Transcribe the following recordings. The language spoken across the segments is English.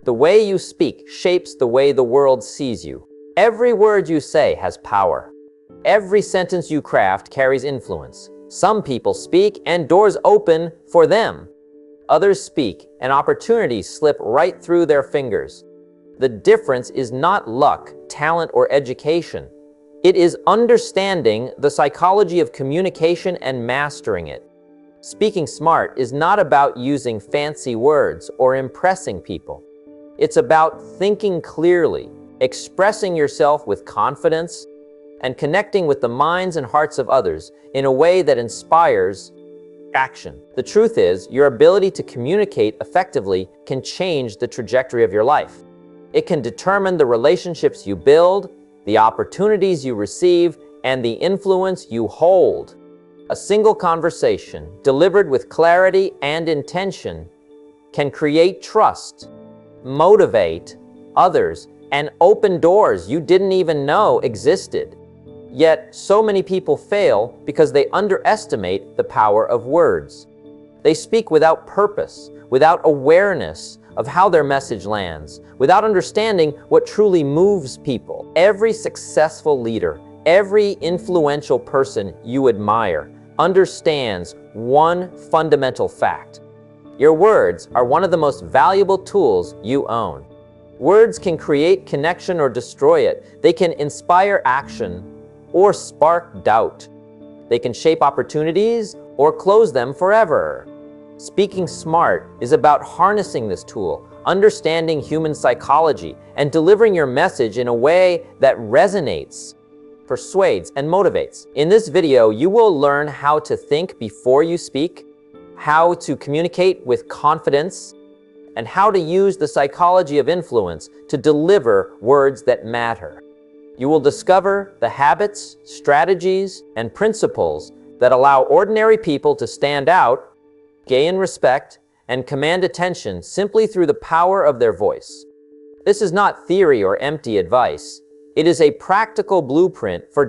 The way you speak shapes the way the world sees you. Every word you say has power. Every sentence you craft carries influence. Some people speak and doors open for them. Others speak and opportunities slip right through their fingers. The difference is not luck, talent, or education. It is understanding the psychology of communication and mastering it. Speaking smart is not about using fancy words or impressing people. It's about thinking clearly, expressing yourself with confidence, and connecting with the minds and hearts of others in a way that inspires action. The truth is, your ability to communicate effectively can change the trajectory of your life. It can determine the relationships you build, the opportunities you receive, and the influence you hold. A single conversation, delivered with clarity and intention, can create trust, motivate others, and open doors you didn't even know existed. Yet, so many people fail because they underestimate the power of words. They speak without purpose, without awareness of how their message lands, without understanding what truly moves people. Every successful leader, every influential person you admire, understands one fundamental fact. Your words are one of the most valuable tools you own. Words can create connection or destroy it. They can inspire action or spark doubt. They can shape opportunities or close them forever. Speaking smart is about harnessing this tool, understanding human psychology, and delivering your message in a way that resonates, persuades, and motivates. In this video, you will learn how to think before you speak, how to communicate with confidence, and how to use the psychology of influence to deliver words that matter. You will discover the habits, strategies, and principles that allow ordinary people to stand out, gain respect, and command attention simply through the power of their voice. This is not theory or empty advice. It is a practical blueprint for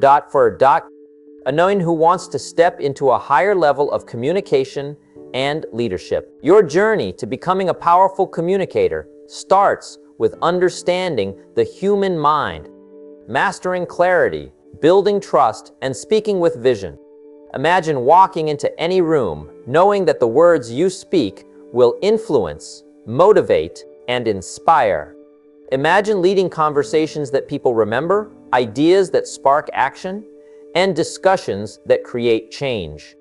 anyone who wants to step into a higher level of communication and leadership. Your journey to becoming a powerful communicator starts with understanding the human mind, mastering clarity, building trust, and speaking with vision. Imagine walking into any room knowing that the words you speak will influence, motivate, and inspire. Imagine leading conversations that people remember, ideas that spark action, and discussions that create change.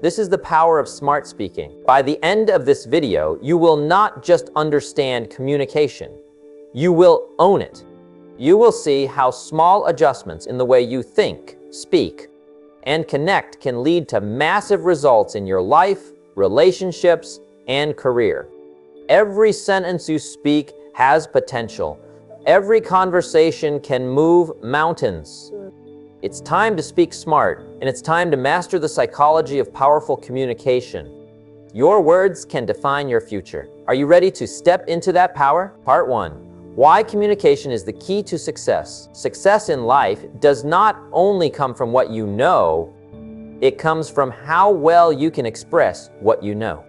This is the power of smart speaking. By the end of this video, you will not just understand communication, you will own it. You will see how small adjustments in the way you think, speak, and connect can lead to massive results in your life, relationships, and career. Every sentence you speak has potential. Every conversation can move mountains. It's time to speak smart, and it's time to master the psychology of powerful communication. Your words can define your future. Are you ready to step into that power? Part 1. Why communication is the key to success. Success in life does not only come from what you know, it comes from how well you can express what you know.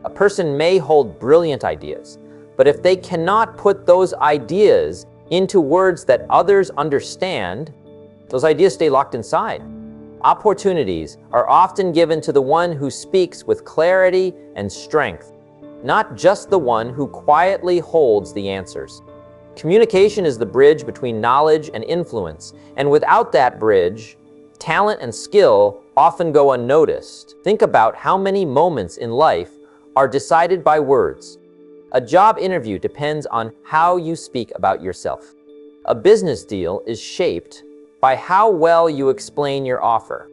A person may hold brilliant ideas, but if they cannot put those ideas into words that others understand, those ideas stay locked inside. Opportunities are often given to the one who speaks with clarity and strength, not just the one who quietly holds the answers. Communication is the bridge between knowledge and influence, and without that bridge, talent and skill often go unnoticed. Think about how many moments in life are decided by words. A job interview depends on how you speak about yourself. A business deal is shaped by how well you explain your offer.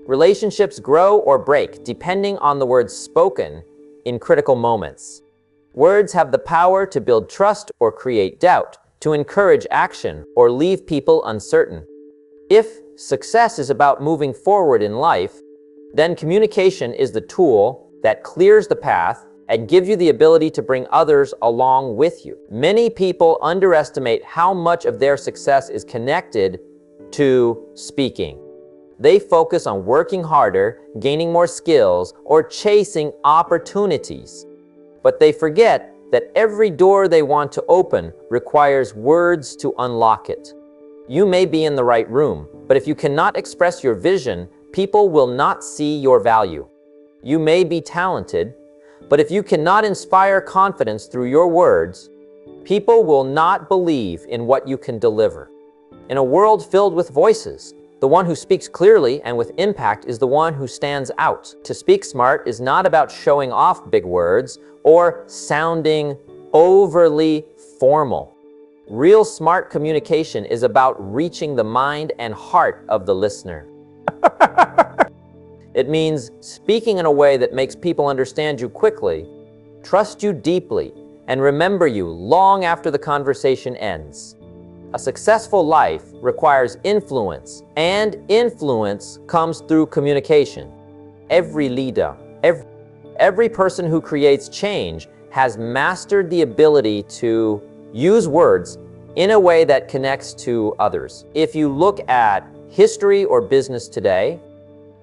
Relationships grow or break depending on the words spoken in critical moments. Words have the power to build trust or create doubt, to encourage action or leave people uncertain. If success is about moving forward in life, then communication is the tool that clears the path and gives you the ability to bring others along with you. Many people underestimate how much of their success is connected to speaking. They focus on working harder, gaining more skills, or chasing opportunities. But they forget that every door they want to open requires words to unlock it. You may be in the right room, but if you cannot express your vision, people will not see your value. You may be talented, but if you cannot inspire confidence through your words, people will not believe in what you can deliver. In a world filled with voices, the one who speaks clearly and with impact is the one who stands out. To speak smart is not about showing off big words or sounding overly formal. Real smart communication is about reaching the mind and heart of the listener. It means speaking in a way that makes people understand you quickly, trust you deeply, and remember you long after the conversation ends. A successful life requires influence, and influence comes through communication. Every leader, every person who creates change has mastered the ability to use words in a way that connects to others. If you look at history or business today,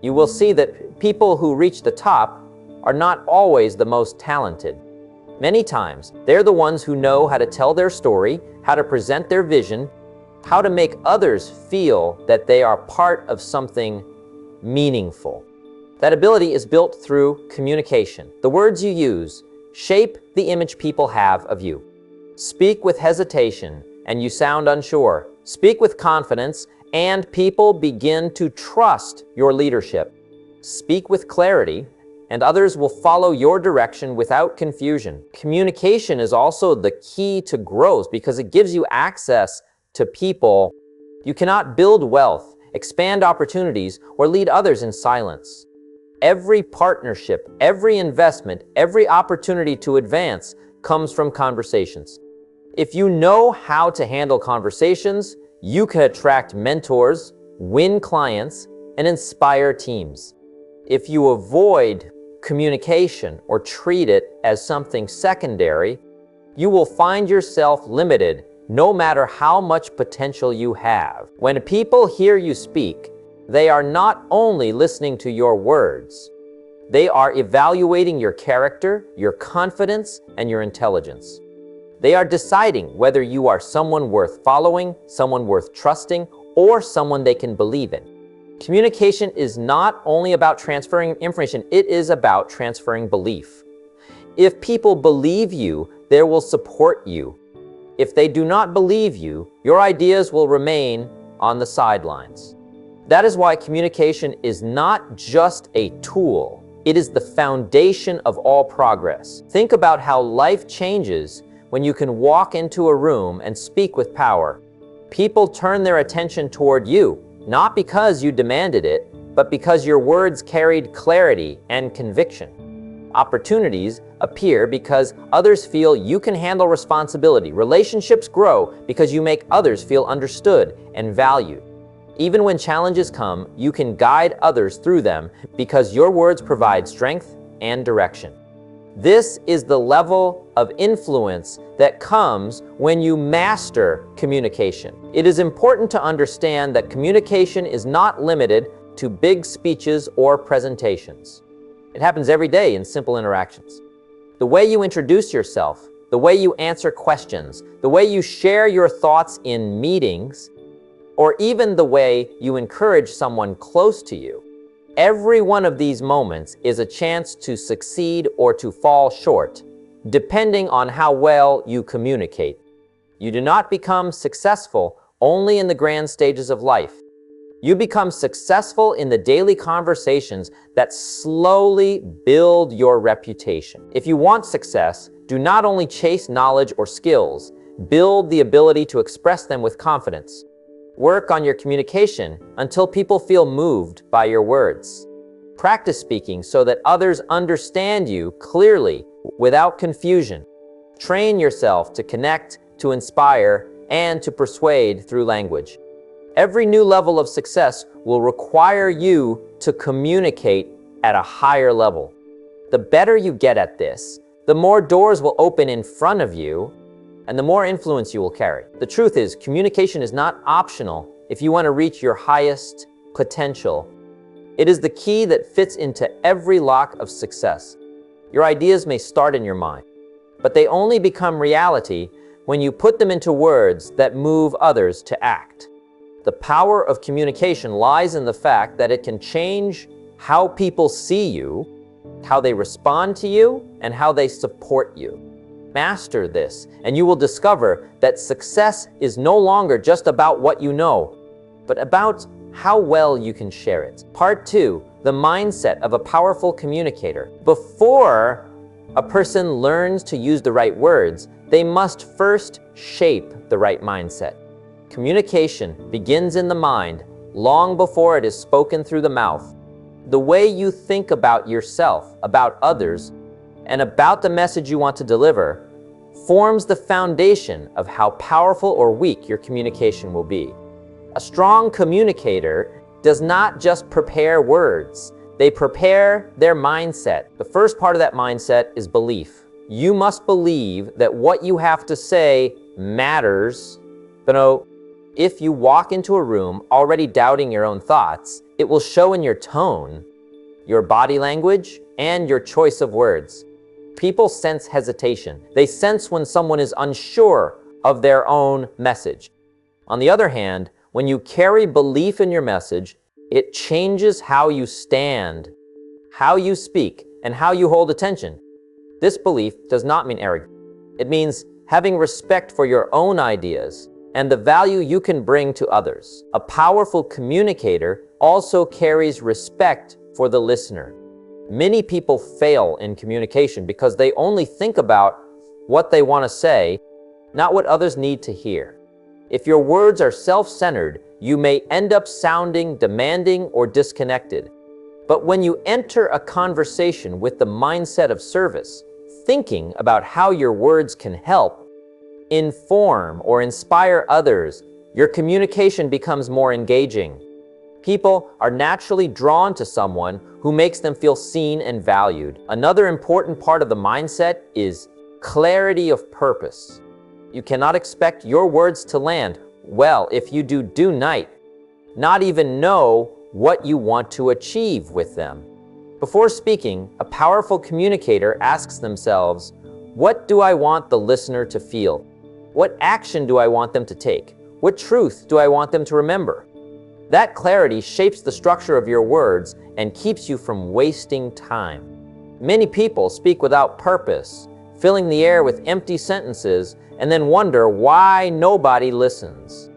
you will see that people who reach the top are not always the most talented. Many times, they're the ones who know how to tell their story, how to present their vision, how to make others feel that they are part of something meaningful. That ability is built through communication. The words you use shape the image people have of you. Speak with hesitation, and you sound unsure. Speak with confidence, and people begin to trust your leadership. Speak with clarity, and others will follow your direction without confusion. Communication is also the key to growth because it gives you access to people. You cannot build wealth, expand opportunities, or lead others in silence. Every partnership, every investment, every opportunity to advance comes from conversations. If you know how to handle conversations, you can attract mentors, win clients, and inspire teams. If you avoid communication or treat it as something secondary, you will find yourself limited no matter how much potential you have. When people hear you speak, they are not only listening to your words, they are evaluating your character, your confidence, and your intelligence. They are deciding whether you are someone worth following, someone worth trusting, or someone they can believe in. Communication is not only about transferring information, it is about transferring belief. If people believe you, they will support you. If they do not believe you, your ideas will remain on the sidelines. That is why communication is not just a tool, it is the foundation of all progress. Think about how life changes when you can walk into a room and speak with power. People turn their attention toward you, not because you demanded it, but because your words carried clarity and conviction. Opportunities appear because others feel you can handle responsibility. Relationships grow because you make others feel understood and valued. Even when challenges come, you can guide others through them because your words provide strength and direction. This is the level of influence that comes when you master communication. It is important to understand that communication is not limited to big speeches or presentations. It happens every day in simple interactions. The way you introduce yourself, the way you answer questions, the way you share your thoughts in meetings, or even the way you encourage someone close to you. Every one of these moments is a chance to succeed or to fall short, depending on how well you communicate. You do not become successful only in the grand stages of life. You become successful in the daily conversations that slowly build your reputation. If you want success, do not only chase knowledge or skills, build the ability to express them with confidence. Work on your communication until people feel moved by your words. Practice speaking so that others understand you clearly without confusion. Train yourself to connect, to inspire, and to persuade through language. Every new level of success will require you to communicate at a higher level. The better you get at this, the more doors will open in front of you, and the more influence you will carry. The truth is, communication is not optional if you want to reach your highest potential. It is the key that fits into every lock of success. Your ideas may start in your mind, but they only become reality when you put them into words that move others to act. The power of communication lies in the fact that it can change how people see you, how they respond to you, and how they support you. Master this, and you will discover that success is no longer just about what you know, but about how well you can share it. Part 2, the mindset of a powerful communicator. Before a person learns to use the right words, they must first shape the right mindset. Communication begins in the mind long before it is spoken through the mouth. The way you think about yourself, about others, and about the message you want to deliver forms the foundation of how powerful or weak your communication will be. A strong communicator does not just prepare words, they prepare their mindset. The first part of that mindset is belief. You must believe that what you have to say matters. If you walk into a room already doubting your own thoughts, it will show in your tone, your body language, and your choice of words. People sense hesitation. They sense when someone is unsure of their own message. On the other hand, when you carry belief in your message, it changes how you stand, how you speak, and how you hold attention. This belief does not mean arrogance. It means having respect for your own ideas and the value you can bring to others. A powerful communicator also carries respect for the listener. Many people fail in communication because they only think about what they want to say, not what others need to hear. If your words are self-centered, you may end up sounding demanding or disconnected. But when you enter a conversation with the mindset of service, thinking about how your words can help, inform, or inspire others, your communication becomes more engaging. People are naturally drawn to someone who makes them feel seen and valued. Another important part of the mindset is clarity of purpose. You cannot expect your words to land well if you do not even know what you want to achieve with them. Before speaking, a powerful communicator asks themselves, what do I want the listener to feel? What action do I want them to take? What truth do I want them to remember? That clarity shapes the structure of your words and keeps you from wasting time. Many people speak without purpose, filling the air with empty sentences, and then wonder why nobody listens.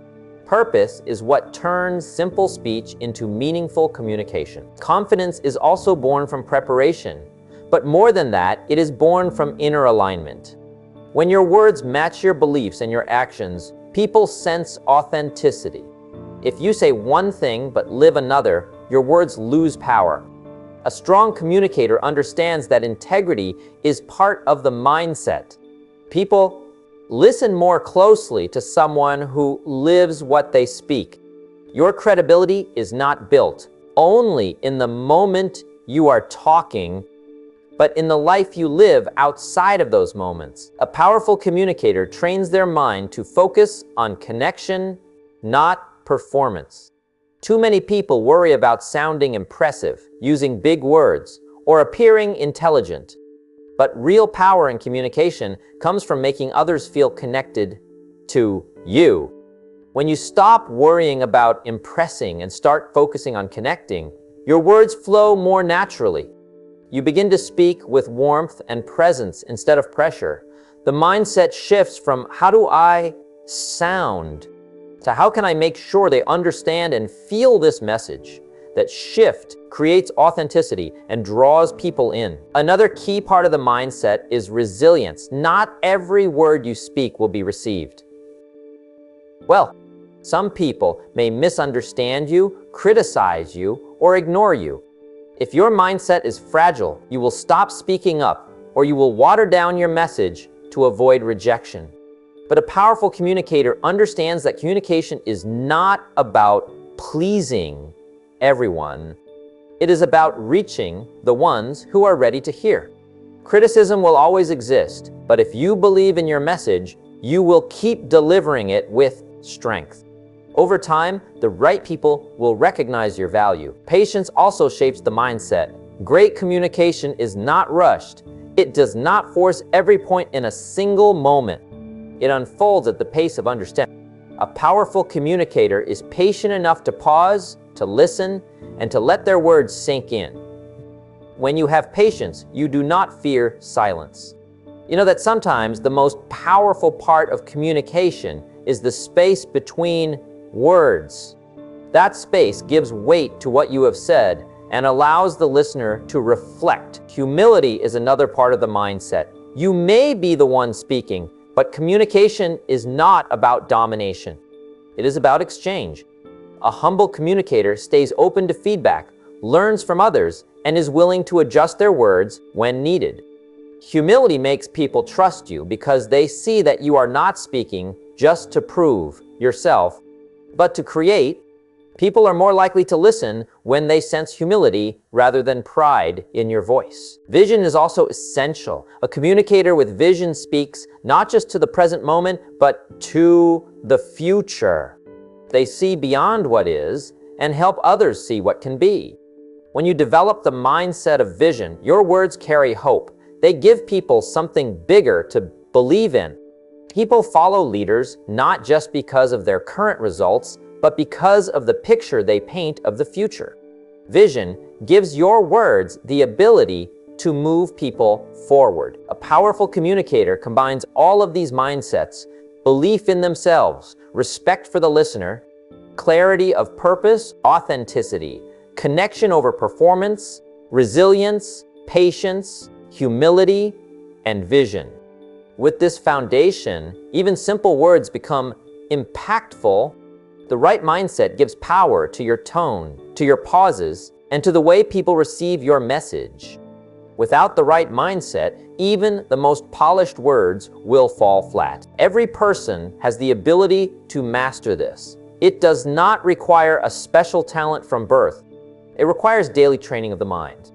Purpose is what turns simple speech into meaningful communication. Confidence is also born from preparation, but more than that, it is born from inner alignment. When your words match your beliefs and your actions, people sense authenticity. If you say one thing but live another, your words lose power. A strong communicator understands that integrity is part of the mindset. People listen more closely to someone who lives what they speak. Your credibility is not built only in the moment you are talking, but in the life you live outside of those moments. A powerful communicator trains their mind to focus on connection, not performance. Too many people worry about sounding impressive, using big words, or appearing intelligent. But real power in communication comes from making others feel connected to you. When you stop worrying about impressing and start focusing on connecting, your words flow more naturally. You begin to speak with warmth and presence instead of pressure. The mindset shifts from how do I sound to how can I make sure they understand and feel this message. That shift creates authenticity and draws people in. Another key part of the mindset is resilience. Not every word you speak will be received. Well, some people may misunderstand you, criticize you, or ignore you. If your mindset is fragile, you will stop speaking up, or you will water down your message to avoid rejection. But a powerful communicator understands that communication is not about pleasing everyone. It is about reaching the ones who are ready to hear. Criticism will always exist, but if you believe in your message, you will keep delivering it with strength. Over time, the right people will recognize your value. Patience also shapes the mindset. Great communication is not rushed. It does not force every point in a single moment. It unfolds at the pace of understanding. A powerful communicator is patient enough to pause, to listen, and to let their words sink in. When you have patience, you do not fear silence. You know that sometimes the most powerful part of communication is the space between words. That space gives weight to what you have said and allows the listener to reflect. Humility is another part of the mindset. You may be the one speaking, but communication is not about domination. It is about exchange. A humble communicator stays open to feedback, learns from others, and is willing to adjust their words when needed. Humility makes people trust you because they see that you are not speaking just to prove yourself, but to create. People are more likely to listen when they sense humility rather than pride in your voice. Vision is also essential. A communicator with vision speaks not just to the present moment, but to the future. They see beyond what is and help others see what can be. When you develop the mindset of vision, your words carry hope. They give people something bigger to believe in. People follow leaders not just because of their current results, but because of the picture they paint of the future. Vision gives your words the ability to move people forward. A powerful communicator combines all of these mindsets: belief in themselves, respect for the listener, clarity of purpose, authenticity, connection over performance, resilience, patience, humility, and vision. With this foundation, even simple words become impactful. The right mindset gives power to your tone, to your pauses, and to the way people receive your message. Without the right mindset, even the most polished words will fall flat. Every person has the ability to master this. It does not require a special talent from birth. It requires daily training of the mind.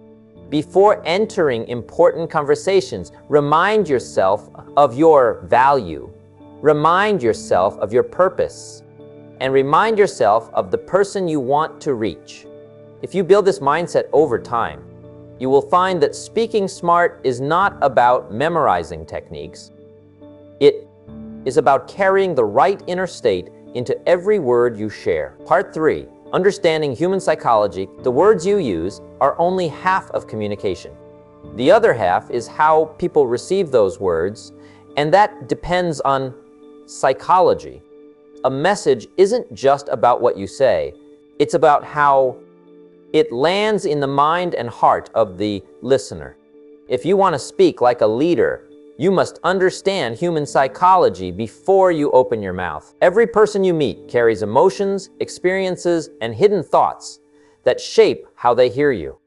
Before entering important conversations, remind yourself of your value. Remind yourself of your purpose. And remind yourself of the person you want to reach. If you build this mindset over time, you will find that speaking smart is not about memorizing techniques. It is about carrying the right inner state into every word you share. Part 3, understanding human psychology. The words you use are only half of communication. The other half is how people receive those words, and that depends on psychology. A message isn't just about what you say, it's about how it lands in the mind and heart of the listener. If you want to speak like a leader, you must understand human psychology before you open your mouth. Every person you meet carries emotions, experiences, and hidden thoughts that shape how they hear you.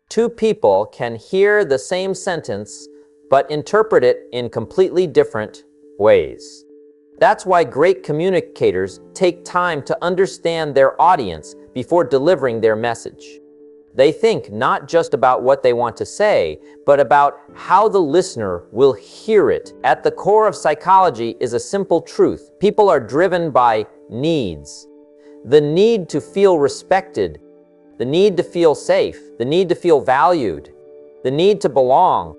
Two people can hear the same sentence, but interpret it in completely different ways. That's why great communicators take time to understand their audience before delivering their message. They think not just about what they want to say, but about how the listener will hear it. At the core of psychology is a simple truth. People are driven by needs. The need to feel respected, the need to feel safe, the need to feel valued, the need to belong.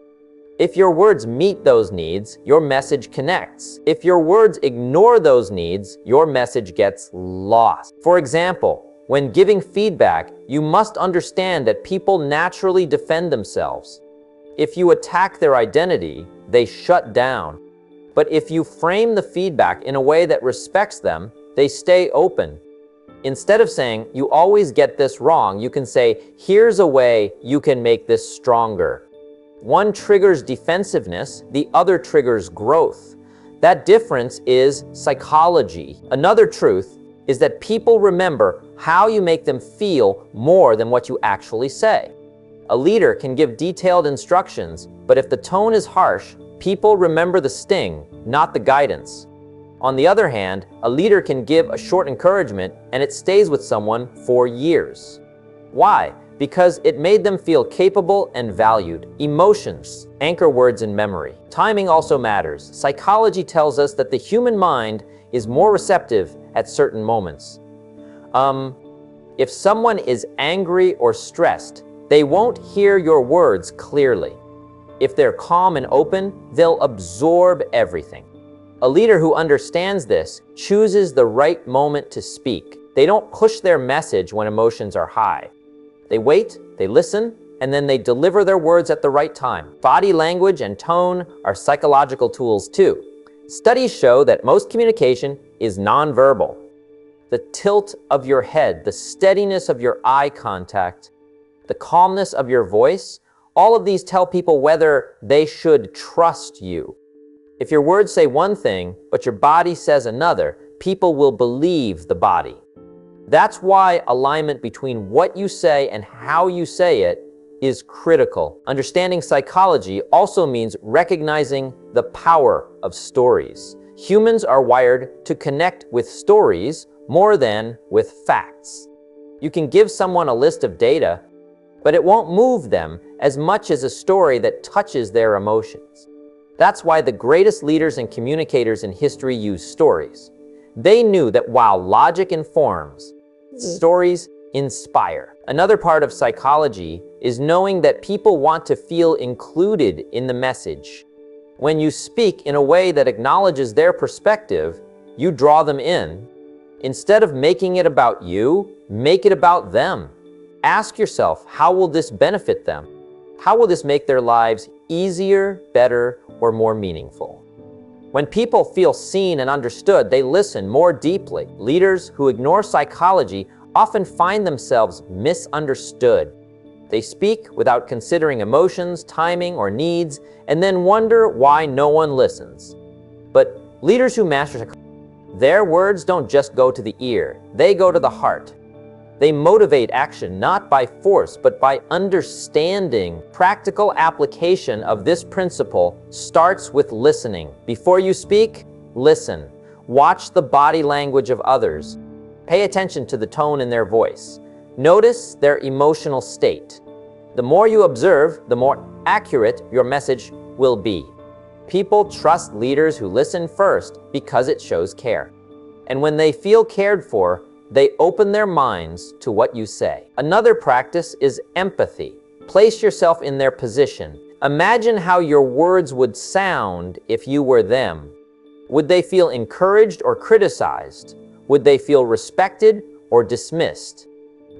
If your words meet those needs, your message connects. If your words ignore those needs, your message gets lost. For example, when giving feedback, you must understand that people naturally defend themselves. If you attack their identity, they shut down. But if you frame the feedback in a way that respects them, they stay open. Instead of saying, "You always get this wrong," you can say, "Here's a way you can make this stronger." One triggers defensiveness, the other triggers growth. That difference is psychology. Another truth is that people remember how you make them feel more than what you actually say. A leader can give detailed instructions, but if the tone is harsh, people remember the sting, not the guidance. On the other hand, a leader can give a short encouragement and it stays with someone for years. Why? Because it made them feel capable and valued. Emotions anchor words in memory. Timing also matters. Psychology tells us that the human mind is more receptive at certain moments. If someone is angry or stressed, they won't hear your words clearly. If they're calm and open, they'll absorb everything. A leader who understands this chooses the right moment to speak. They don't push their message when emotions are high. They wait, they listen, and then they deliver their words at the right time. Body language and tone are psychological tools too. Studies show that most communication is nonverbal. The tilt of your head, the steadiness of your eye contact, the calmness of your voice, all of these tell people whether they should trust you. If your words say one thing, but your body says another, people will believe the body. That's why alignment between what you say and how you say it is critical. Understanding psychology also means recognizing the power of stories. Humans are wired to connect with stories more than with facts. You can give someone a list of data, but it won't move them as much as a story that touches their emotions. That's why the greatest leaders and communicators in history use stories. They knew that while logic informs, stories inspire. Another part of psychology is knowing that people want to feel included in the message. When you speak in a way that acknowledges their perspective, you draw them in. Instead of making it about you, make it about them. Ask yourself, how will this benefit them? How will this make their lives easier, better, or more meaningful? When people feel seen and understood, they listen more deeply. Leaders who ignore psychology often find themselves misunderstood. They speak without considering emotions, timing, or needs, and then wonder why no one listens. But leaders who master psychology, their words don't just go to the ear, they go to the heart. They motivate action not by force, but by understanding. Practical application of this principle starts with listening. Before you speak, listen. Watch the body language of others. Pay attention to the tone in their voice. Notice their emotional state. The more you observe, the more accurate your message will be. People trust leaders who listen first because it shows care. And when they feel cared for, they open their minds to what you say. Another practice is empathy. Place yourself in their position. Imagine how your words would sound if you were them. Would they feel encouraged or criticized? Would they feel respected or dismissed?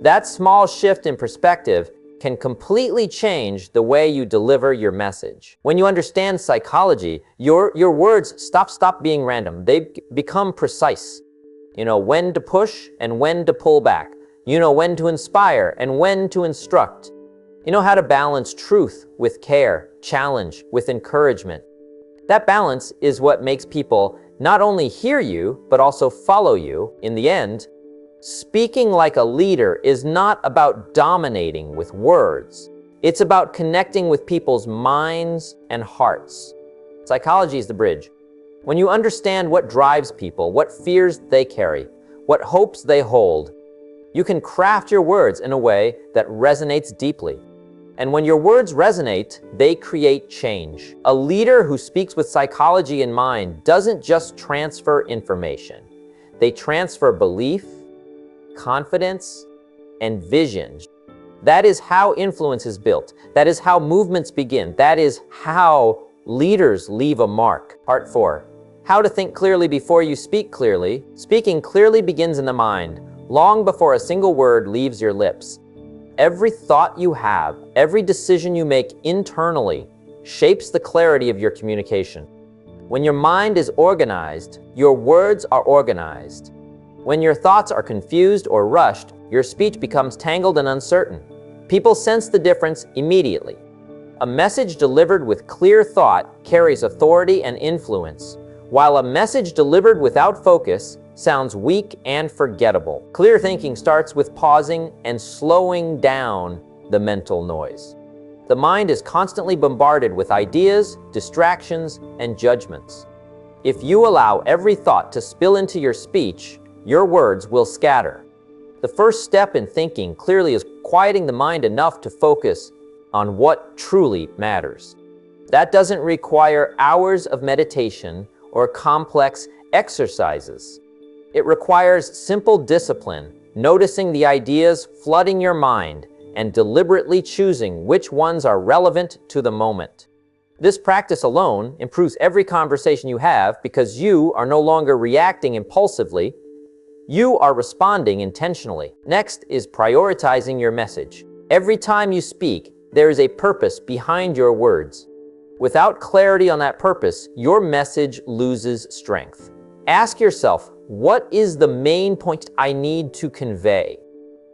That small shift in perspective can completely change the way you deliver your message. When you understand psychology, your words stop being random. They become precise. You know when to push and when to pull back. You know when to inspire and when to instruct. You know how to balance truth with care, challenge with encouragement. That balance is what makes people not only hear you, but also follow you. In the end, speaking like a leader is not about dominating with words. It's about connecting with people's minds and hearts. Psychology is the bridge. When you understand what drives people, what fears they carry, what hopes they hold, you can craft your words in a way that resonates deeply. And when your words resonate, they create change. A leader who speaks with psychology in mind doesn't just transfer information. They transfer belief, confidence, and vision. That is how influence is built. That is how movements begin. That is how leaders leave a mark. Part 4. How to think clearly before you speak clearly. Speaking clearly begins in the mind, long before a single word leaves your lips. Every thought you have, every decision you make internally shapes the clarity of your communication. When your mind is organized, your words are organized. When your thoughts are confused or rushed, your speech becomes tangled and uncertain. People sense the difference immediately. A message delivered with clear thought carries authority and influence, while a message delivered without focus sounds weak and forgettable. Clear thinking starts with pausing and slowing down the mental noise. The mind is constantly bombarded with ideas, distractions, and judgments. If you allow every thought to spill into your speech, your words will scatter. The first step in thinking clearly is quieting the mind enough to focus on what truly matters. That doesn't require hours of meditation or complex exercises. It requires simple discipline, noticing the ideas flooding your mind and deliberately choosing which ones are relevant to the moment. This practice alone improves every conversation you have because you are no longer reacting impulsively, you are responding intentionally. Next is prioritizing your message. Every time you speak, there is a purpose behind your words. Without clarity on that purpose, your message loses strength. Ask yourself, what is the main point I need to convey?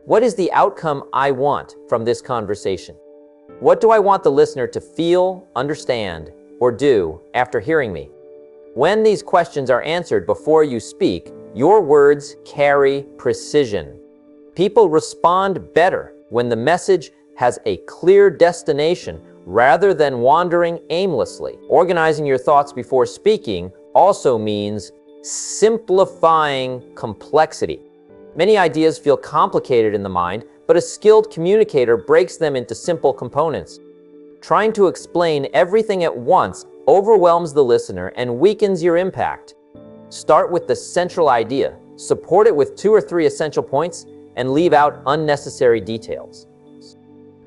What is the outcome I want from this conversation? What do I want the listener to feel, understand, or do after hearing me? When these questions are answered before you speak, your words carry precision. People respond better when the message has a clear destination rather than wandering aimlessly. Organizing your thoughts before speaking also means simplifying complexity. Many ideas feel complicated in the mind, but a skilled communicator breaks them into simple components. Trying to explain everything at once overwhelms the listener and weakens your impact. Start with the central idea, support it with 2 or 3 essential points, and leave out unnecessary details.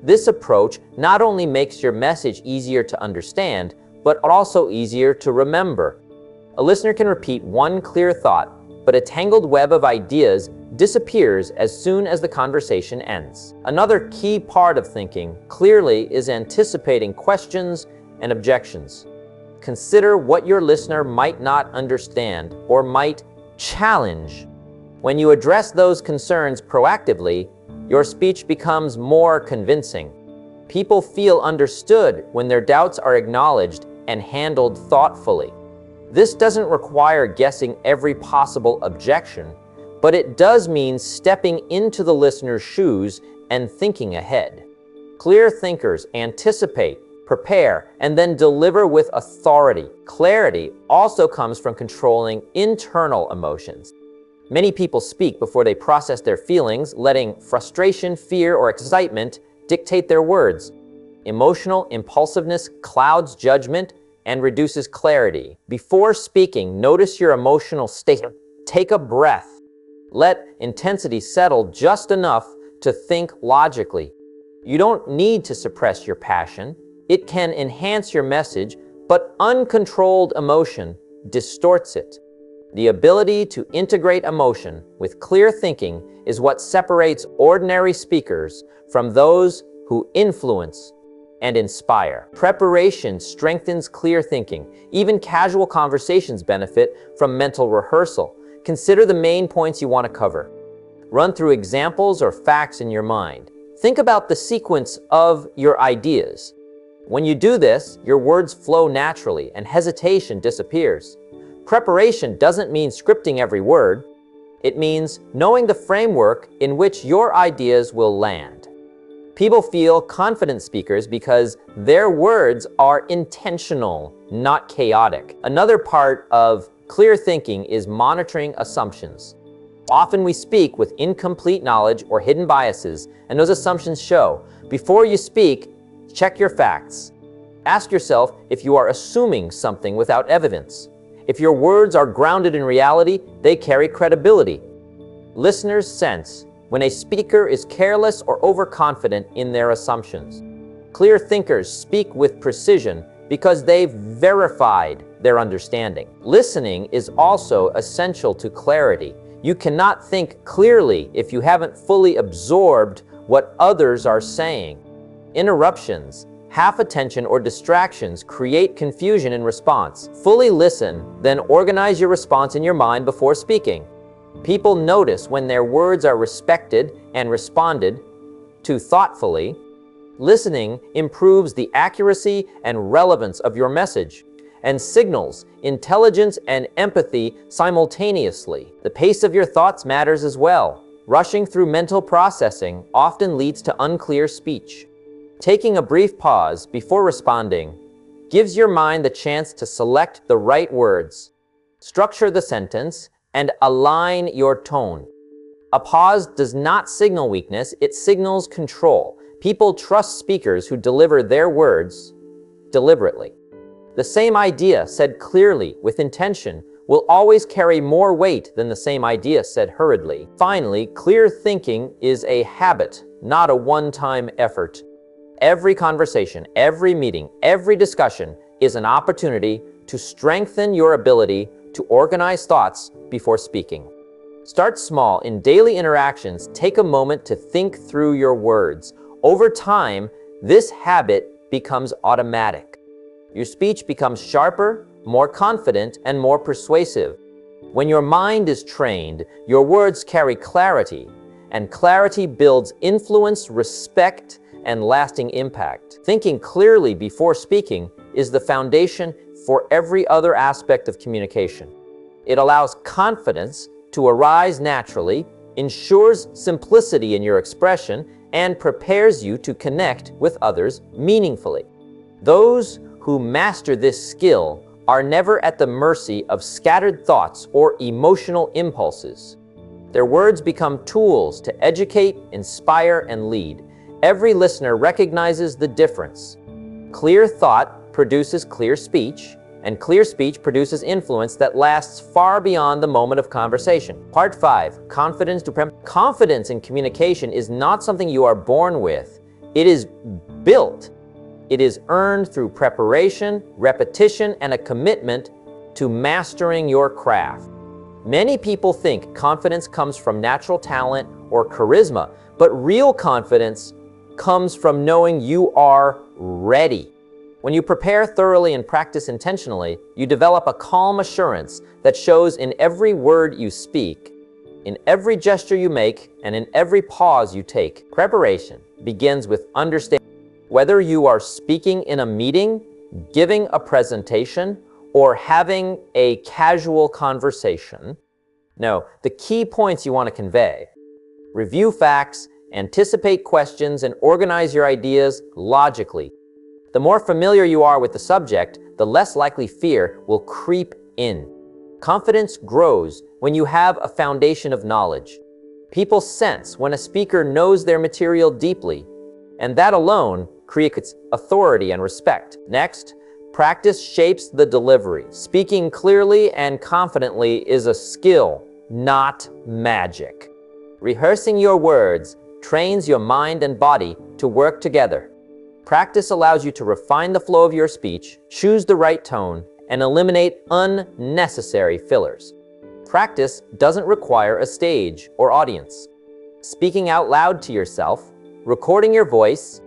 This approach not only makes your message easier to understand, but also easier to remember. A listener can repeat one clear thought, but a tangled web of ideas disappears as soon as the conversation ends. Another key part of thinking clearly is anticipating questions and objections. Consider what your listener might not understand or might challenge. When you address those concerns proactively, your speech becomes more convincing. People feel understood when their doubts are acknowledged and handled thoughtfully. This doesn't require guessing every possible objection, but it does mean stepping into the listener's shoes and thinking ahead. Clear thinkers anticipate, prepare, and then deliver with authority. Clarity also comes from controlling internal emotions. Many people speak before they process their feelings, letting frustration, fear, or excitement dictate their words. Emotional impulsiveness clouds judgment and reduces clarity. Before speaking, notice your emotional state. Take a breath. Let intensity settle just enough to think logically. You don't need to suppress your passion. It can enhance your message, but uncontrolled emotion distorts it. The ability to integrate emotion with clear thinking is what separates ordinary speakers from those who influence and inspire. Preparation strengthens clear thinking. Even casual conversations benefit from mental rehearsal. Consider the main points you want to cover. Run through examples or facts in your mind. Think about the sequence of your ideas. When you do this, your words flow naturally and hesitation disappears. Preparation doesn't mean scripting every word. It means knowing the framework in which your ideas will land. People feel confident speakers because their words are intentional, not chaotic. Another part of clear thinking is monitoring assumptions. Often we speak with incomplete knowledge or hidden biases, and those assumptions show. Before you speak, check your facts. Ask yourself if you are assuming something without evidence. If your words are grounded in reality, they carry credibility. Listeners sense when a speaker is careless or overconfident in their assumptions. Clear thinkers speak with precision because they've verified their understanding. Listening is also essential to clarity. You cannot think clearly if you haven't fully absorbed what others are saying. Interruptions, half attention, or distractions create confusion in response. Fully listen, then organize your response in your mind before speaking. People notice when their words are respected and responded to thoughtfully. Listening improves the accuracy and relevance of your message and signals intelligence and empathy simultaneously. The pace of your thoughts matters as well. Rushing through mental processing often leads to unclear speech. Taking a brief pause before responding gives your mind the chance to select the right words, structure the sentence, and align your tone. A pause does not signal weakness, it signals control. People trust speakers who deliver their words deliberately. The same idea said clearly with intention will always carry more weight than the same idea said hurriedly. Finally, clear thinking is a habit, not a one-time effort. Every conversation, every meeting, every discussion is an opportunity to strengthen your ability to organize thoughts before speaking. Start small. In daily interactions, take a moment to think through your words. Over time, this habit becomes automatic. Your speech becomes sharper, more confident, and more persuasive. When your mind is trained, your words carry clarity, and clarity builds influence, respect, and lasting impact. Thinking clearly before speaking is the foundation for every other aspect of communication. It allows confidence to arise naturally, ensures simplicity in your expression, and prepares you to connect with others meaningfully. Those who master this skill are never at the mercy of scattered thoughts or emotional impulses. Their words become tools to educate, inspire, and lead. Every listener recognizes the difference. Clear thought produces clear speech, and clear speech produces influence that lasts far beyond the moment of conversation. Part 5, confidence to Confidence in communication is not something you are born with. It is built. It is earned through preparation, repetition, and a commitment to mastering your craft. Many people think confidence comes from natural talent or charisma, but real confidence comes from knowing you are ready. When you prepare thoroughly and practice intentionally, you develop a calm assurance that shows in every word you speak, in every gesture you make, and in every pause you take. Preparation begins with understanding. Whether you are speaking in a meeting, giving a presentation, or having a casual conversation, know the key points you want to convey. Review facts, anticipate questions, and organize your ideas logically. The more familiar you are with the subject, the less likely fear will creep in. Confidence grows when you have a foundation of knowledge. People sense when a speaker knows their material deeply, and that alone creates authority and respect. Next, practice shapes the delivery. Speaking clearly and confidently is a skill, not magic. Rehearsing your words trains your mind and body to work together. Practice allows you to refine the flow of your speech, choose the right tone, and eliminate unnecessary fillers. Practice doesn't require a stage or audience. Speaking out loud to yourself, recording your voice,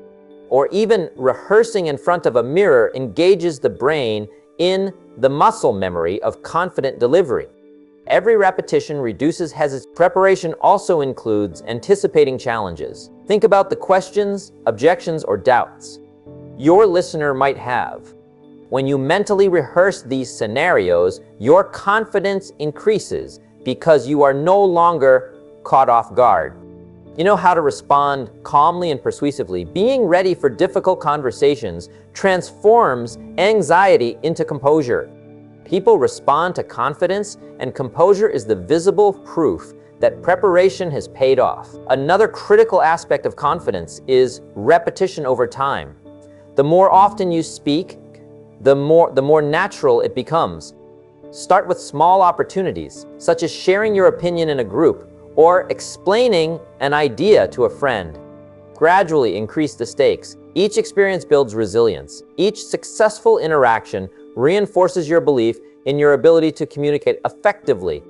or even rehearsing in front of a mirror engages the brain in the muscle memory of confident delivery. Every repetition reduces hesitation. Preparation also includes anticipating challenges. Think about the questions, objections, or doubts your listener might have. When you mentally rehearse these scenarios, your confidence increases because you are no longer caught off guard. You know how to respond calmly and persuasively. Being ready for difficult conversations transforms anxiety into composure. People respond to confidence, and composure is the visible proof that preparation has paid off. Another critical aspect of confidence is repetition over time. The more often you speak, the more natural it becomes. Start with small opportunities, such as sharing your opinion in a group or explaining an idea to a friend. Gradually increase the stakes. Each experience builds resilience. Each successful interaction reinforces your belief in your ability to communicate effectively.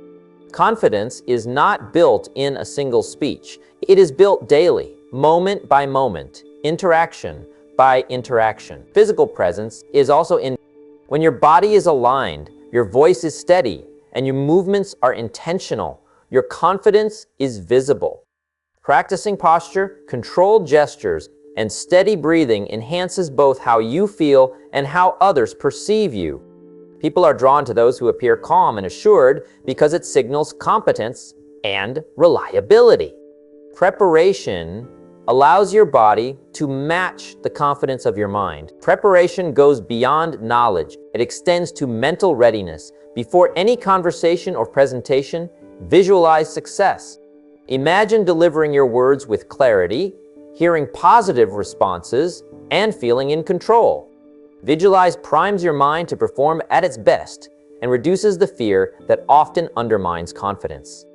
Confidence is not built in a single speech. It is built daily, moment by moment, interaction by interaction. Physical presence is also in. When your body is aligned, your voice is steady, and your movements are intentional, your confidence is visible. Practicing posture, controlled gestures, and steady breathing enhances both how you feel and how others perceive you. People are drawn to those who appear calm and assured because it signals competence and reliability. Preparation allows your body to match the confidence of your mind. Preparation goes beyond knowledge. It extends to mental readiness. Before any conversation or presentation, visualize success. Imagine delivering your words with clarity, hearing positive responses, and feeling in control. Visualize primes your mind to perform at its best and reduces the fear that often undermines confidence.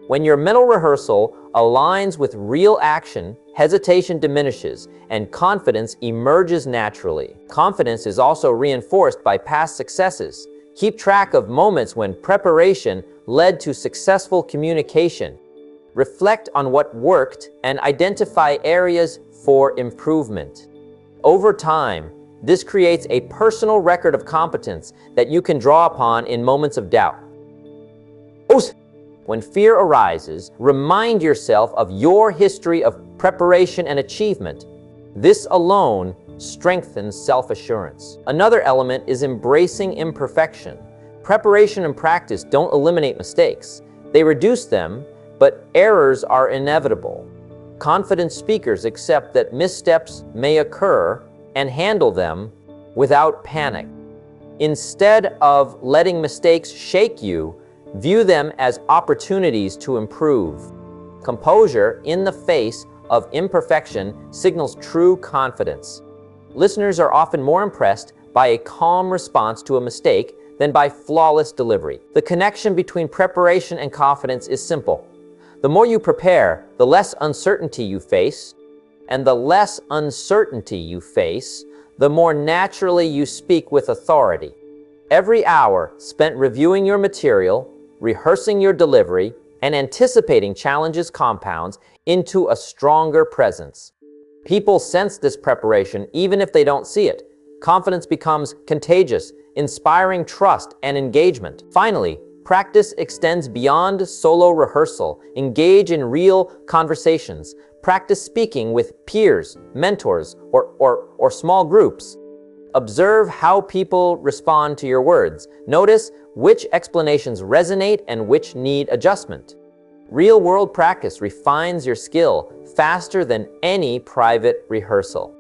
When your mental rehearsal aligns with real action, hesitation diminishes and confidence emerges naturally. Confidence is also reinforced by past successes. Keep track of moments when preparation led to successful communication. Reflect on what worked and identify areas for improvement. Over time, this creates a personal record of competence that you can draw upon in moments of doubt. When fear arises, remind yourself of your history of preparation and achievement. This alone strengthens self-assurance. Another element is embracing imperfection. Preparation and practice don't eliminate mistakes. They reduce them, but errors are inevitable. Confident speakers accept that missteps may occur and handle them without panic. Instead of letting mistakes shake you, view them as opportunities to improve. Composure in the face of imperfection signals true confidence. Listeners are often more impressed by a calm response to a mistake than by flawless delivery. The connection between preparation and confidence is simple. The more you prepare, the less uncertainty you face, and the less uncertainty you face, the more naturally you speak with authority. Every hour spent reviewing your material, rehearsing your delivery, and anticipating challenges compounds into a stronger presence. People sense this preparation even if they don't see it. Confidence becomes contagious, inspiring trust and engagement. Finally, practice extends beyond solo rehearsal. Engage in real conversations. Practice speaking with peers, mentors, or small groups. Observe how people respond to your words. Notice which explanations resonate and which need adjustment. Real-world practice refines your skill faster than any private rehearsal.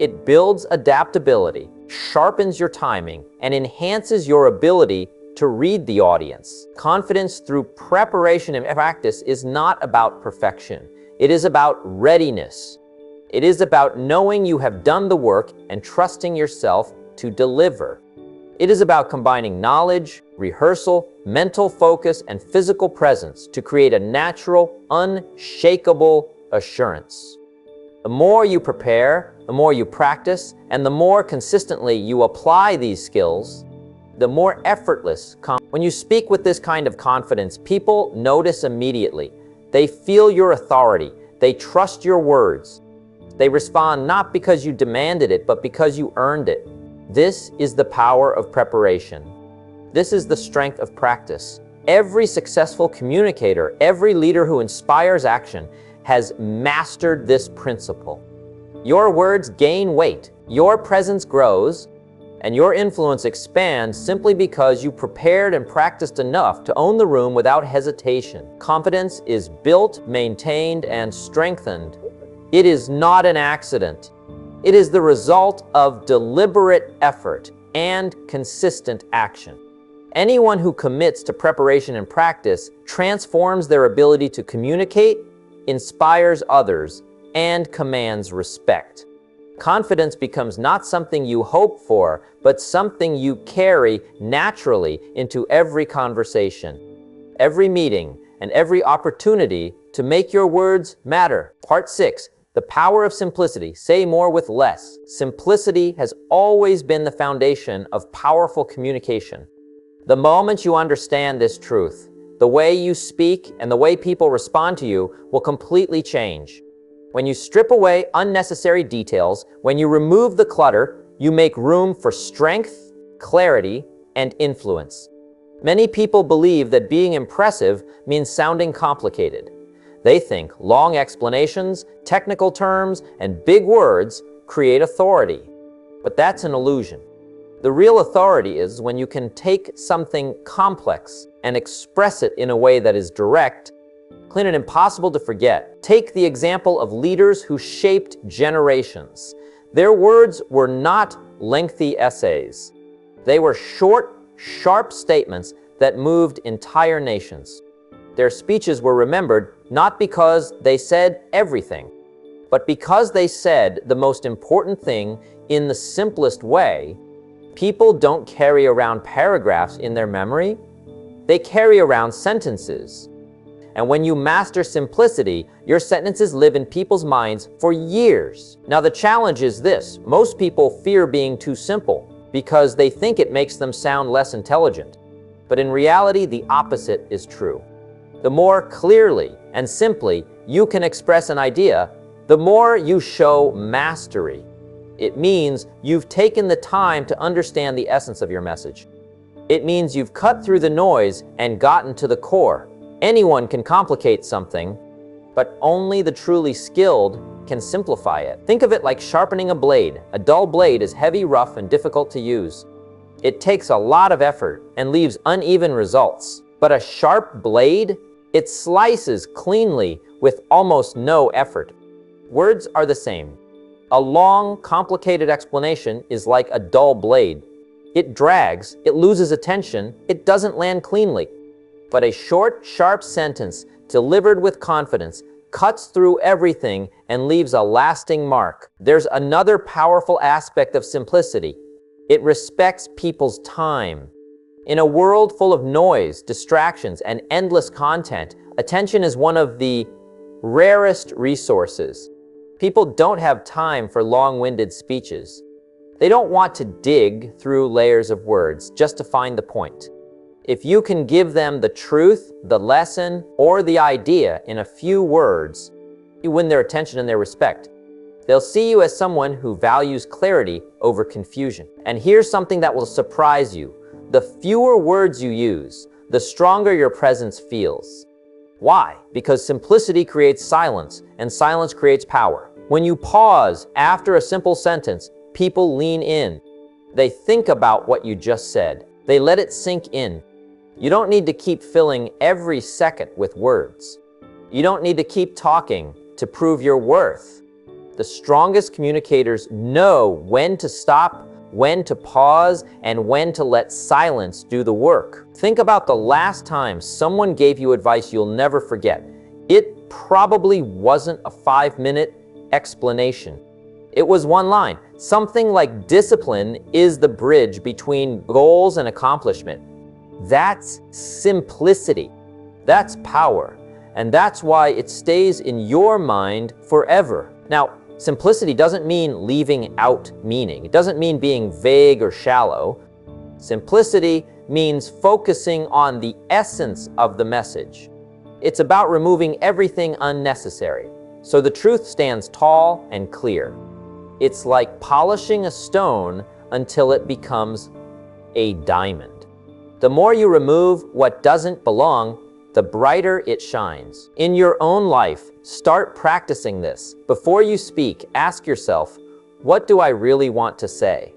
It builds adaptability, sharpens your timing, and enhances your ability to read the audience. Confidence through preparation and practice is not about perfection. It is about readiness. It is about knowing you have done the work and trusting yourself to deliver. It is about combining knowledge, rehearsal, mental focus, and physical presence to create a natural, unshakable assurance. The more you prepare, the more you practice, and the more consistently you apply these skills, the more effortless. When you speak with this kind of confidence, people notice immediately. They feel your authority. They trust your words. They respond not because you demanded it, but because you earned it. This is the power of preparation. This is the strength of practice. Every successful communicator, every leader who inspires action has mastered this principle. Your words gain weight, your presence grows, and your influence expands simply because you prepared and practiced enough to own the room without hesitation. Confidence is built, maintained, and strengthened. It is not an accident. It is the result of deliberate effort and consistent action. Anyone who commits to preparation and practice transforms their ability to communicate, inspires others, and commands respect. Confidence becomes not something you hope for, but something you carry naturally into every conversation, every meeting, and every opportunity to make your words matter. Part 6. The power of simplicity. Say more with less. Simplicity has always been the foundation of powerful communication. The moment you understand this truth, the way you speak and the way people respond to you will completely change. When you strip away unnecessary details, when you remove the clutter, you make room for strength, clarity, and influence. Many people believe that being impressive means sounding complicated. They think long explanations, technical terms, and big words create authority. But that's an illusion. The real authority is when you can take something complex and express it in a way that is direct, clean, and impossible to forget. Take the example of leaders who shaped generations. Their words were not lengthy essays. They were short, sharp statements that moved entire nations. Their speeches were remembered not because they said everything, but because they said the most important thing in the simplest way. People don't carry around paragraphs in their memory. They carry around sentences. And when you master simplicity, your sentences live in people's minds for years. Now the challenge is this: most people fear being too simple because they think it makes them sound less intelligent. But in reality, the opposite is true. The more clearly and simply you can express an idea, the more you show mastery. It means you've taken the time to understand the essence of your message. It means you've cut through the noise and gotten to the core. Anyone can complicate something, but only the truly skilled can simplify it. Think of it like sharpening a blade. A dull blade is heavy, rough, and difficult to use. It takes a lot of effort and leaves uneven results. But a sharp blade, it slices cleanly with almost no effort. Words are the same. A long, complicated explanation is like a dull blade. It drags, it loses attention, it doesn't land cleanly. But a short, sharp sentence delivered with confidence cuts through everything and leaves a lasting mark. There's another powerful aspect of simplicity. It respects people's time. In a world full of noise, distractions, and endless content, attention is one of the rarest resources. People don't have time for long-winded speeches. They don't want to dig through layers of words just to find the point. If you can give them the truth, the lesson, or the idea in a few words, you win their attention and their respect. They'll see you as someone who values clarity over confusion. And here's something that will surprise you. The fewer words you use, the stronger your presence feels. Why? Because simplicity creates silence, and silence creates power. When you pause after a simple sentence, people lean in. They think about what you just said. They let it sink in. You don't need to keep filling every second with words. You don't need to keep talking to prove your worth. The strongest communicators know when to stop, when to pause, and when to let silence do the work. Think about the last time someone gave you advice you'll never forget. It probably wasn't a 5-minute explanation. It was one line. Something like discipline is the bridge between goals and accomplishment. That's simplicity. That's power. And that's why it stays in your mind forever. Now, simplicity doesn't mean leaving out meaning. It doesn't mean being vague or shallow. Simplicity means focusing on the essence of the message. It's about removing everything unnecessary, so the truth stands tall and clear. It's like polishing a stone until it becomes a diamond. The more you remove what doesn't belong, the brighter it shines. In your own life, start practicing this. Before you speak, ask yourself, what do I really want to say?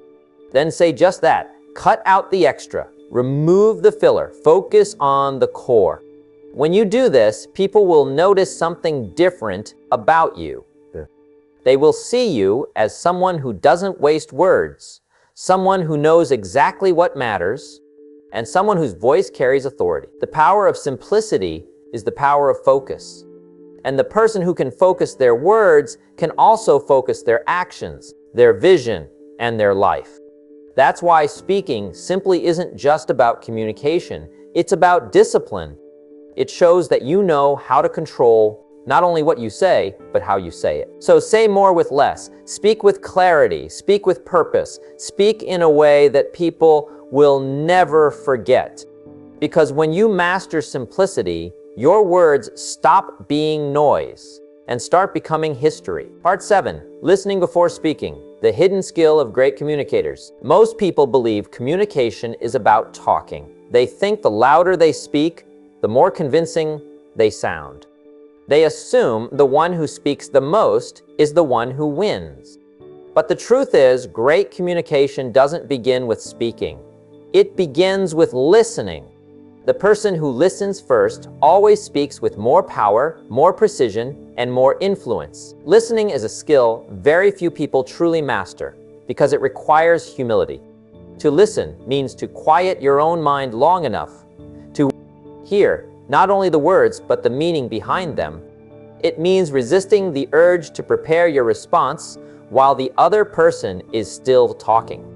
Then say just that. Cut out the extra. Remove the filler. Focus on the core. When you do this, people will notice something different about you. They will see you as someone who doesn't waste words, someone who knows exactly what matters, and someone whose voice carries authority. The power of simplicity is the power of focus. And the person who can focus their words can also focus their actions, their vision, and their life. That's why speaking simply isn't just about communication. It's about discipline. It shows that you know how to control not only what you say, but how you say it. So say more with less. Speak with clarity. Speak with purpose. Speak in a way that people will never forget. Because when you master simplicity, your words stop being noise and start becoming history. Part 7, listening before speaking, the hidden skill of great communicators. Most people believe communication is about talking. They think the louder they speak, the more convincing they sound. They assume the one who speaks the most is the one who wins. But the truth is, great communication doesn't begin with speaking. It begins with listening. The person who listens first always speaks with more power, more precision, and more influence. Listening is a skill very few people truly master because it requires humility. To listen means to quiet your own mind long enough to hear not only the words but the meaning behind them. It means resisting the urge to prepare your response while the other person is still talking.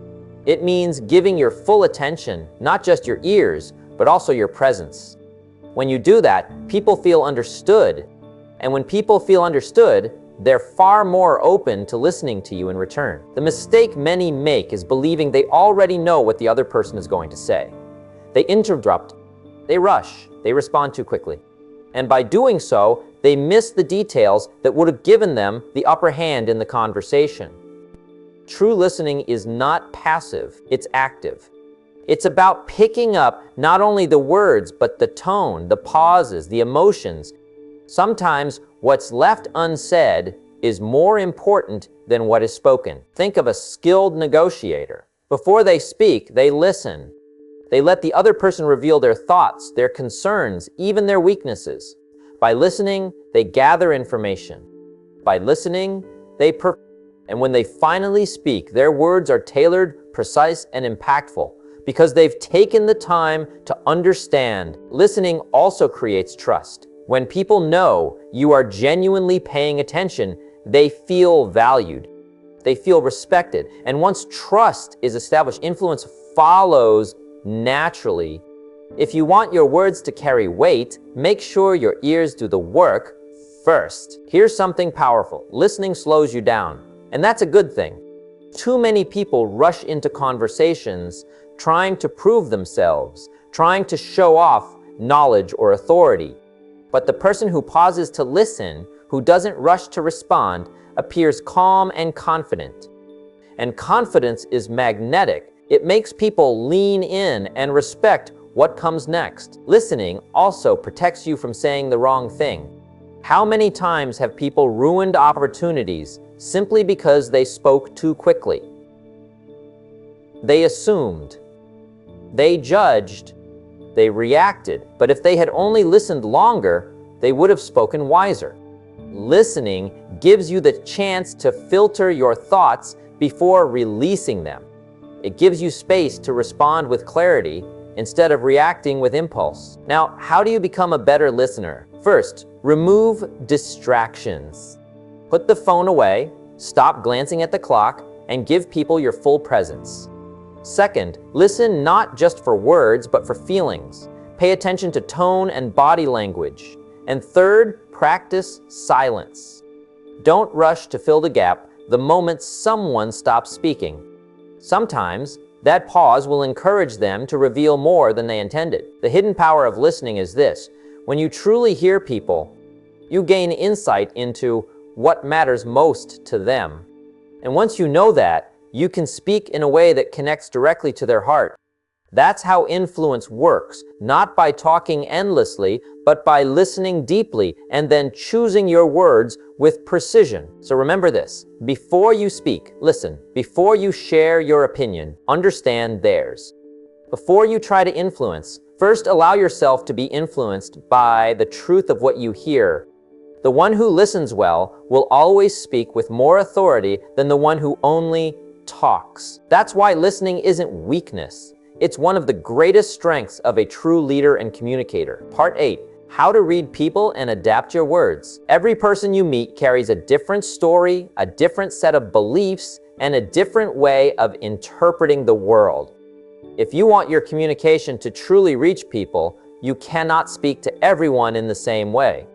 It means giving your full attention, not just your ears, but also your presence. When you do that, people feel understood. And when people feel understood, they're far more open to listening to you in return. The mistake many make is believing they already know what the other person is going to say. They interrupt, they rush, they respond too quickly. And by doing so, they miss the details that would have given them the upper hand in the conversation. True listening is not passive, it's active. It's about picking up not only the words, but the tone, the pauses, the emotions. Sometimes what's left unsaid is more important than what is spoken. Think of a skilled negotiator. Before they speak, they listen. They let the other person reveal their thoughts, their concerns, even their weaknesses. By listening, they gather information. By listening, and when they finally speak, their words are tailored, precise, and impactful because they've taken the time to understand. Listening also creates trust. When people know you are genuinely paying attention, they feel valued. They feel respected. And once trust is established, influence follows naturally. If you want your words to carry weight, make sure your ears do the work first. Here's something powerful. Listening slows you down, and that's a good thing. Too many people rush into conversations trying to prove themselves, trying to show off knowledge or authority. But the person who pauses to listen, who doesn't rush to respond, appears calm and confident. And confidence is magnetic. It makes people lean in and respect what comes next. Listening also protects you from saying the wrong thing. How many times have people ruined opportunities simply because they spoke too quickly? They assumed, they judged, they reacted, but if they had only listened longer, they would have spoken wiser. Listening gives you the chance to filter your thoughts before releasing them. It gives you space to respond with clarity instead of reacting with impulse. Now, how do you become a better listener? First, remove distractions. Put the phone away, stop glancing at the clock, and give people your full presence. Second, listen not just for words, but for feelings. Pay attention to tone and body language. And third, practice silence. Don't rush to fill the gap the moment someone stops speaking. Sometimes, that pause will encourage them to reveal more than they intended. The hidden power of listening is this: when you truly hear people, you gain insight into what matters most to them. And once you know that, you can speak in a way that connects directly to their heart. That's how influence works, not by talking endlessly, but by listening deeply and then choosing your words with precision. So remember this: before you speak, listen. Before you share your opinion, understand theirs. Before you try to influence, first allow yourself to be influenced by the truth of what you hear. The one who listens well will always speak with more authority than the one who only talks. That's why listening isn't weakness. It's one of the greatest strengths of a true leader and communicator. Part 8. How to read people and adapt your words. Every person you meet carries a different story, a different set of beliefs, and a different way of interpreting the world. If you want your communication to truly reach people, you cannot speak to everyone in the same way.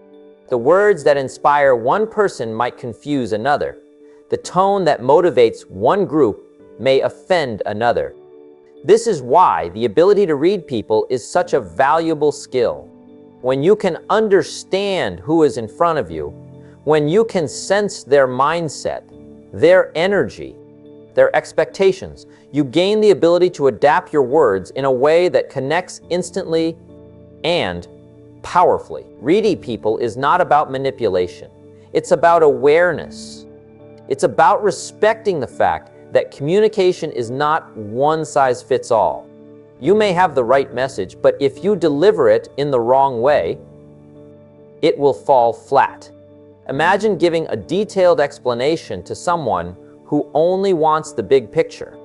The words that inspire one person might confuse another. The tone that motivates one group may offend another. This is why the ability to read people is such a valuable skill. When you can understand who is in front of you, when you can sense their mindset, their energy, their expectations, you gain the ability to adapt your words in a way that connects instantly and powerfully. Reading people is not about manipulation. It's about awareness. It's about respecting the fact that communication is not one size fits all. You may have the right message, but if you deliver it in the wrong way, it will fall flat. Imagine giving a detailed explanation to someone who only wants the big picture,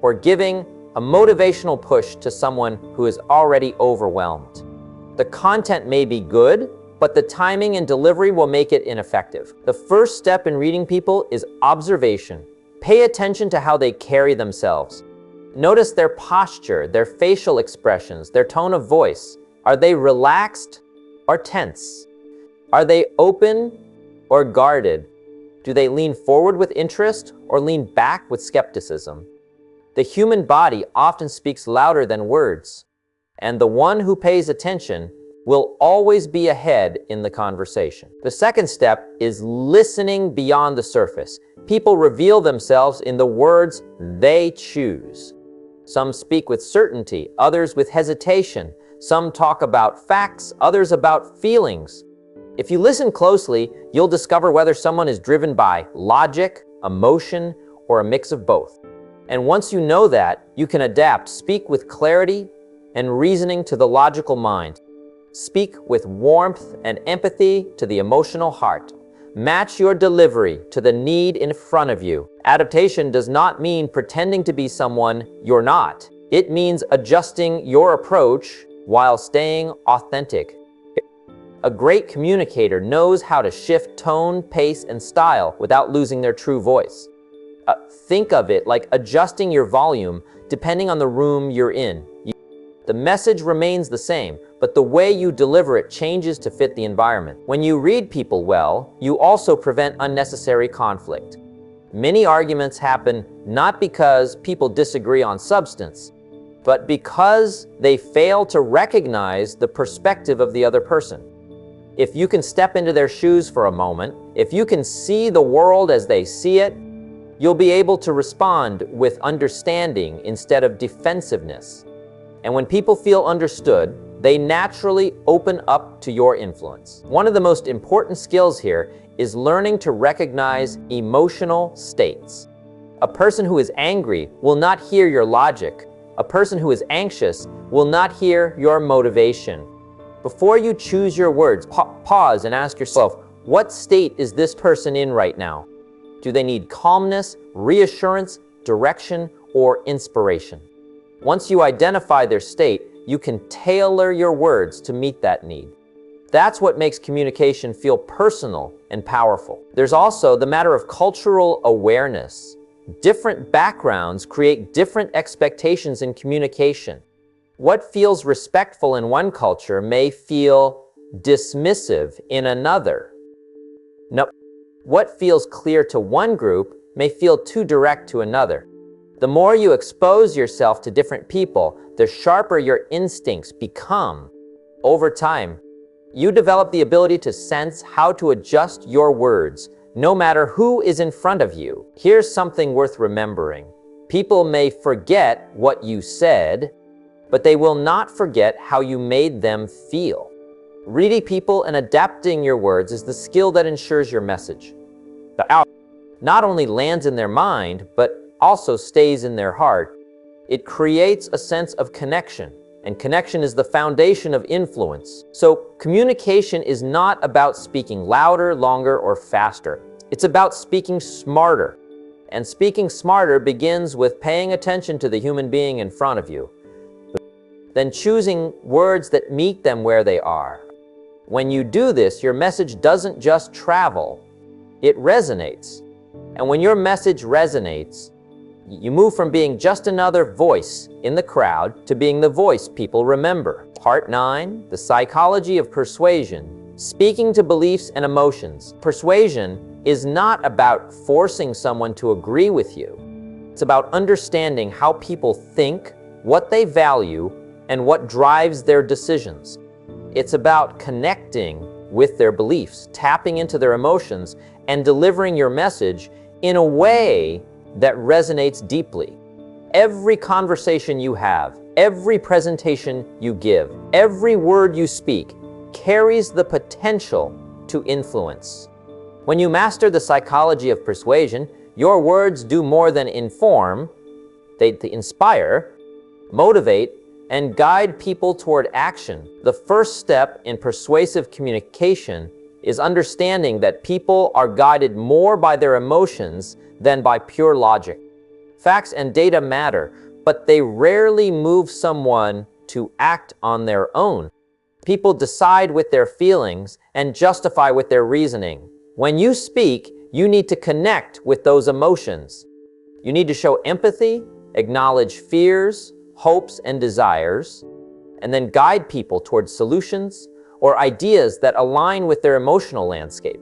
or giving a motivational push to someone who is already overwhelmed. The content may be good, but the timing and delivery will make it ineffective. The first step in reading people is observation. Pay attention to how they carry themselves. Notice their posture, their facial expressions, their tone of voice, Are they relaxed or tense? Are they open or guarded? Do they lean forward with interest or lean back with skepticism? The human body often speaks louder than words, and the one who pays attention will always be ahead in the conversation. The second step is listening beyond the surface. People reveal themselves in the words they choose. Some speak with certainty, others with hesitation. Some talk about facts, others about feelings. If you listen closely, you'll discover whether someone is driven by logic, emotion, or a mix of both. And once you know that, you can adapt. Speak with clarity and reasoning to the logical mind. Speak with warmth and empathy to the emotional heart. Match your delivery to the need in front of you. Adaptation does not mean pretending to be someone you're not. It means adjusting your approach while staying authentic. A great communicator knows how to shift tone, pace, and style without losing their true voice. Think of it like adjusting your volume depending on the room you're in. The message remains the same, but the way you deliver it changes to fit the environment. When you read people well, you also prevent unnecessary conflict. Many arguments happen not because people disagree on substance, but because they fail to recognize the perspective of the other person. If you can step into their shoes for a moment, if you can see the world as they see it, you'll be able to respond with understanding instead of defensiveness. And when people feel understood, they naturally open up to your influence. One of the most important skills here is learning to recognize emotional states. A person who is angry will not hear your logic. A person who is anxious will not hear your motivation. Before you choose your words, pause and ask yourself, what state is this person in right now? Do they need calmness, reassurance, direction, or inspiration? Once you identify their state, you can tailor your words to meet that need. That's what makes communication feel personal and powerful. There's also the matter of cultural awareness. Different backgrounds create different expectations in communication. What feels respectful in one culture may feel dismissive in another. No, what feels clear to one group may feel too direct to another. The more you expose yourself to different people, the sharper your instincts become. Over time, you develop the ability to sense how to adjust your words, no matter who is in front of you. Here's something worth remembering. People may forget what you said, but they will not forget how you made them feel. Reading people and adapting your words is the skill that ensures your message. The out not only lands in their mind, but also stays in their heart. It creates a sense of connection, and connection is the foundation of influence. So communication is not about speaking louder, longer, or faster. It's about speaking smarter. And speaking smarter begins with paying attention to the human being in front of you, then choosing words that meet them where they are. When you do this, your message doesn't just travel, it resonates. And when your message resonates, you move from being just another voice in the crowd to being the voice people remember. Part 9, the psychology of persuasion. Speaking to beliefs and emotions. Persuasion is not about forcing someone to agree with you. It's about understanding how people think, what they value, and what drives their decisions. It's about connecting with their beliefs, tapping into their emotions, and delivering your message in a way that resonates deeply. Every conversation you have, every presentation you give, every word you speak carries the potential to influence. When you master the psychology of persuasion, your words do more than inform. They inspire, motivate, and guide people toward action. The first step in persuasive communication is understanding that people are guided more by their emotions than by pure logic. Facts and data matter, but they rarely move someone to act on their own. People decide with their feelings and justify with their reasoning. When you speak, you need to connect with those emotions. You need to show empathy, acknowledge fears, hopes, and desires, and then guide people towards solutions or ideas that align with their emotional landscape.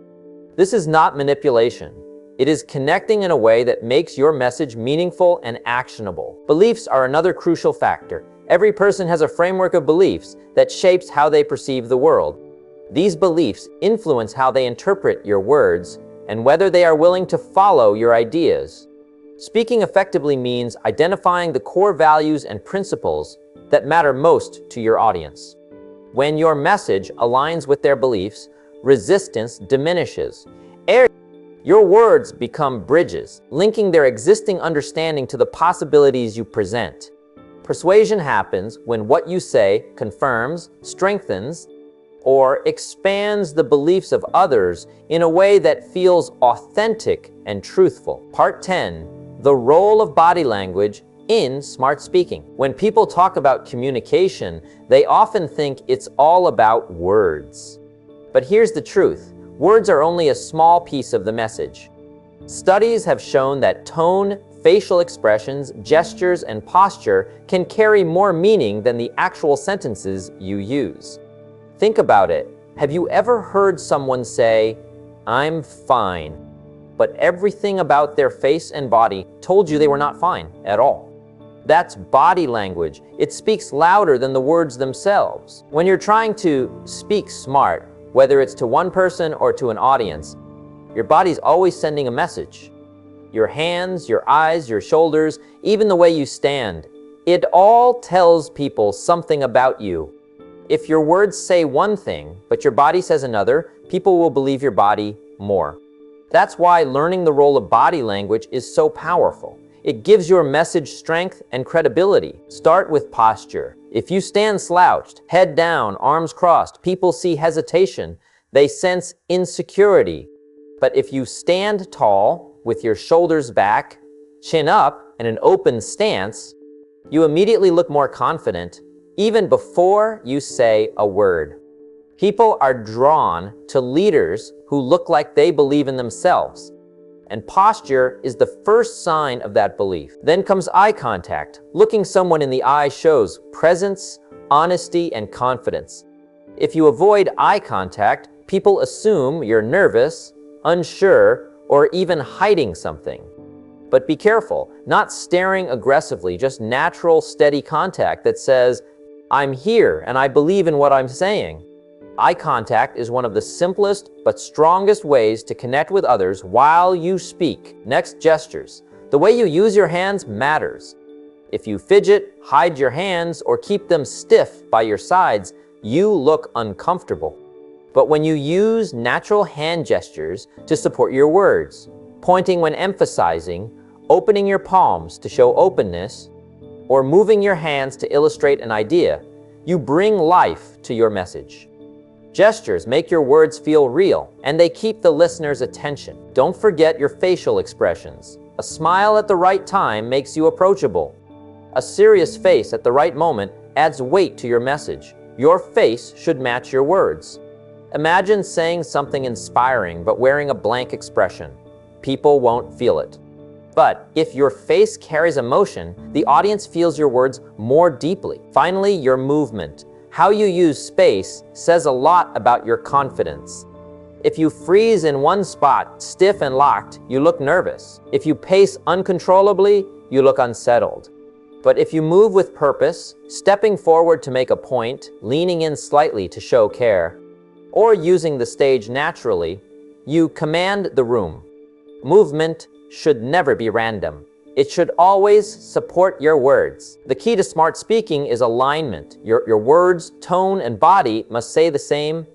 This is not manipulation. It is connecting in a way that makes your message meaningful and actionable. Beliefs are another crucial factor. Every person has a framework of beliefs that shapes how they perceive the world. These beliefs influence how they interpret your words and whether they are willing to follow your ideas. Speaking effectively means identifying the core values and principles that matter most to your audience. When your message aligns with their beliefs, resistance diminishes. Your words become bridges, linking their existing understanding to the possibilities you present. Persuasion happens when what you say confirms, strengthens, or expands the beliefs of others in a way that feels authentic and truthful. Part 10. The role of body language in smart speaking. When people talk about communication, they often think it's all about words. But here's the truth. Words are only a small piece of the message. Studies have shown that tone, facial expressions, gestures, and posture can carry more meaning than the actual sentences you use. Think about it. Have you ever heard someone say, "I'm fine," but everything about their face and body told you they were not fine at all? That's body language. It speaks louder than the words themselves. When you're trying to speak smart, whether it's to one person or to an audience, your body's always sending a message. Your hands, your eyes, your shoulders, even the way you stand, it all tells people something about you. If your words say one thing, but your body says another, people will believe your body more. That's why learning the role of body language is so powerful. It gives your message strength and credibility. Start with posture. If you stand slouched, head down, arms crossed, people see hesitation. They sense insecurity. But if you stand tall, with your shoulders back, chin up, and an open stance, you immediately look more confident, even before you say a word. People are drawn to leaders who look like they believe in themselves. And posture is the first sign of that belief. Then comes eye contact. Looking someone in the eye shows presence, honesty, and confidence. If you avoid eye contact, people assume you're nervous, unsure, or even hiding something. But be careful, not staring aggressively, just natural, steady contact that says, "I'm here and I believe in what I'm saying." Eye contact is one of the simplest but strongest ways to connect with others while you speak. Next, gestures. The way you use your hands matters. If you fidget, hide your hands, or keep them stiff by your sides, you look uncomfortable. But when you use natural hand gestures to support your words, pointing when emphasizing, opening your palms to show openness, or moving your hands to illustrate an idea, you bring life to your message. Gestures make your words feel real, and they keep the listener's attention. Don't forget your facial expressions. A smile at the right time makes you approachable. A serious face at the right moment adds weight to your message. Your face should match your words. Imagine saying something inspiring but wearing a blank expression. People won't feel it. But if your face carries emotion, the audience feels your words more deeply. Finally, your movement. How you use space says a lot about your confidence. If you freeze in one spot, stiff and locked, you look nervous. If you pace uncontrollably, you look unsettled. But if you move with purpose, stepping forward to make a point, leaning in slightly to show care, or using the stage naturally, you command the room. Movement should never be random. It should always support your words. The key to smart speaking is alignment. Your words, tone, and body must say the same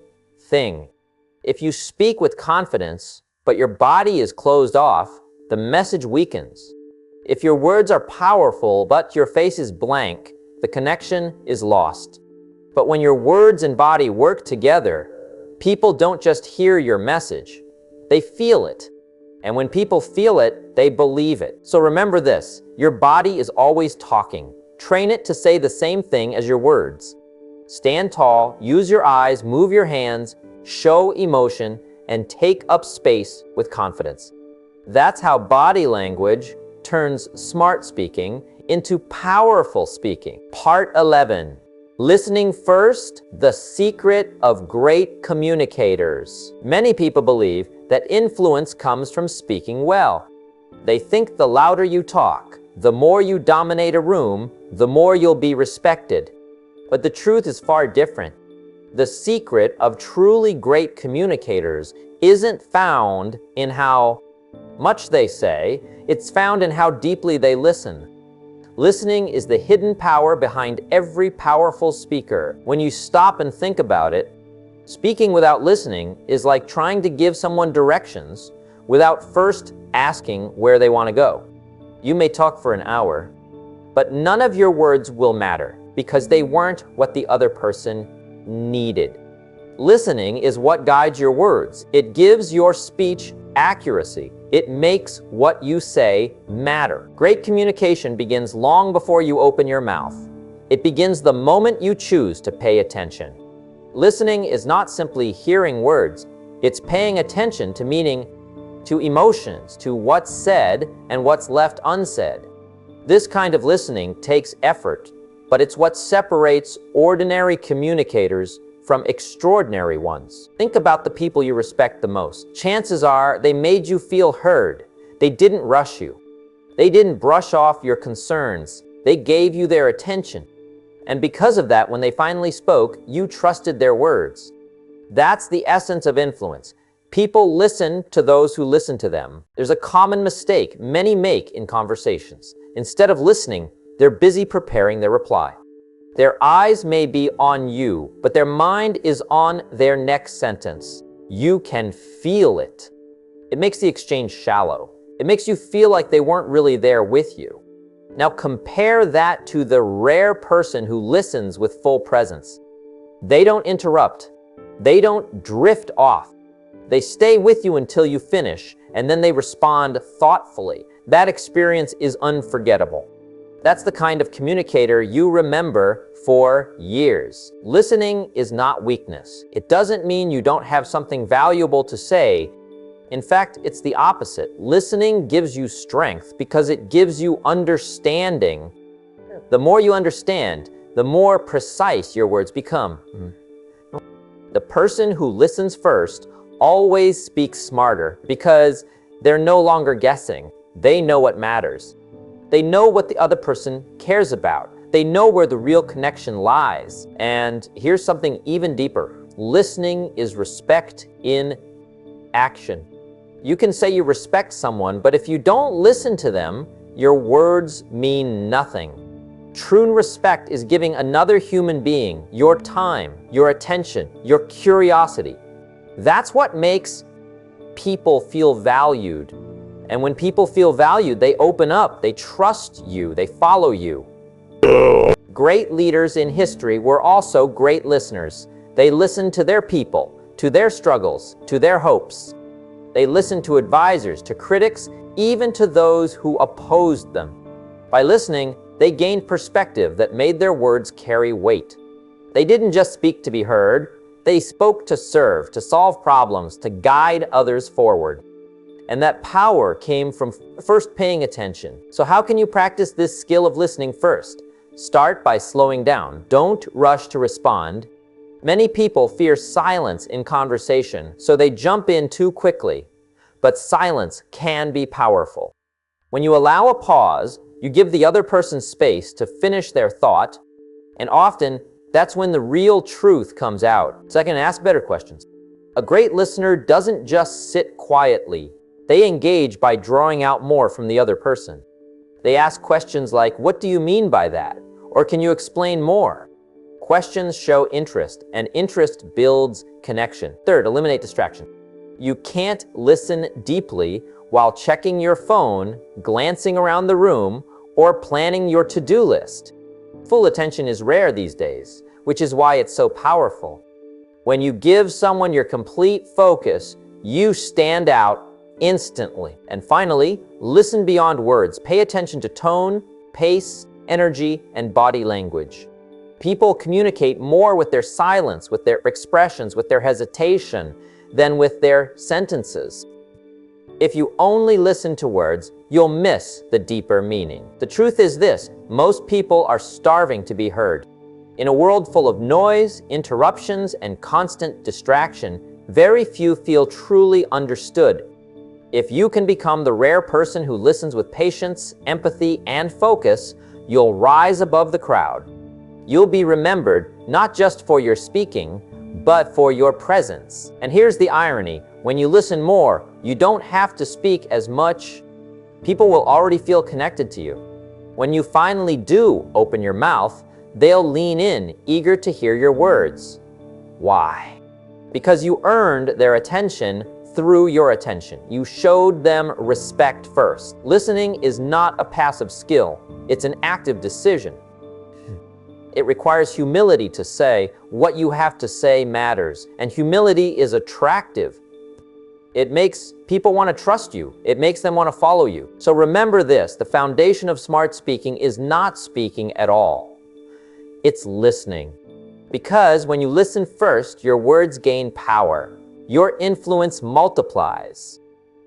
thing. If you speak with confidence, but your body is closed off, the message weakens. If your words are powerful, but your face is blank, the connection is lost. But when your words and body work together, people don't just hear your message, they feel it. And when people feel it, they believe it. So remember this, your body is always talking. Train it to say the same thing as your words. Stand tall, use your eyes, move your hands, show emotion, and take up space with confidence. That's how body language turns smart speaking into powerful speaking. Part 11. Listening first, the secret of great communicators. Many people believe that influence comes from speaking well. They think the louder you talk, the more you dominate a room, the more you'll be respected. But the truth is far different. The secret of truly great communicators isn't found in how much they say, it's found in how deeply they listen. Listening is the hidden power behind every powerful speaker. When you stop and think about it, speaking without listening is like trying to give someone directions without first asking where they want to go. You may talk for an hour, but none of your words will matter because they weren't what the other person needed. Listening is what guides your words. It gives your speech accuracy. It makes what you say matter. Great communication begins long before you open your mouth. It begins the moment you choose to pay attention. Listening is not simply hearing words. It's paying attention to meaning, to emotions, to what's said and what's left unsaid. This kind of listening takes effort, but it's what separates ordinary communicators from extraordinary ones. Think about the people you respect the most. Chances are they made you feel heard. They didn't rush you. They didn't brush off your concerns. They gave you their attention. And because of that, when they finally spoke, you trusted their words. That's the essence of influence. People listen to those who listen to them. There's a common mistake many make in conversations. Instead of listening, they're busy preparing their reply. Their eyes may be on you, but their mind is on their next sentence. You can feel it. It makes the exchange shallow. It makes you feel like they weren't really there with you. Now compare that to the rare person who listens with full presence. They don't interrupt. They don't drift off. They stay with you until you finish, and then they respond thoughtfully. That experience is unforgettable. That's the kind of communicator you remember for years. Listening is not weakness. It doesn't mean you don't have something valuable to say. In fact, it's the opposite. Listening gives you strength because it gives you understanding. The more you understand, the more precise your words become. The person who listens first always speaks smarter because they're no longer guessing. They know what matters. They know what the other person cares about. They know where the real connection lies. And here's something even deeper. Listening is respect in action. You can say you respect someone, but if you don't listen to them, your words mean nothing. True respect is giving another human being your time, your attention, your curiosity. That's what makes people feel valued. And when people feel valued, they open up, they trust you, they follow you. Great leaders in history were also great listeners. They listened to their people, to their struggles, to their hopes. They listened to advisors, to critics, even to those who opposed them. By listening, they gained perspective that made their words carry weight. They didn't just speak to be heard, they spoke to serve, to solve problems, to guide others forward. And that power came from first paying attention. So how can you practice this skill of listening first? Start by slowing down. Don't rush to respond. Many people fear silence in conversation, so they jump in too quickly. But silence can be powerful. When you allow a pause, you give the other person space to finish their thought, and often that's when the real truth comes out. Second, ask better questions. A great listener doesn't just sit quietly. They engage by drawing out more from the other person. They ask questions like, "What do you mean by that?" Or "Can you explain more?" Questions show interest, and interest builds connection. Third, eliminate distraction. You can't listen deeply while checking your phone, glancing around the room, or planning your to-do list. Full attention is rare these days, which is why it's so powerful. When you give someone your complete focus, you stand out instantly. And finally, listen beyond words. Pay attention to tone, pace, energy, and body language. People communicate more with their silence, with their expressions, with their hesitation, than with their sentences. If you only listen to words, you'll miss the deeper meaning. The truth is this: most people are starving to be heard. In a world full of noise, interruptions, and constant distraction, very few feel truly understood. If you can become the rare person who listens with patience, empathy, and focus, you'll rise above the crowd. You'll be remembered not just for your speaking, but for your presence. And here's the irony. When you listen more, you don't have to speak as much. People will already feel connected to you. When you finally do open your mouth, they'll lean in, eager to hear your words. Why? Because you earned their attention through your attention. You showed them respect first. Listening is not a passive skill. It's an active decision. It requires humility to say what you have to say matters, and humility is attractive. It makes people want to trust you. It makes them want to follow you. So remember this, the foundation of smart speaking is not speaking at all. It's listening. Because when you listen first, your words gain power. Your influence multiplies.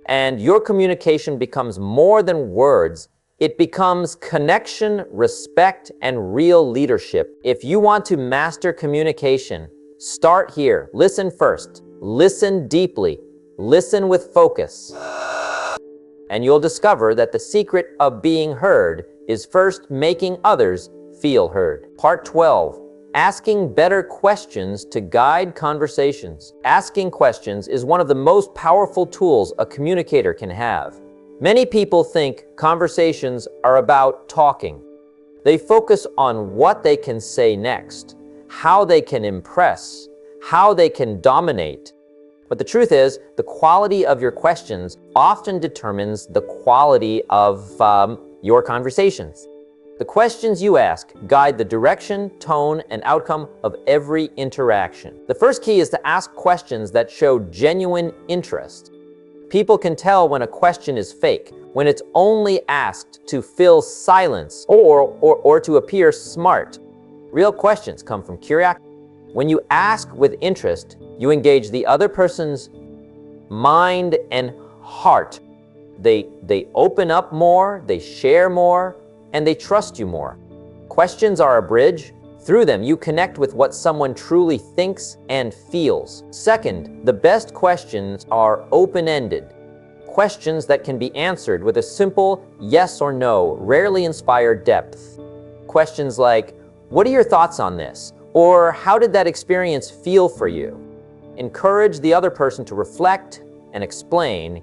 And your communication becomes more than words. It becomes connection, respect, and real leadership. If you want to master communication, start here. Listen first. Listen deeply. Listen with focus. And you'll discover that the secret of being heard is first making others feel heard. Part 12. Asking better questions to guide conversations. Asking questions is one of the most powerful tools a communicator can have. Many people think conversations are about talking. They focus on what they can say next, how they can impress, how they can dominate. But the truth is, the quality of your questions often determines the quality of your conversations. The questions you ask guide the direction, tone, and outcome of every interaction. The first key is to ask questions that show genuine interest. People can tell when a question is fake, when it's only asked to fill silence or to appear smart. Real questions come from curiosity. When you ask with interest, you engage the other person's mind and heart. They open up more, they share more, and they trust you more. Questions are a bridge. Through them, you connect with what someone truly thinks and feels. Second, the best questions are open-ended. Questions that can be answered with a simple yes or no rarely inspire depth. Questions like, what are your thoughts on this? Or how did that experience feel for you? Encourage the other person to reflect and explain.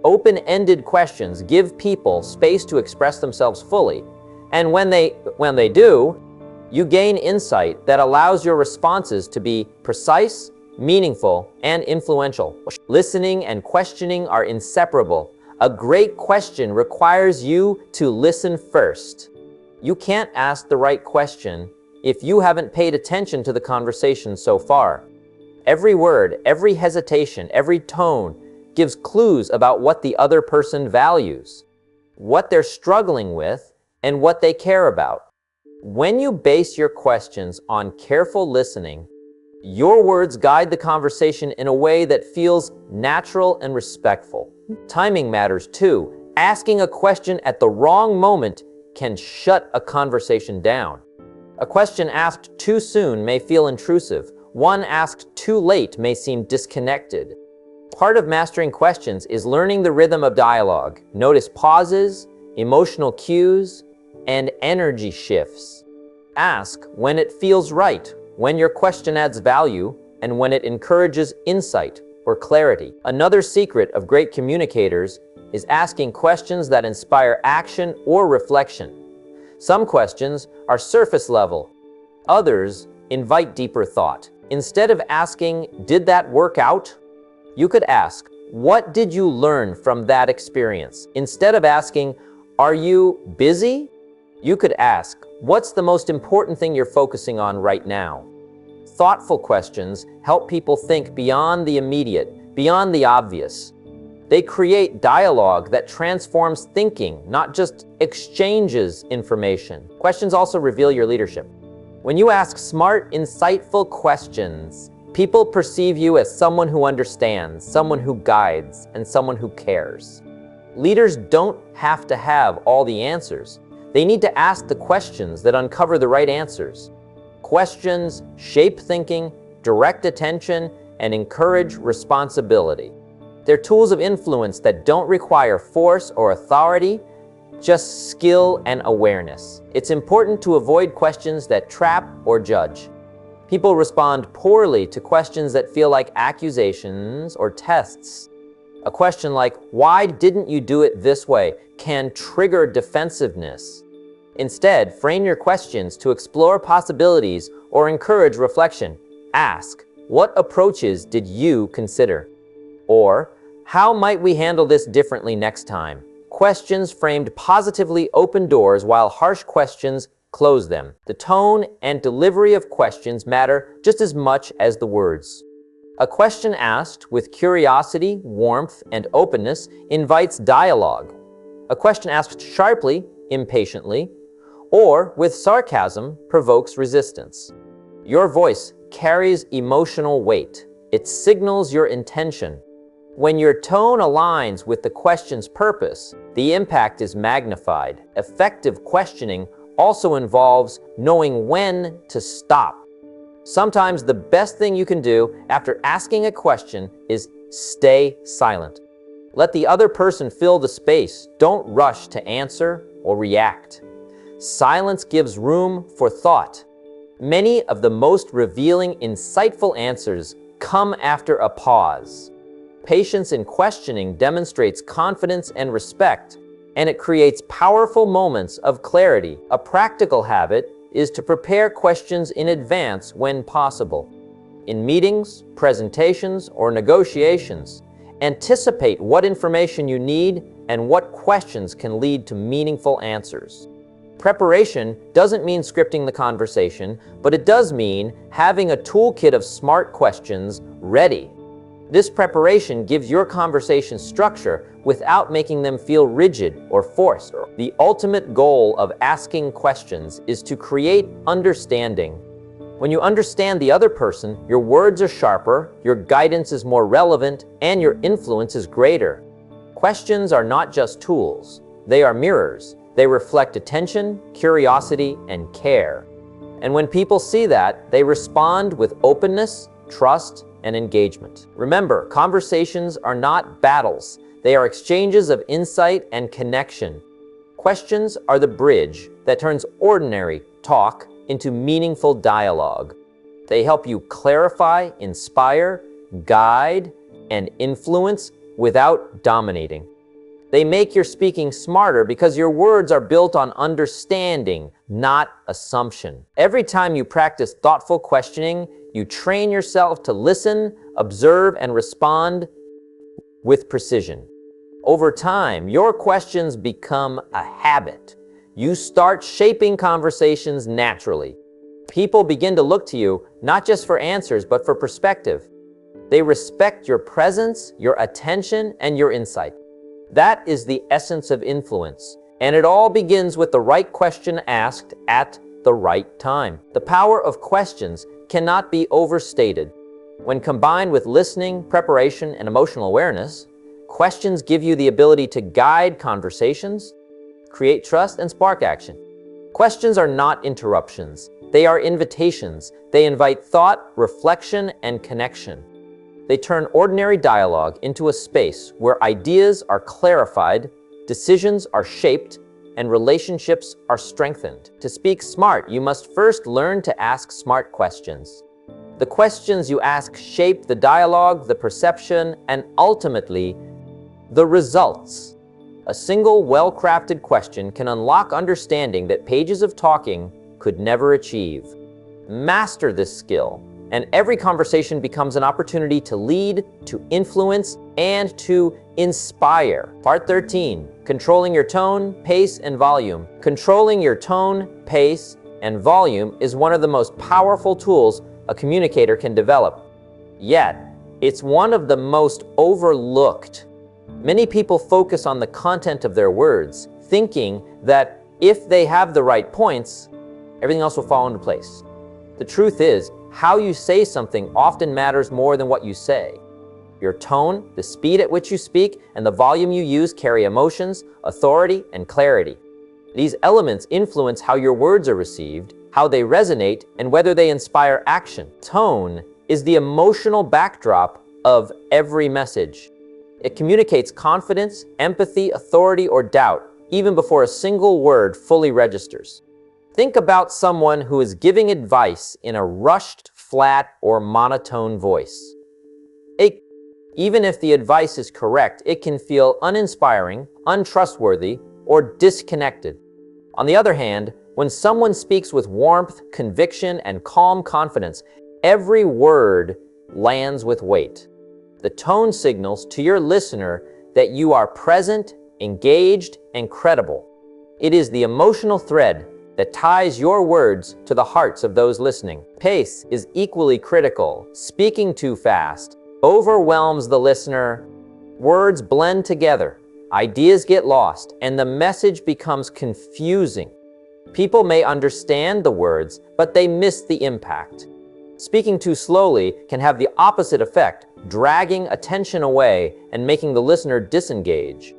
Open-ended questions give people space to express themselves fully. And when they do, you gain insight that allows your responses to be precise, meaningful, and influential. Listening and questioning are inseparable. A great question requires you to listen first. You can't ask the right question if you haven't paid attention to the conversation so far. Every word, every hesitation, every tone gives clues about what the other person values, what they're struggling with, and what they care about. When you base your questions on careful listening, your words guide the conversation in a way that feels natural and respectful. Timing matters too. Asking a question at the wrong moment can shut a conversation down. A question asked too soon may feel intrusive. One asked too late may seem disconnected. Part of mastering questions is learning the rhythm of dialogue. Notice pauses, emotional cues, and energy shifts. Ask when it feels right, when your question adds value, and when it encourages insight or clarity. Another secret of great communicators is asking questions that inspire action or reflection. Some questions are surface level. Others invite deeper thought. Instead of asking, "Did that work out?" you could ask, "What did you learn from that experience?" Instead of asking, "Are you busy?" you could ask, "What's the most important thing you're focusing on right now?" Thoughtful questions help people think beyond the immediate, beyond the obvious. They create dialogue that transforms thinking, not just exchanges information. Questions also reveal your leadership. When you ask smart, insightful questions, people perceive you as someone who understands, someone who guides, and someone who cares. Leaders don't have to have all the answers. They need to ask the questions that uncover the right answers. Questions shape thinking, direct attention, and encourage responsibility. They're tools of influence that don't require force or authority, just skill and awareness. It's important to avoid questions that trap or judge. People respond poorly to questions that feel like accusations or tests. A question like, "Why didn't you do it this way?" can trigger defensiveness. Instead, frame your questions to explore possibilities or encourage reflection. Ask, "What approaches did you consider?" Or, "How might we handle this differently next time?" Questions framed positively open doors, while harsh questions close them. The tone and delivery of questions matter just as much as the words. A question asked with curiosity, warmth, and openness invites dialogue. A question asked sharply, impatiently, or with sarcasm provokes resistance. Your voice carries emotional weight. It signals your intention. When your tone aligns with the question's purpose, the impact is magnified. Effective questioning also involves knowing when to stop. Sometimes the best thing you can do after asking a question is stay silent. Let the other person fill the space. Don't rush to answer or react. Silence gives room for thought. Many of the most revealing, insightful answers come after a pause. Patience in questioning demonstrates confidence and respect, and it creates powerful moments of clarity. A practical habit is to prepare questions in advance when possible. In meetings, presentations, or negotiations, anticipate what information you need and what questions can lead to meaningful answers. Preparation doesn't mean scripting the conversation, but it does mean having a toolkit of smart questions ready. This preparation gives your conversation structure without making them feel rigid or forced. The ultimate goal of asking questions is to create understanding. When you understand the other person, your words are sharper, your guidance is more relevant, and your influence is greater. Questions are not just tools. They are mirrors. They reflect attention, curiosity, and care. And when people see that, they respond with openness, trust, and engagement. Remember, conversations are not battles. They are exchanges of insight and connection. Questions are the bridge that turns ordinary talk into meaningful dialogue. They help you clarify, inspire, guide, and influence without dominating. They make your speaking smarter because your words are built on understanding, not assumption. Every time you practice thoughtful questioning, you train yourself to listen, observe, and respond with precision. Over time, your questions become a habit. You start shaping conversations naturally. People begin to look to you not just for answers, but for perspective. They respect your presence, your attention, and your insight. That is the essence of influence, and it all begins with the right question asked at the right time. The power of questions cannot be overstated. When combined with listening, preparation, and emotional awareness, questions give you the ability to guide conversations, create trust, and spark action. Questions are not interruptions. They are invitations. They invite thought, reflection, and connection. They turn ordinary dialogue into a space where ideas are clarified, decisions are shaped, and relationships are strengthened. To speak smart, you must first learn to ask smart questions. The questions you ask shape the dialogue, the perception, and ultimately, the results. A single well-crafted question can unlock understanding that pages of talking could never achieve. Master this skill, and every conversation becomes an opportunity to lead, to influence, and to inspire. Part 13, controlling your tone, pace, and volume. Controlling your tone, pace, and volume is one of the most powerful tools a communicator can develop. Yet, it's one of the most overlooked. Many people focus on the content of their words, thinking that if they have the right points, everything else will fall into place. The truth is, how you say something often matters more than what you say. Your tone, the speed at which you speak, and the volume you use carry emotions, authority, and clarity. These elements influence how your words are received, how how they resonate, and whether they inspire action. Tone is the emotional backdrop of every message. It communicates confidence, empathy, authority, or doubt, even before a single word fully registers. Think about someone who is giving advice in a rushed, flat, or monotone voice. Even if the advice is correct, it can feel uninspiring, untrustworthy, or disconnected. On the other hand, when someone speaks with warmth, conviction, and calm confidence, every word lands with weight. The tone signals to your listener that you are present, engaged, and credible. It is the emotional thread that ties your words to the hearts of those listening. Pace is equally critical. Speaking too fast overwhelms the listener. Words blend together, ideas get lost, and the message becomes confusing. People may understand the words, but they miss the impact. Speaking too slowly can have the opposite effect, dragging attention away and making the listener disengage.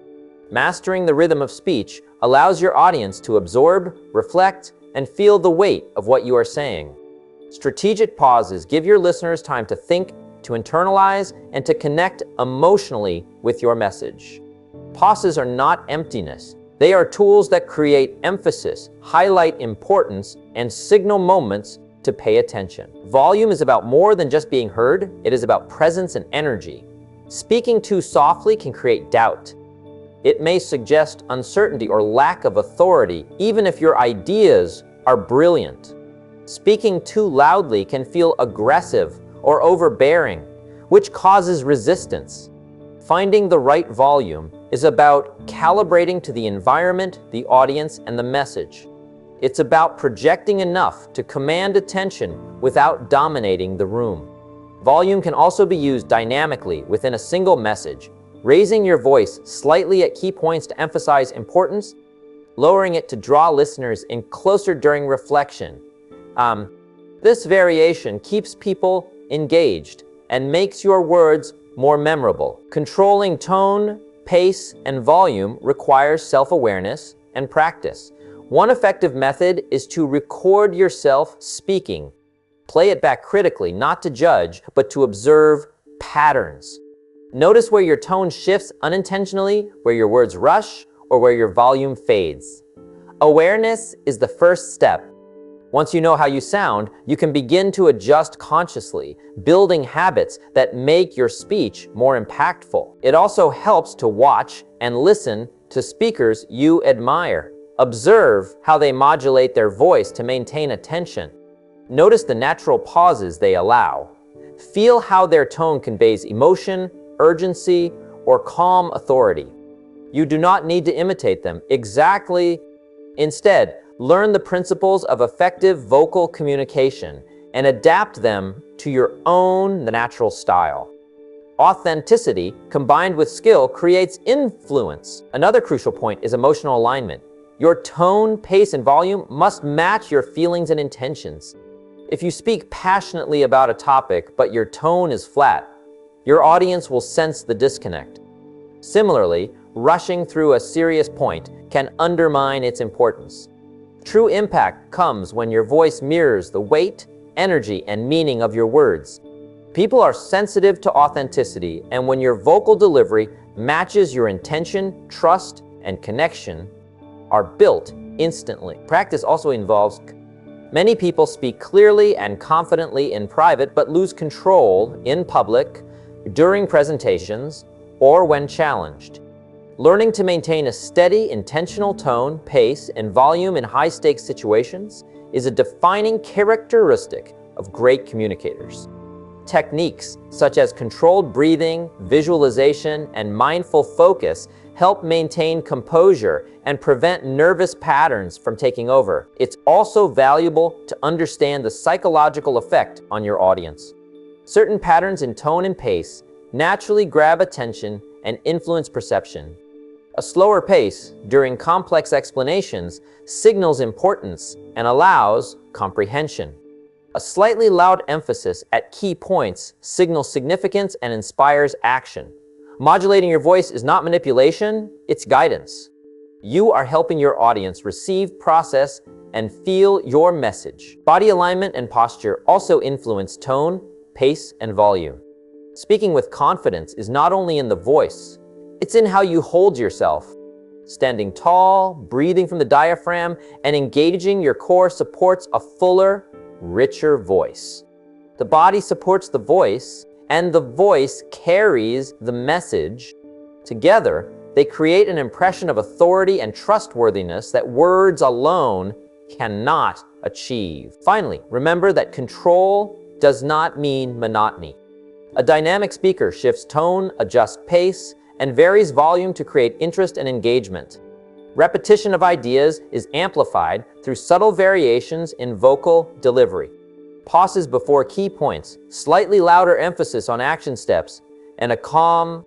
Mastering the rhythm of speech allows your audience to absorb, reflect, and feel the weight of what you are saying. Strategic pauses give your listeners time to think, to internalize, and to connect emotionally with your message. Pauses are not emptiness. They are tools that create emphasis, highlight importance, and signal moments to pay attention. Volume is about more than just being heard. It is about presence and energy. Speaking too softly can create doubt. It may suggest uncertainty or lack of authority, even if your ideas are brilliant. Speaking too loudly can feel aggressive or overbearing, which causes resistance. Finding the right volume is about calibrating to the environment, the audience, and the message. It's about projecting enough to command attention without dominating the room. Volume can also be used dynamically within a single message, raising your voice slightly at key points to emphasize importance, lowering it to draw listeners in closer during reflection. This variation keeps people engaged and makes your words more memorable. Controlling tone, pace, and volume requires self-awareness and practice. One effective method is to record yourself speaking. Play it back critically, not to judge, but to observe patterns. Notice where your tone shifts unintentionally, where your words rush, or where your volume fades. Awareness is the first step. Once you know how you sound, you can begin to adjust consciously, building habits that make your speech more impactful. It also helps to watch and listen to speakers you admire. Observe how they modulate their voice to maintain attention. Notice the natural pauses they allow. Feel how their tone conveys emotion, urgency, or calm authority. You do not need to imitate them exactly. Instead, learn the principles of effective vocal communication and adapt them to your own natural style. Authenticity combined with skill creates influence. Another crucial point is emotional alignment. Your tone, pace, and volume must match your feelings and intentions. If you speak passionately about a topic, but your tone is flat, your audience will sense the disconnect. Similarly, rushing through a serious point can undermine its importance. True impact comes when your voice mirrors the weight, energy, and meaning of your words. People are sensitive to authenticity, and when your vocal delivery matches your intention, trust, and connection are built instantly. Practice also involves many people speak clearly and confidently in private, but lose control in public, during presentations, or when challenged. Learning to maintain a steady, intentional tone, pace, and volume in high-stakes situations is a defining characteristic of great communicators. Techniques such as controlled breathing, visualization, and mindful focus help maintain composure and prevent nervous patterns from taking over. It's also valuable to understand the psychological effect on your audience. Certain patterns in tone and pace naturally grab attention and influence perception. A slower pace during complex explanations signals importance and allows comprehension. A slightly loud emphasis at key points signals significance and inspires action. Modulating your voice is not manipulation, it's guidance. You are helping your audience receive, process, and feel your message. Body alignment and posture also influence tone, pace, and volume. Speaking with confidence is not only in the voice, it's in how you hold yourself. Standing tall, breathing from the diaphragm, and engaging your core supports a fuller, richer voice. The body supports the voice, and the voice carries the message. Together, they create an impression of authority and trustworthiness that words alone cannot achieve. Finally, remember that control does not mean monotony. A dynamic speaker shifts tone, adjusts pace, and varies volume to create interest and engagement. Repetition of ideas is amplified through subtle variations in vocal delivery. Pauses before key points, slightly louder emphasis on action steps, and a calm,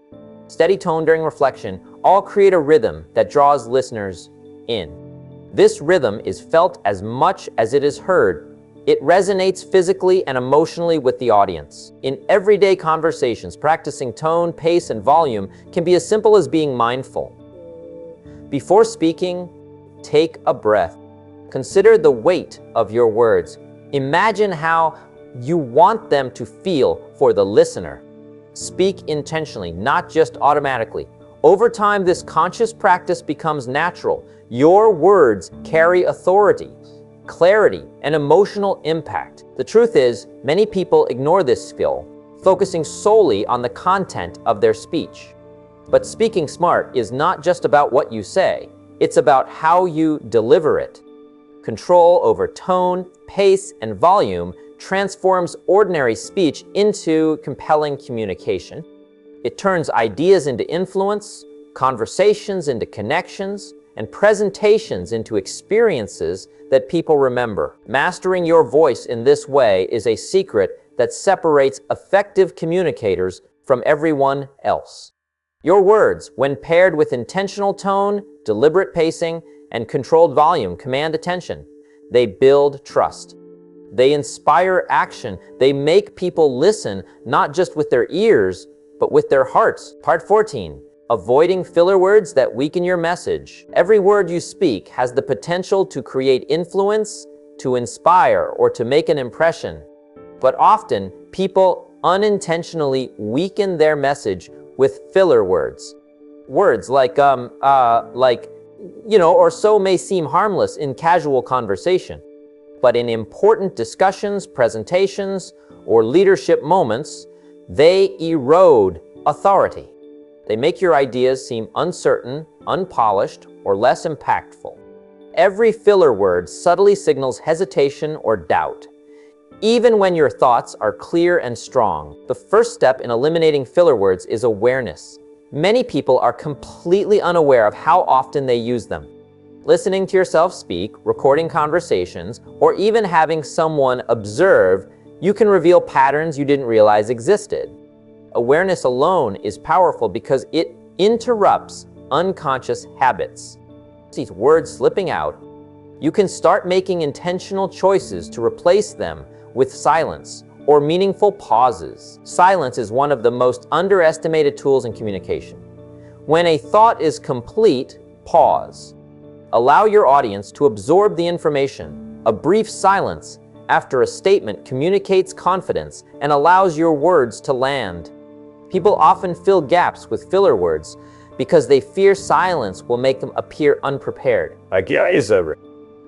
steady tone during reflection all create a rhythm that draws listeners in. This rhythm is felt as much as it is heard. It resonates physically and emotionally with the audience. In everyday conversations, practicing tone, pace, and volume can be as simple as being mindful. Before speaking, take a breath. Consider the weight of your words. Imagine how you want them to feel for the listener. Speak intentionally, not just automatically. Over time, this conscious practice becomes natural. Your words carry authority, clarity, and emotional impact. The truth is, many people ignore this skill, focusing solely on the content of their speech. But speaking smart is not just about what you say, it's about how you deliver it. Control over tone, pace, and volume transforms ordinary speech into compelling communication. It turns ideas into influence, conversations into connections, and presentations into experiences that people remember. Mastering your voice in this way is a secret that separates effective communicators from everyone else. Your words, when paired with intentional tone, deliberate pacing, and controlled volume, command attention. They build trust. They inspire action. They make people listen, not just with their ears, but with their hearts. Part 14. Avoiding filler words that weaken your message. Every word you speak has the potential to create influence, to inspire, or to make an impression. But often, people unintentionally weaken their message with filler words. Words like, or so may seem harmless in casual conversation. But in important discussions, presentations, or leadership moments, they erode authority. They make your ideas seem uncertain, unpolished, or less impactful. Every filler word subtly signals hesitation or doubt, even when your thoughts are clear and strong. The first step in eliminating filler words is awareness. Many people are completely unaware of how often they use them. Listening to yourself speak, recording conversations, or even having someone observe, you can reveal patterns you didn't realize existed. Awareness alone is powerful because it interrupts unconscious habits. See words slipping out, you can start making intentional choices to replace them with silence or meaningful pauses. Silence is one of the most underestimated tools in communication. When a thought is complete, pause. Allow your audience to absorb the information. A brief silence after a statement communicates confidence and allows your words to land. People often fill gaps with filler words because they fear silence will make them appear unprepared.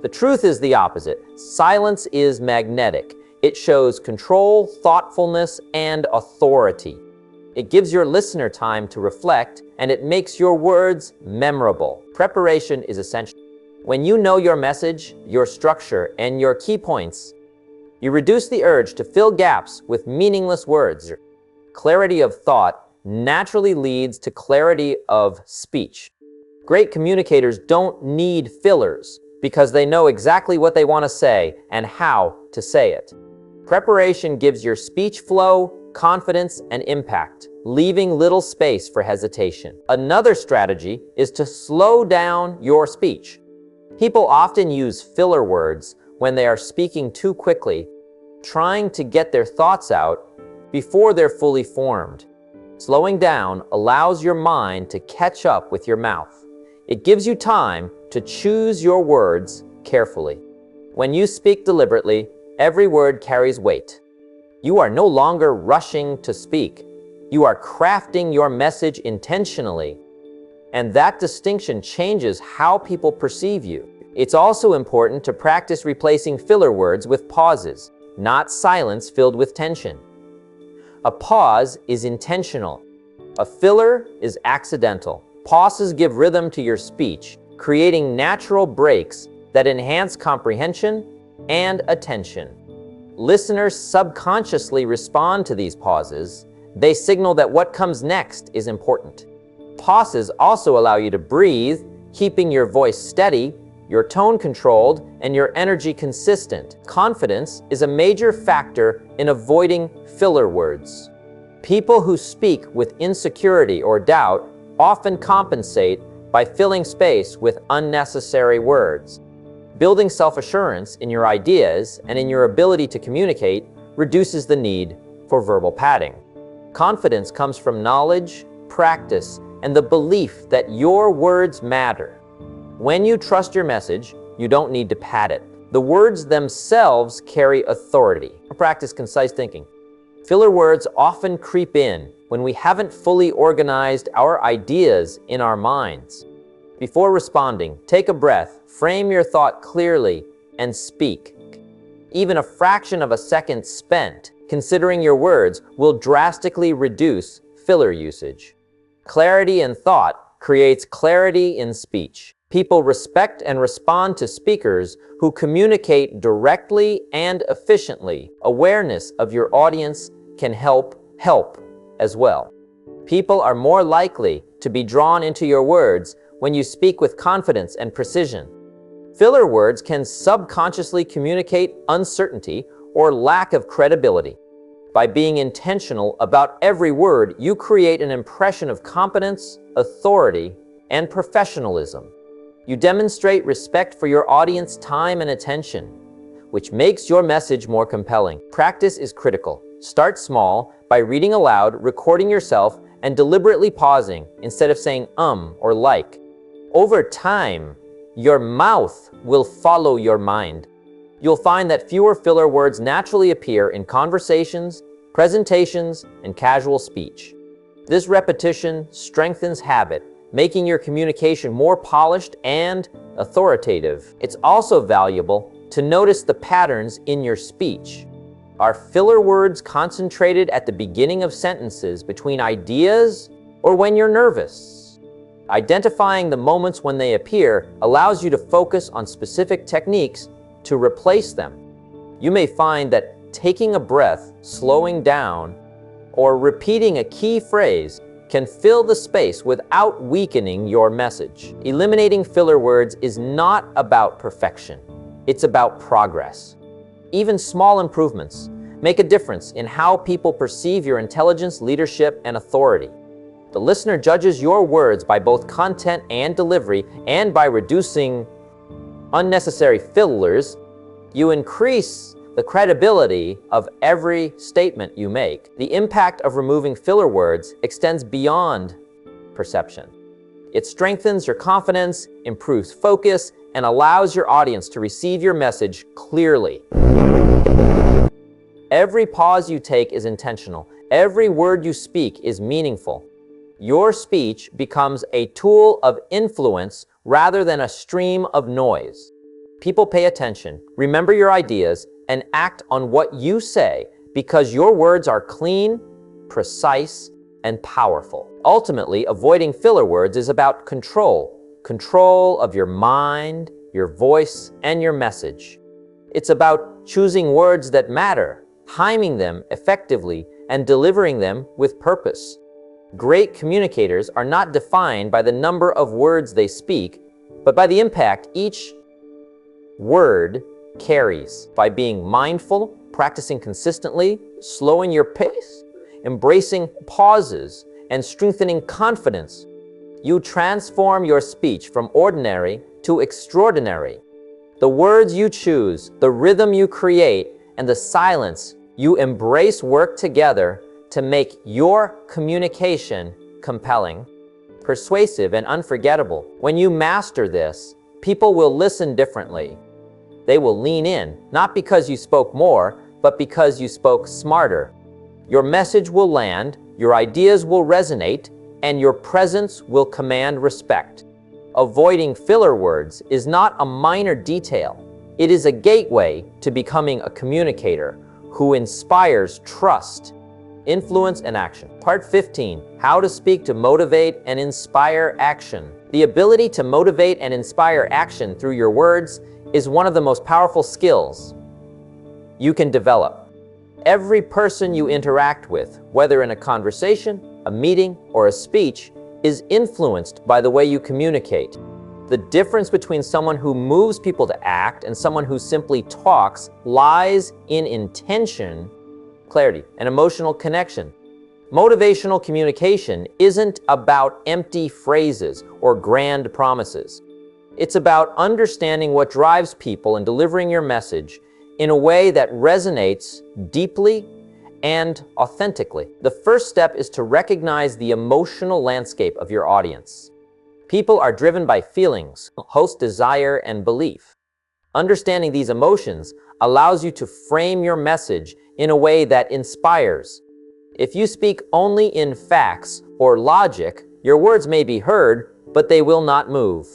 The truth is the opposite. Silence is magnetic. It shows control, thoughtfulness, and authority. It gives your listener time to reflect, and it makes your words memorable. Preparation is essential. When you know your message, your structure, and your key points, you reduce the urge to fill gaps with meaningless words. Clarity of thought naturally leads to clarity of speech. Great communicators don't need fillers because they know exactly what they want to say and how to say it. Preparation gives your speech flow, confidence, and impact, leaving little space for hesitation. Another strategy is to slow down your speech. People often use filler words when they are speaking too quickly, trying to get their thoughts out before they're fully formed. Slowing down allows your mind to catch up with your mouth. It gives you time to choose your words carefully. When you speak deliberately, every word carries weight. You are no longer rushing to speak. You are crafting your message intentionally. And that distinction changes how people perceive you. It's also important to practice replacing filler words with pauses, not silence filled with tension. A pause is intentional. A filler is accidental. Pauses give rhythm to your speech, creating natural breaks that enhance comprehension and attention. Listeners subconsciously respond to these pauses. They signal that what comes next is important. Pauses also allow you to breathe, keeping your voice steady, your tone controlled, and your energy consistent. Confidence is a major factor in avoiding filler words. People who speak with insecurity or doubt often compensate by filling space with unnecessary words. Building self-assurance in your ideas and in your ability to communicate reduces the need for verbal padding. Confidence comes from knowledge, practice, and the belief that your words matter. When you trust your message, you don't need to pad it. The words themselves carry authority. Practice concise thinking. Filler words often creep in when we haven't fully organized our ideas in our minds. Before responding, take a breath, frame your thought clearly, and speak. Even a fraction of a second spent considering your words will drastically reduce filler usage. Clarity in thought creates clarity in speech. People respect and respond to speakers who communicate directly and efficiently. Awareness of your audience can help as well. People are more likely to be drawn into your words when you speak with confidence and precision. Filler words can subconsciously communicate uncertainty or lack of credibility. By being intentional about every word, you create an impression of competence, authority, and professionalism. You demonstrate respect for your audience's time and attention, which makes your message more compelling. Practice is critical. Start small by reading aloud, recording yourself, and deliberately pausing instead of saying or like. Over time, your mouth will follow your mind. You'll find that fewer filler words naturally appear in conversations, presentations, and casual speech. This repetition strengthens habit, making your communication more polished and authoritative. It's also valuable to notice the patterns in your speech. Are filler words concentrated at the beginning of sentences, between ideas, or when you're nervous? Identifying the moments when they appear allows you to focus on specific techniques to replace them. You may find that taking a breath, slowing down, or repeating a key phrase can fill the space without weakening your message. Eliminating filler words is not about perfection. It's about progress. Even small improvements make a difference in how people perceive your intelligence, leadership, and authority. The listener judges your words by both content and delivery, and by reducing unnecessary fillers, you increase the credibility of every statement you make. The impact of removing filler words extends beyond perception. It strengthens your confidence, improves focus, and allows your audience to receive your message clearly. Every pause you take is intentional. Every word you speak is meaningful. Your speech becomes a tool of influence rather than a stream of noise. People pay attention, remember your ideas, and act on what you say because your words are clean, precise, and powerful. Ultimately, avoiding filler words is about control of your mind, your voice, and your message. It's about choosing words that matter, timing them effectively, and delivering them with purpose. Great communicators are not defined by the number of words they speak, but by the impact each word carries. By being mindful, practicing consistently, slowing your pace, embracing pauses, and strengthening confidence, you transform your speech from ordinary to extraordinary. The words you choose, the rhythm you create, and the silence you embrace work together to make your communication compelling, persuasive, and unforgettable. When you master this, people will listen differently. They will lean in, not because you spoke more, but because you spoke smarter. Your message will land, your ideas will resonate, and your presence will command respect. Avoiding filler words is not a minor detail. It is a gateway to becoming a communicator who inspires trust, influence, and action. Part 15, how to speak to motivate and inspire action. The ability to motivate and inspire action through your words is one of the most powerful skills you can develop. Every person you interact with, whether in a conversation, a meeting, or a speech, is influenced by the way you communicate. The difference between someone who moves people to act and someone who simply talks lies in intention, clarity, and emotional connection. Motivational communication isn't about empty phrases or grand promises. It's about understanding what drives people and delivering your message in a way that resonates deeply and authentically. The first step is to recognize the emotional landscape of your audience. People are driven by feelings, host desire, and belief. Understanding these emotions allows you to frame your message in a way that inspires. If you speak only in facts or logic, your words may be heard, but they will not move.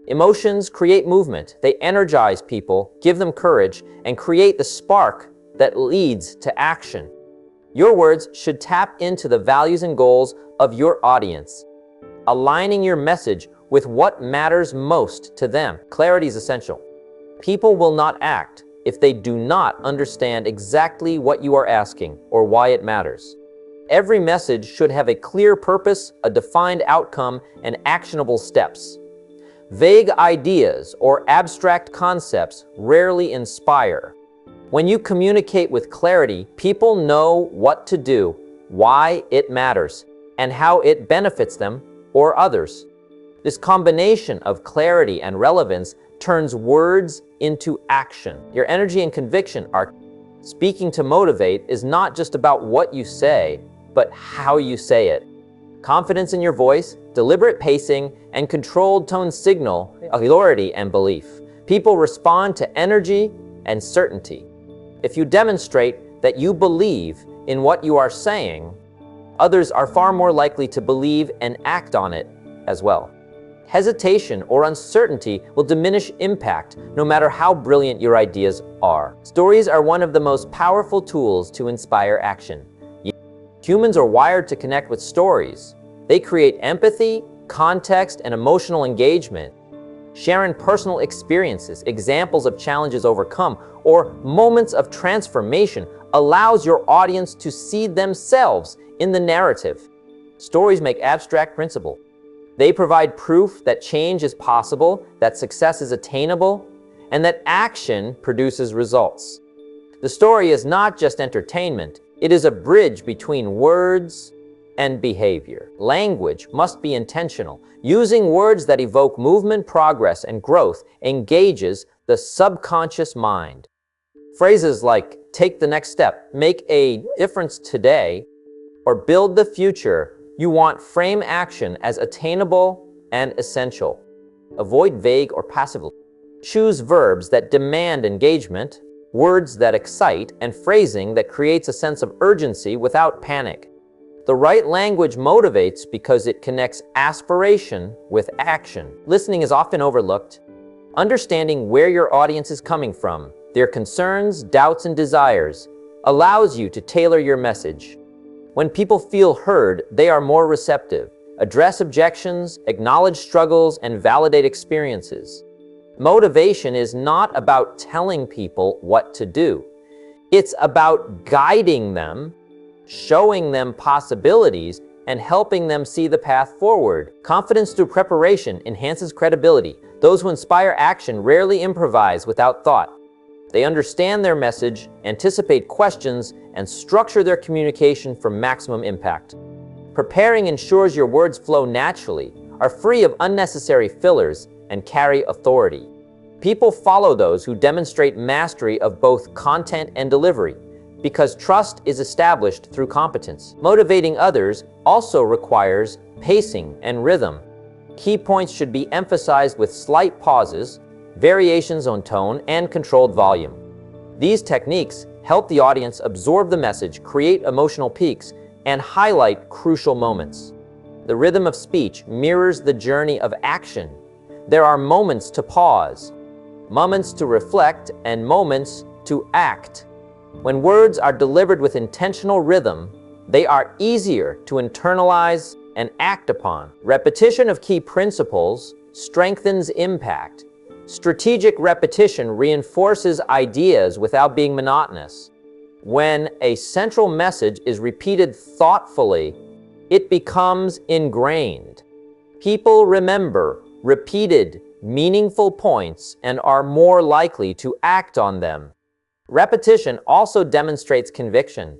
Emotions create movement. They energize people, give them courage, and create the spark that leads to action. Your words should tap into the values and goals of your audience, aligning your message with what matters most to them. Clarity is essential. People will not act if they do not understand exactly what you are asking or why it matters. Every message should have a clear purpose, a defined outcome, and actionable steps. Vague ideas or abstract concepts rarely inspire. When you communicate with clarity, people know what to do, why it matters, and how it benefits them or others. This combination of clarity and relevance turns words into action. Your energy and conviction are speaking to motivate is not just about what you say, but how you say it. Confidence in your voice, deliberate pacing, and controlled tone signal authority and belief. People respond to energy and certainty. If you demonstrate that you believe in what you are saying, others are far more likely to believe and act on it as well. Hesitation or uncertainty will diminish impact no matter how brilliant your ideas are. Stories are one of the most powerful tools to inspire action. Humans are wired to connect with stories. They create empathy, context, and emotional engagement. Sharing personal experiences, examples of challenges overcome, or moments of transformation allows your audience to see themselves in the narrative. Stories make abstract principle. They provide proof that change is possible, that success is attainable, and that action produces results. The story is not just entertainment, it is a bridge between words and behavior. Language must be intentional. Using words that evoke movement, progress, and growth engages the subconscious mind. Phrases like, take the next step, make a difference today, or build the future you want frame action as attainable and essential. Avoid vague or passive. Choose verbs that demand engagement, words that excite, and phrasing that creates a sense of urgency without panic. The right language motivates because it connects aspiration with action. Listening is often overlooked. Understanding where your audience is coming from, their concerns, doubts, and desires, allows you to tailor your message. When people feel heard, they are more receptive, address objections, acknowledge struggles, and validate experiences. Motivation is not about telling people what to do. It's about guiding them, showing them possibilities, and helping them see the path forward. Confidence through preparation enhances credibility. Those who inspire action rarely improvise without thought. They understand their message, anticipate questions, and structure their communication for maximum impact. Preparing ensures your words flow naturally, are free of unnecessary fillers, and carry authority. People follow those who demonstrate mastery of both content and delivery, because trust is established through competence. Motivating others also requires pacing and rhythm. Key points should be emphasized with slight pauses, variations on tone, and controlled volume. These techniques help the audience absorb the message, create emotional peaks, and highlight crucial moments. The rhythm of speech mirrors the journey of action. There are moments to pause, moments to reflect, and moments to act. When words are delivered with intentional rhythm, they are easier to internalize and act upon. Repetition of key principles strengthens impact. Strategic repetition reinforces ideas without being monotonous. When a central message is repeated thoughtfully, it becomes ingrained. People remember repeated, meaningful points and are more likely to act on them. Repetition also demonstrates conviction.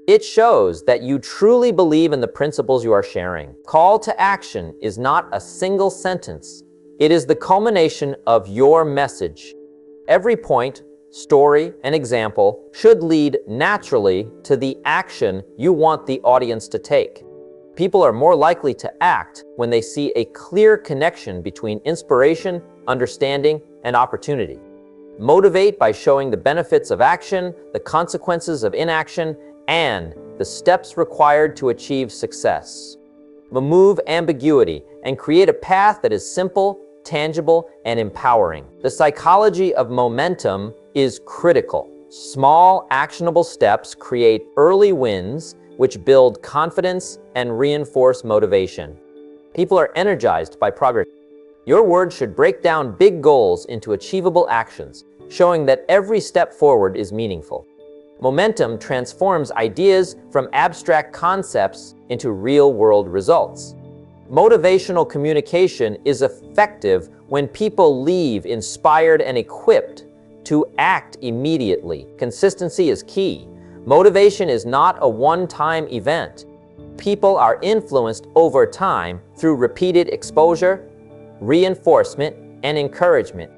It shows that you truly believe in the principles you are sharing. Call to action is not a single sentence. It is the culmination of your message. Every point, story, and example should lead naturally to the action you want the audience to take. People are more likely to act when they see a clear connection between inspiration, understanding, and opportunity. Motivate by showing the benefits of action, the consequences of inaction, and the steps required to achieve success. Remove ambiguity and create a path that is simple, tangible, and empowering. The psychology of momentum is critical. Small, actionable steps create early wins, which build confidence and reinforce motivation. People are energized by progress. Your words should break down big goals into achievable actions, showing that every step forward is meaningful. Momentum transforms ideas from abstract concepts into real-world results. Motivational communication is effective when people leave inspired and equipped to act immediately. Consistency is key. Motivation is not a one-time event. People are influenced over time through repeated exposure, reinforcement, and encouragement.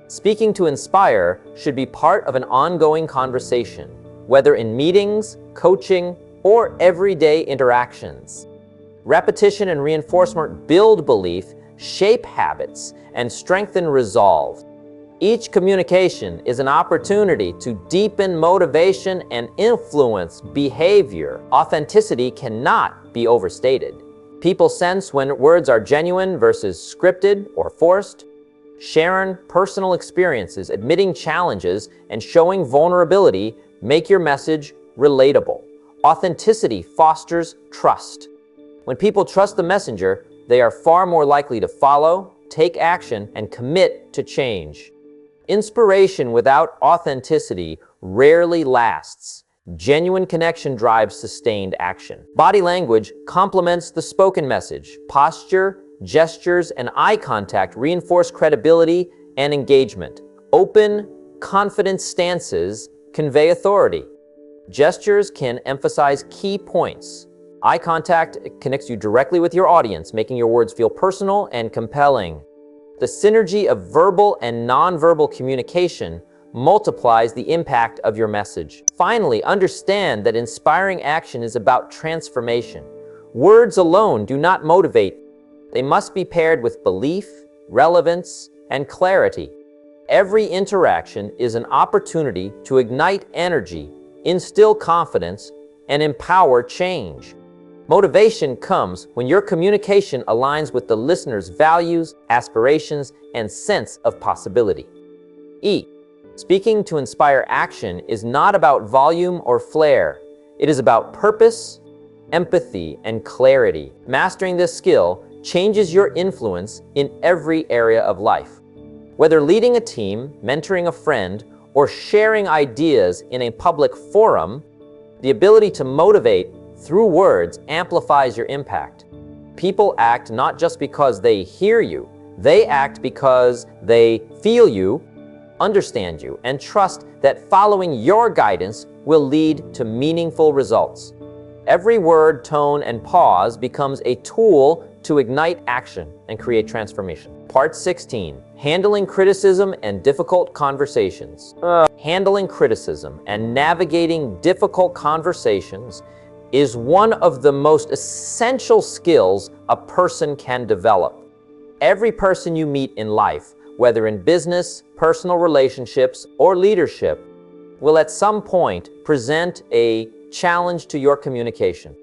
Speaking to inspire should be part of an ongoing conversation, whether in meetings, coaching, or everyday interactions. Repetition and reinforcement build belief, shape habits, and strengthen resolve. Each communication is an opportunity to deepen motivation and influence behavior. Authenticity cannot be overstated. People sense when words are genuine versus scripted or forced. Sharing personal experiences, admitting challenges, and showing vulnerability make your message relatable. Authenticity fosters trust. When people trust the messenger, they are far more likely to follow, take action, and commit to change. Inspiration without authenticity rarely lasts. Genuine connection drives sustained action. Body language complements the spoken message. Posture, gestures, and eye contact reinforce credibility and engagement. Open, confident stances convey authority. Gestures can emphasize key points. Eye contact connects you directly with your audience, making your words feel personal and compelling. The synergy of verbal and nonverbal communication multiplies the impact of your message. Finally, understand that inspiring action is about transformation. Words alone do not motivate. They must be paired with belief, relevance, and clarity. Every interaction is an opportunity to ignite energy, instill confidence, and empower change. Motivation comes when your communication aligns with the listener's values, aspirations, and sense of possibility. Speaking to inspire action is not about volume or flair. It is about purpose, empathy, and clarity. Mastering this skill changes your influence in every area of life. Whether leading a team, mentoring a friend, or sharing ideas in a public forum, the ability to motivate through words amplifies your impact. People act not just because they hear you, they act because they feel you, understand you, and trust that following your guidance will lead to meaningful results. Every word, tone, and pause becomes a tool to ignite action and create transformation. Part 16, handling criticism and difficult conversations. Handling criticism and navigating difficult conversations is one of the most essential skills a person can develop. Every person you meet in life whether in business, personal relationships, or leadership, will at some point present a challenge to your communication.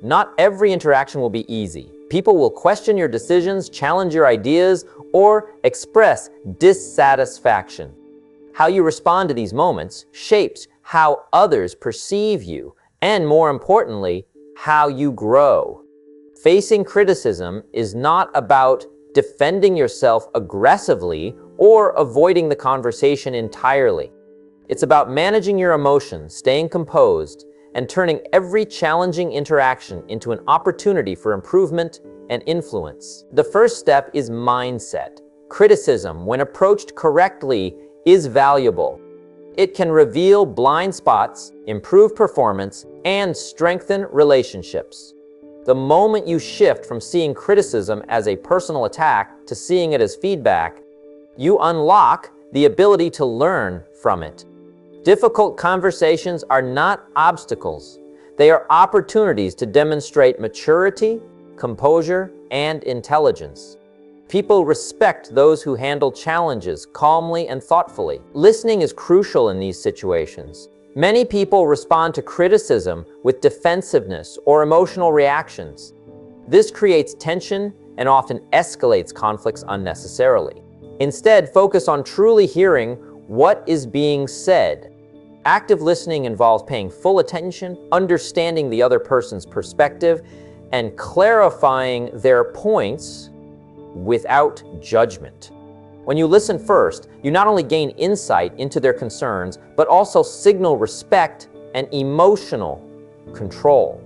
Not every interaction will be easy. People will question your decisions, challenge your ideas, or express dissatisfaction. How you respond to these moments shapes how others perceive you, and more importantly, how you grow. Facing criticism is not about defending yourself aggressively or avoiding the conversation entirely. It's about managing your emotions, staying composed, and turning every challenging interaction into an opportunity for improvement and influence. The first step is mindset. Criticism, when approached correctly, is valuable. It can reveal blind spots, improve performance, and strengthen relationships. The moment you shift from seeing criticism as a personal attack to seeing it as feedback, you unlock the ability to learn from it. Difficult conversations are not obstacles. They are opportunities to demonstrate maturity, composure, and intelligence. People respect those who handle challenges calmly and thoughtfully. Listening is crucial in these situations. Many people respond to criticism with defensiveness or emotional reactions. This creates tension and often escalates conflicts unnecessarily. Instead, focus on truly hearing what is being said. Active listening involves paying full attention, understanding the other person's perspective, and clarifying their points without judgment. When you listen first, you not only gain insight into their concerns, but also signal respect and emotional control.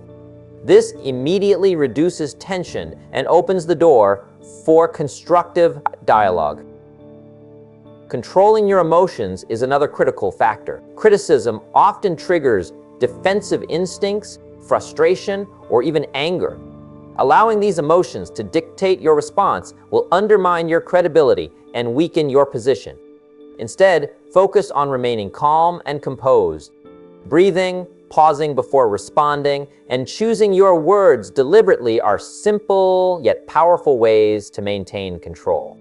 This immediately reduces tension and opens the door for constructive dialogue. Controlling your emotions is another critical factor. Criticism often triggers defensive instincts, frustration, or even anger. Allowing these emotions to dictate your response will undermine your credibility and weaken your position. Instead, focus on remaining calm and composed. Breathing, pausing before responding, and choosing your words deliberately are simple yet powerful ways to maintain control.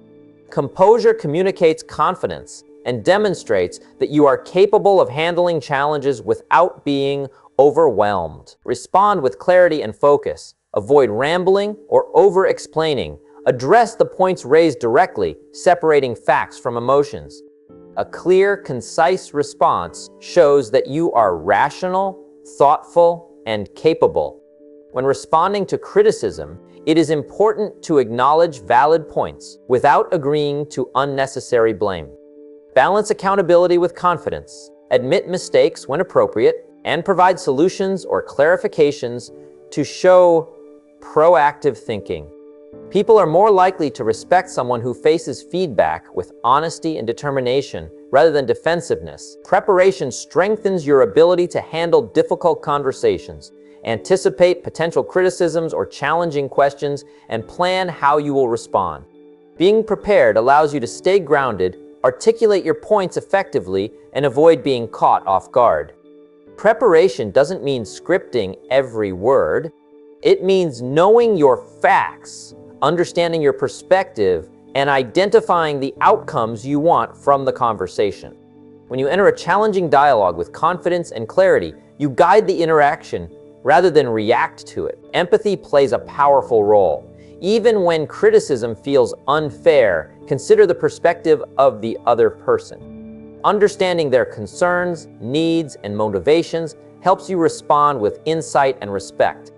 Composure communicates confidence and demonstrates that you are capable of handling challenges without being overwhelmed. Respond with clarity and focus. Avoid rambling or over-explaining. Address the points raised directly, separating facts from emotions. A clear, concise response shows that you are rational, thoughtful, and capable. When responding to criticism, it is important to acknowledge valid points without agreeing to unnecessary blame. Balance accountability with confidence. Admit mistakes when appropriate, and provide solutions or clarifications to show proactive thinking. People are more likely to respect someone who faces feedback with honesty and determination rather than defensiveness. Preparation strengthens your ability to handle difficult conversations, anticipate potential criticisms or challenging questions, and plan how you will respond. Being prepared allows you to stay grounded, articulate your points effectively, and avoid being caught off guard. Preparation doesn't mean scripting every word. It means knowing your facts, understanding your perspective, and identifying the outcomes you want from the conversation. When you enter a challenging dialogue with confidence and clarity, you guide the interaction rather than react to it. Empathy plays a powerful role. Even when criticism feels unfair, consider the perspective of the other person. Understanding their concerns, needs, and motivations helps you respond with insight and respect.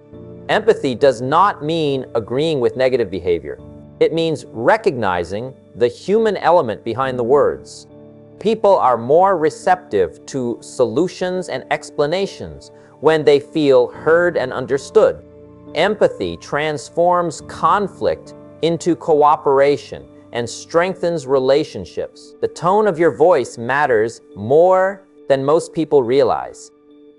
Empathy does not mean agreeing with negative behavior. It means recognizing the human element behind the words. People are more receptive to solutions and explanations when they feel heard and understood. Empathy transforms conflict into cooperation and strengthens relationships. The tone of your voice matters more than most people realize.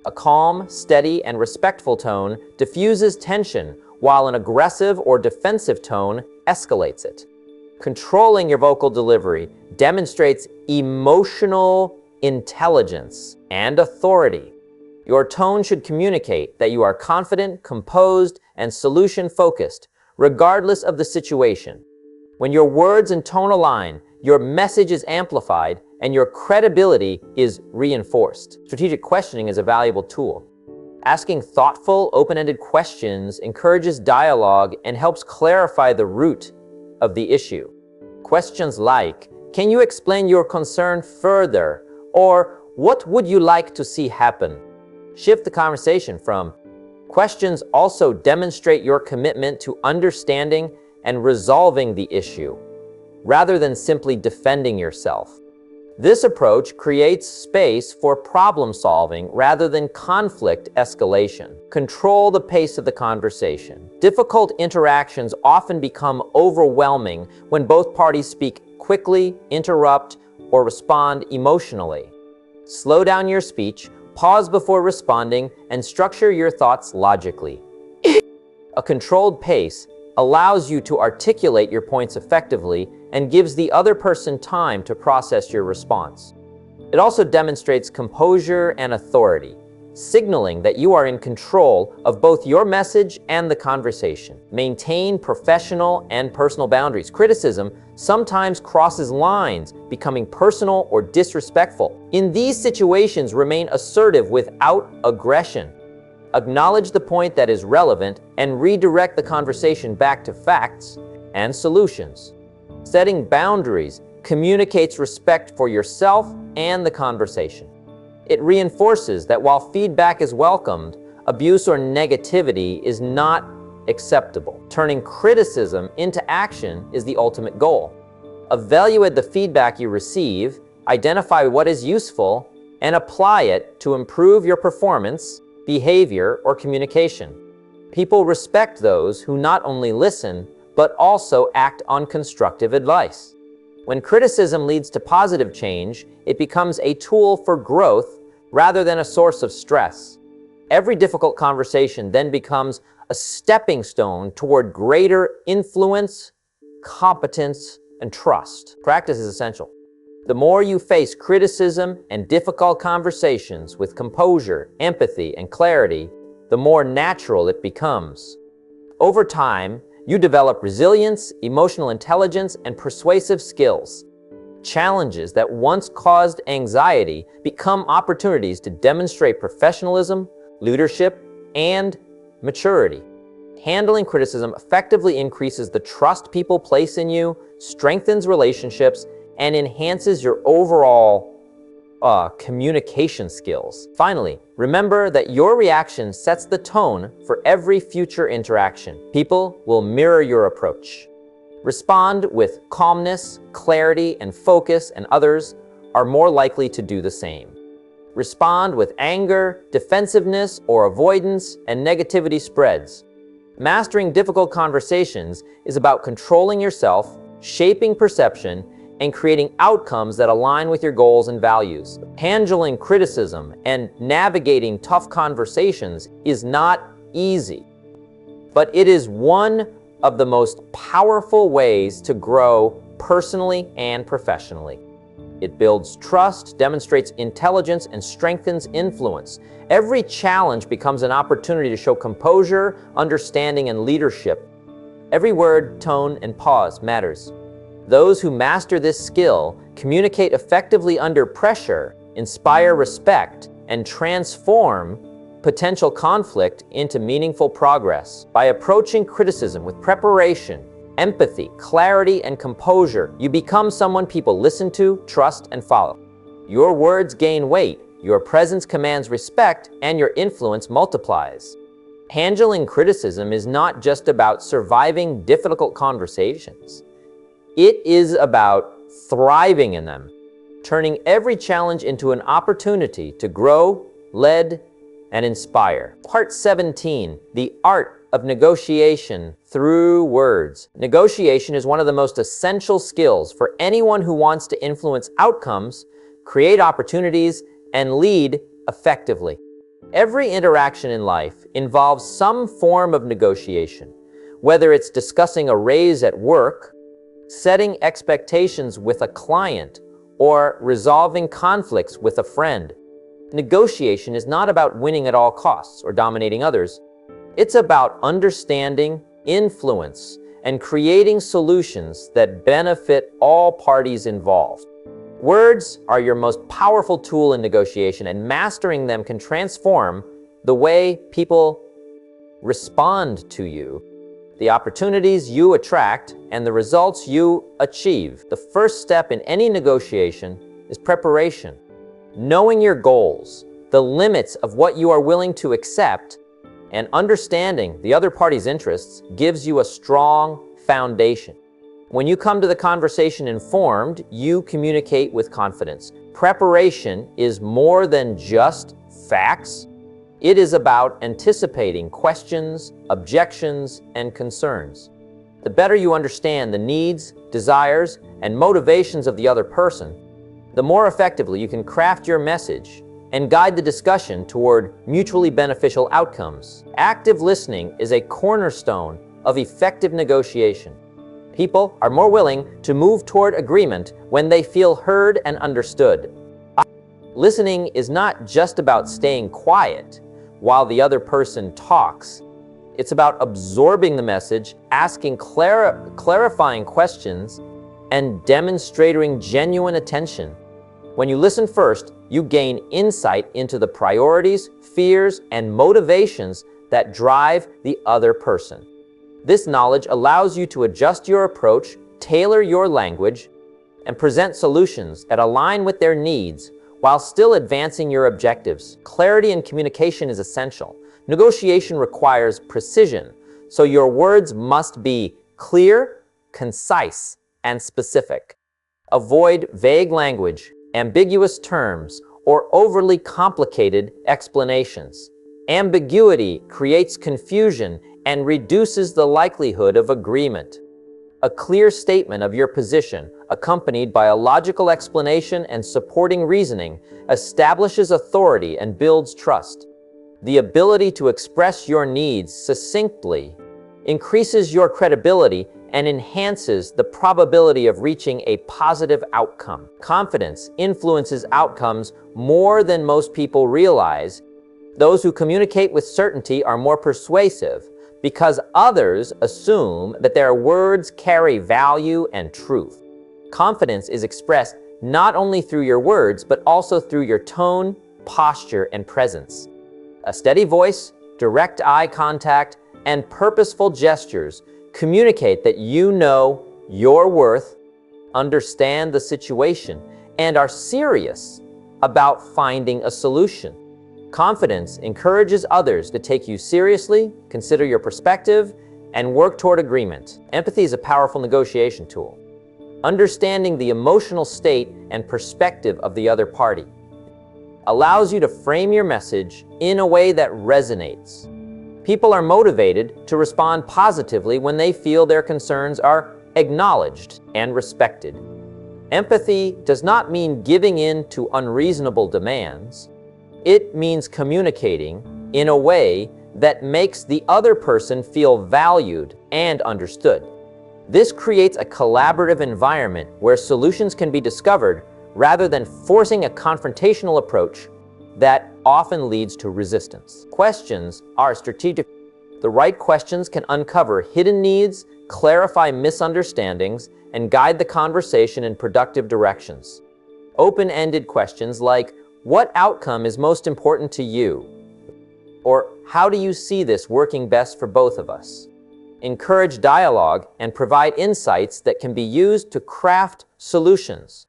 A calm, steady, and respectful tone diffuses tension, while an aggressive or defensive tone escalates it. Controlling your vocal delivery demonstrates emotional intelligence and authority. Your tone should communicate that you are confident, composed, and solution-focused, regardless of the situation. When your words and tone align, your message is amplified and your credibility is reinforced. Strategic questioning is a valuable tool. Asking thoughtful, open-ended questions encourages dialogue and helps clarify the root of the issue. Questions like, "Can you explain your concern further?" or "What would you like to see happen?" shift the conversation from. Questions also demonstrate your commitment to understanding and resolving the issue, rather than simply defending yourself. This approach creates space for problem solving rather than conflict escalation. Control the pace of the conversation. Difficult interactions often become overwhelming when both parties speak quickly, interrupt, or respond emotionally. Slow down your speech, pause before responding, and structure your thoughts logically. A controlled pace allows you to articulate your points effectively and gives the other person time to process your response. It also demonstrates composure and authority, signaling that you are in control of both your message and the conversation. Maintain professional and personal boundaries. Criticism sometimes crosses lines, becoming personal or disrespectful. In these situations, remain assertive without aggression. Acknowledge the point that is relevant and redirect the conversation back to facts and solutions. Setting boundaries communicates respect for yourself and the conversation. It reinforces that while feedback is welcomed, abuse or negativity is not acceptable. Turning criticism into action is the ultimate goal. Evaluate the feedback you receive, identify what is useful, and apply it to improve your performance, behavior, or communication. People respect those who not only listen, but also act on constructive advice. When criticism leads to positive change, it becomes a tool for growth rather than a source of stress. Every difficult conversation then becomes a stepping stone toward greater influence, competence, and trust. Practice is essential. The more you face criticism and difficult conversations with composure, empathy, and clarity, the more natural it becomes. Over time, you develop resilience, emotional intelligence, and persuasive skills. Challenges that once caused anxiety become opportunities to demonstrate professionalism, leadership, and maturity. Handling criticism effectively increases the trust people place in you, strengthens relationships, and enhances your overall communication skills. Finally, remember that your reaction sets the tone for every future interaction. People will mirror your approach. Respond with calmness, clarity, and focus, and others are more likely to do the same. Respond with anger, defensiveness, or avoidance, and negativity spreads. Mastering difficult conversations is about controlling yourself, shaping perception, and creating outcomes that align with your goals and values. Handling criticism and navigating tough conversations is not easy, but it is one of the most powerful ways to grow personally and professionally. It builds trust, demonstrates intelligence, and strengthens influence. Every challenge becomes an opportunity to show composure, understanding, and leadership. Every word, tone, and pause matters. Those who master this skill communicate effectively under pressure, inspire respect, and transform potential conflict into meaningful progress. By approaching criticism with preparation, empathy, clarity, and composure, you become someone people listen to, trust, and follow. Your words gain weight, your presence commands respect, and your influence multiplies. Handling criticism is not just about surviving difficult conversations. It is about thriving in them, turning every challenge into an opportunity to grow, lead, and inspire. Part 17, the art of negotiation through words. Negotiation is one of the most essential skills for anyone who wants to influence outcomes, create opportunities, and lead effectively. Every interaction in life involves some form of negotiation, whether it's discussing a raise at work, setting expectations with a client, or resolving conflicts with a friend. Negotiation is not about winning at all costs or dominating others. It's about understanding, influence, and creating solutions that benefit all parties involved. Words are your most powerful tool in negotiation, and mastering them can transform the way people respond to you, the opportunities you attract, and the results you achieve. The first step in any negotiation is preparation. Knowing your goals, the limits of what you are willing to accept, and understanding the other party's interests gives you a strong foundation. When you come to the conversation informed, you communicate with confidence. Preparation is more than just facts. It is about anticipating questions, objections, and concerns. The better you understand the needs, desires, and motivations of the other person, the more effectively you can craft your message and guide the discussion toward mutually beneficial outcomes. Active listening is a cornerstone of effective negotiation. People are more willing to move toward agreement when they feel heard and understood. Listening is not just about staying quiet while the other person talks. It's about absorbing the message, asking clarifying questions, and demonstrating genuine attention. When you listen first, you gain insight into the priorities, fears, and motivations that drive the other person. This knowledge allows you to adjust your approach, tailor your language, and present solutions that align with their needs while still advancing your objectives. Clarity in communication is essential. Negotiation requires precision, so your words must be clear, concise, and specific. Avoid vague language, ambiguous terms, or overly complicated explanations. Ambiguity creates confusion and reduces the likelihood of agreement. A clear statement of your position, accompanied by a logical explanation and supporting reasoning, establishes authority and builds trust. The ability to express your needs succinctly increases your credibility and enhances the probability of reaching a positive outcome. Confidence influences outcomes more than most people realize. Those who communicate with certainty are more persuasive because others assume that their words carry value and truth. Confidence is expressed not only through your words, but also through your tone, posture, and presence. A steady voice, direct eye contact, and purposeful gestures communicate that you know your worth, understand the situation, and are serious about finding a solution. Confidence encourages others to take you seriously, consider your perspective, and work toward agreement. Empathy is a powerful negotiation tool. Understanding the emotional state and perspective of the other party allows you to frame your message in a way that resonates. People are motivated to respond positively when they feel their concerns are acknowledged and respected. Empathy does not mean giving in to unreasonable demands. It means communicating in a way that makes the other person feel valued and understood. This creates a collaborative environment where solutions can be discovered rather than forcing a confrontational approach that often leads to resistance. Questions are strategic. The right questions can uncover hidden needs, clarify misunderstandings, and guide the conversation in productive directions. Open-ended questions like, "What outcome is most important to you?" Or, "How do you see this working best for both of us?" encourage dialogue and provide insights that can be used to craft solutions.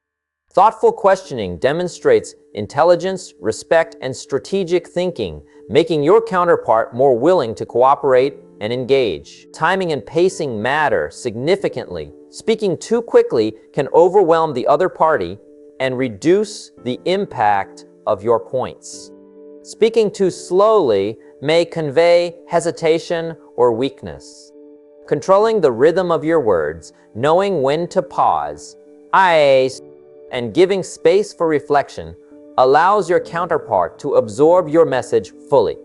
Thoughtful questioning demonstrates intelligence, respect, and strategic thinking, making your counterpart more willing to cooperate and engage. Timing and pacing matter significantly. Speaking too quickly can overwhelm the other party and reduce the impact of your points. Speaking too slowly may convey hesitation or weakness. Controlling the rhythm of your words, knowing when to pause, and giving space for reflection allows your counterpart to absorb your message fully.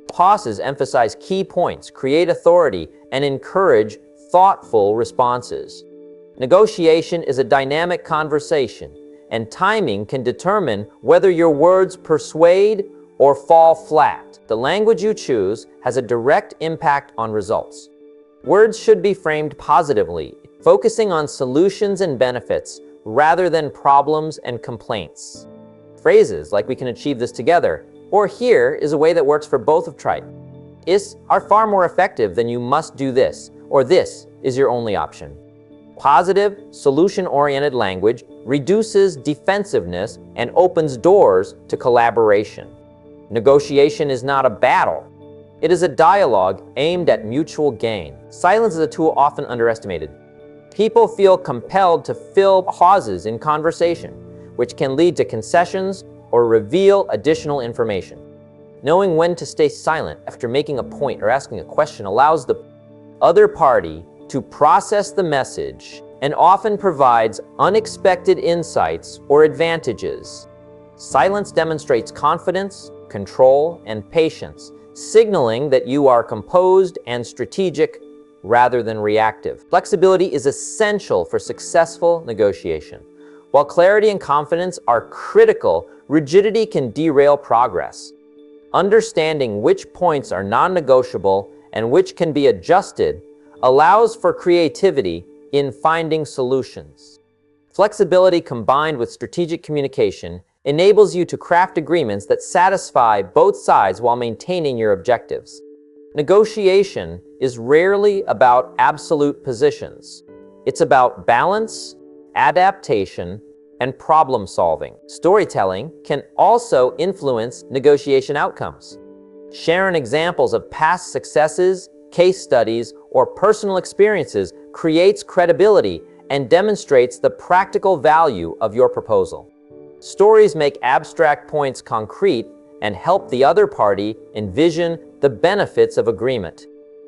Pauses emphasize key points, create authority, and encourage thoughtful responses. Negotiation is a dynamic conversation, and timing can determine whether your words persuade or fall flat. The language you choose has a direct impact on results. Words should be framed positively, focusing on solutions and benefits rather than problems and complaints. Phrases like "we can achieve this together" or "here is a way that works for both" of tried is are far more effective than "you must do this" or "this is your only option." Positive, solution-oriented language reduces defensiveness and opens doors to collaboration. Negotiation is not a battle. It is a dialogue aimed at mutual gain. Silence is a tool often underestimated. People feel compelled to fill pauses in conversation, which can lead to concessions or reveal additional information. Knowing when to stay silent after making a point or asking a question allows the other party to process the message and often provides unexpected insights or advantages. Silence demonstrates confidence, control, and patience, signaling that you are composed and strategic rather than reactive. Flexibility is essential for successful negotiation. While clarity and confidence are critical, rigidity can derail progress. Understanding which points are non-negotiable and which can be adjusted allows for creativity in finding solutions. Flexibility combined with strategic communication enables you to craft agreements that satisfy both sides while maintaining your objectives. Negotiation is rarely about absolute positions. It's about balance, adaptation, and problem solving. Storytelling can also influence negotiation outcomes. Sharing examples of past successes, case studies, or personal experiences creates credibility and demonstrates the practical value of your proposal. Stories make abstract points concrete and help the other party envision the benefits of agreement.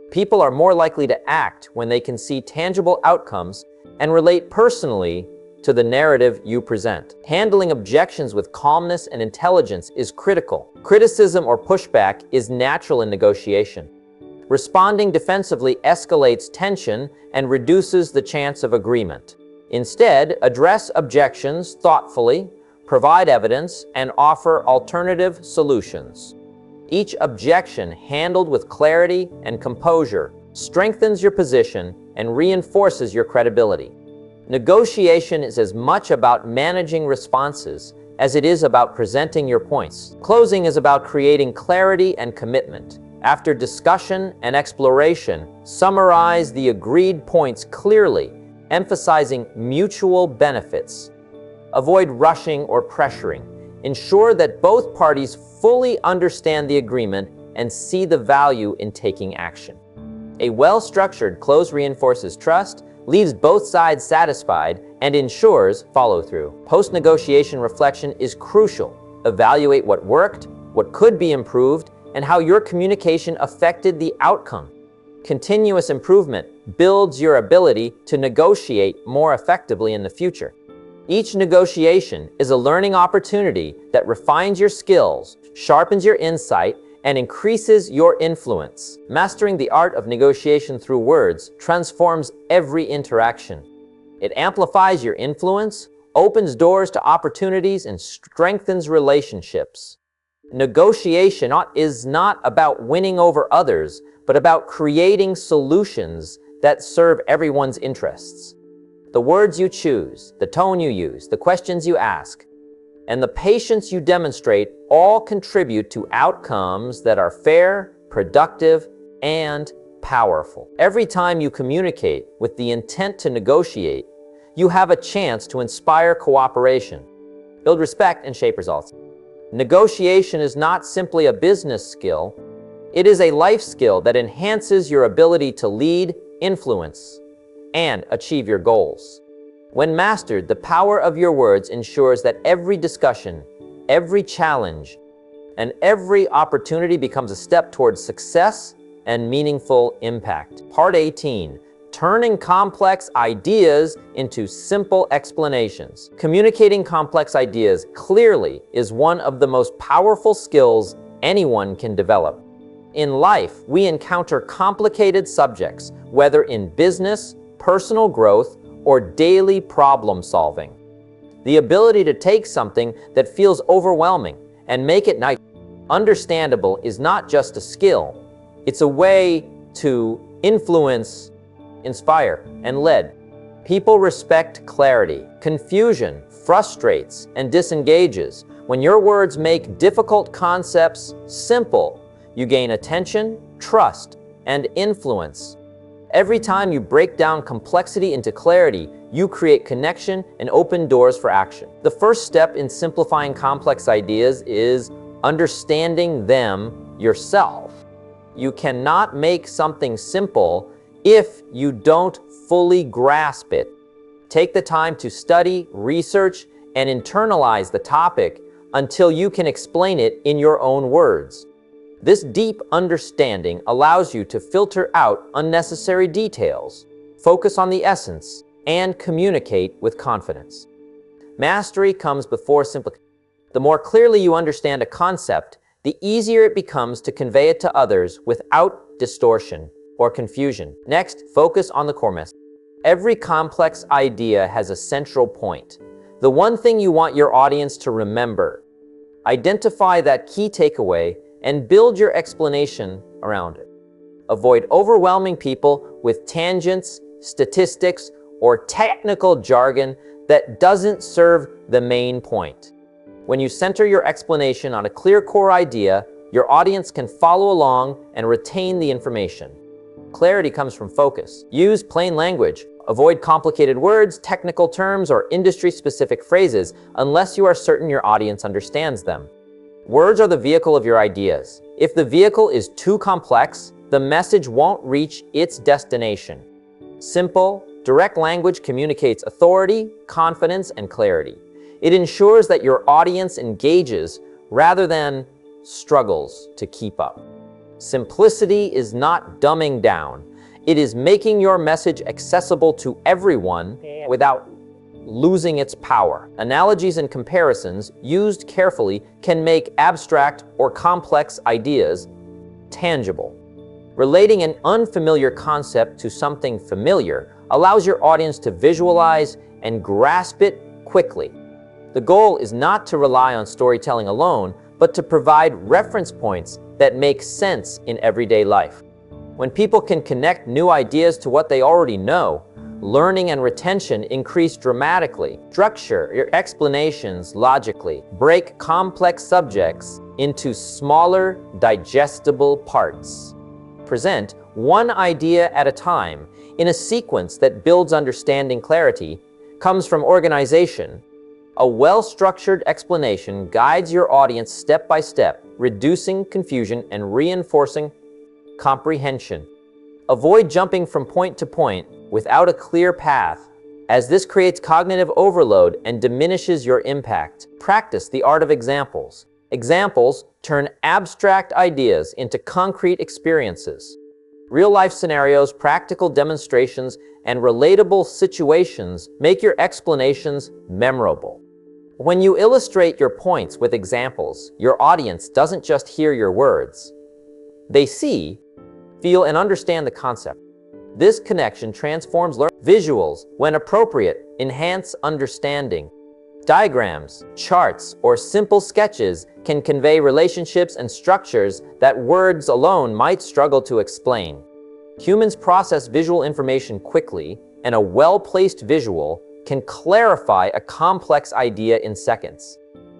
People are more likely to act when they can see tangible outcomes and relate personally to the narrative you present. Handling objections with calmness and intelligence is critical. Criticism or pushback is natural in negotiation. Responding defensively escalates tension and reduces the chance of agreement. Instead, address objections thoughtfully, provide evidence, and offer alternative solutions. Each objection handled with clarity and composure strengthens your position and reinforces your credibility. Negotiation is as much about managing responses as it is about presenting your points. Closing is about creating clarity and commitment. After discussion and exploration, summarize the agreed points clearly, emphasizing mutual benefits. Avoid rushing or pressuring. Ensure that both parties fully understand the agreement and see the value in taking action. A well-structured close reinforces trust, leaves both sides satisfied, and ensures follow-through. Post-negotiation reflection is crucial. Evaluate what worked, what could be improved, and how your communication affected the outcome. Continuous improvement builds your ability to negotiate more effectively in the future. Each negotiation is a learning opportunity that refines your skills, sharpens your insight, and increases your influence. Mastering the art of negotiation through words transforms every interaction. It amplifies your influence, opens doors to opportunities, and strengthens relationships. Negotiation is not about winning over others, but about creating solutions that serve everyone's interests. The words you choose, the tone you use, the questions you ask, and the patience you demonstrate all contribute to outcomes that are fair, productive, and powerful. Every time you communicate with the intent to negotiate, you have a chance to inspire cooperation, build respect, and shape results. Negotiation is not simply a business skill, it is a life skill that enhances your ability to lead, influence, and achieve your goals. When mastered, the power of your words ensures that every discussion, every challenge, and every opportunity becomes a step towards success and meaningful impact. Part 18, turning complex ideas into simple explanations. Communicating complex ideas clearly is one of the most powerful skills anyone can develop. In life, we encounter complicated subjects, whether in business, personal growth, or daily problem solving. The ability to take something that feels overwhelming and make it understandable is not just a skill, it's a way to influence, inspire, and lead. People respect clarity. Confusion frustrates and disengages. When your words make difficult concepts simple, you gain attention, trust, and influence. Every time you break down complexity into clarity, you create connection and open doors for action. The first step in simplifying complex ideas is understanding them yourself. You cannot make something simple if you don't fully grasp it. Take the time to study, research, and internalize the topic until you can explain it in your own words. This deep understanding allows you to filter out unnecessary details, focus on the essence, and communicate with confidence. Mastery comes before simplification. The more clearly you understand a concept, the easier it becomes to convey it to others without distortion or confusion. Next, focus on the core message. Every complex idea has a central point, the one thing you want your audience to remember. Identify that key takeaway and build your explanation around it. Avoid overwhelming people with tangents, statistics, or technical jargon that doesn't serve the main point. When you center your explanation on a clear core idea, your audience can follow along and retain the information. Clarity comes from focus. Use plain language. Avoid complicated words, technical terms, or industry-specific phrases unless you are certain your audience understands them. Words are the vehicle of your ideas. If the vehicle is too complex, the message won't reach its destination. Simple, direct language communicates authority, confidence, and clarity. It ensures that your audience engages rather than struggles to keep up. Simplicity is not dumbing down. It is making your message accessible to everyone without losing its power. Analogies and comparisons, used carefully, can make abstract or complex ideas tangible. Relating an unfamiliar concept to something familiar allows your audience to visualize and grasp it quickly. The goal is not to rely on storytelling alone, but to provide reference points that make sense in everyday life. When people can connect new ideas to what they already know, learning and retention increase dramatically. Structure your explanations logically. Break complex subjects into smaller, digestible parts. Present one idea at a time in a sequence that builds understanding. Clarity comes from organization. A well-structured explanation guides your audience step by step, reducing confusion and reinforcing comprehension. Avoid jumping from point to point without a clear path, as this creates cognitive overload and diminishes your impact. Practice the art of examples. Examples turn abstract ideas into concrete experiences. Real-life scenarios, practical demonstrations, and relatable situations make your explanations memorable. When you illustrate your points with examples, your audience doesn't just hear your words. They see, feel, and understand the concept. This connection transforms learning. Visuals, when appropriate, enhance understanding. Diagrams, charts, or simple sketches can convey relationships and structures that words alone might struggle to explain. Humans process visual information quickly, and a well-placed visual can clarify a complex idea in seconds.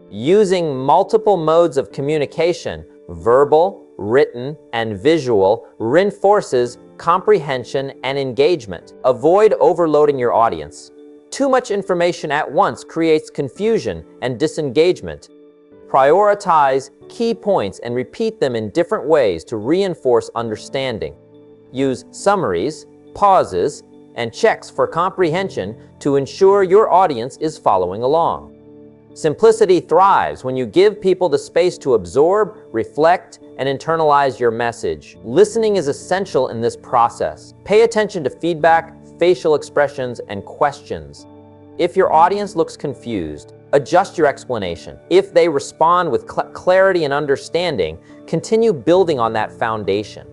Using multiple modes of communication, verbal, written, and visual, reinforces comprehension and engagement. Avoid overloading your audience. Too much information at once creates confusion and disengagement. Prioritize key points and repeat them in different ways to reinforce understanding. Use summaries, pauses, and checks for comprehension to ensure your audience is following along. Simplicity thrives when you give people the space to absorb, reflect, and internalize your message. Listening is essential in this process. Pay attention to feedback, facial expressions, and questions. If your audience looks confused, adjust your explanation. If they respond with clarity and understanding, continue building on that foundation.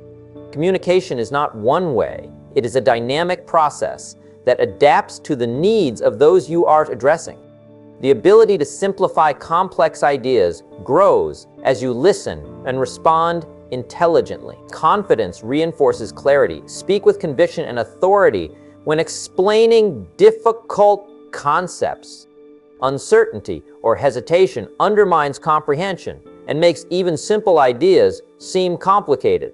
Communication is not one way. It is a dynamic process that adapts to the needs of those you are addressing. The ability to simplify complex ideas grows as you listen and respond intelligently. Confidence reinforces clarity. Speak with conviction and authority when explaining difficult concepts. Uncertainty or hesitation undermines comprehension and makes even simple ideas seem complicated.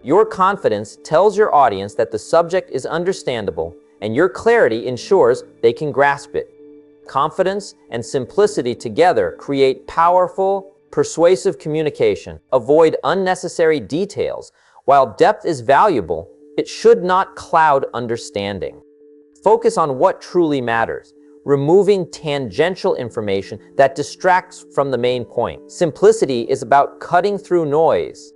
Your confidence tells your audience that the subject is understandable, and your clarity ensures they can grasp it. Confidence and simplicity together create powerful, persuasive communication. Avoid unnecessary details. While depth is valuable, it should not cloud understanding. Focus on what truly matters, removing tangential information that distracts from the main point. Simplicity is about cutting through noise.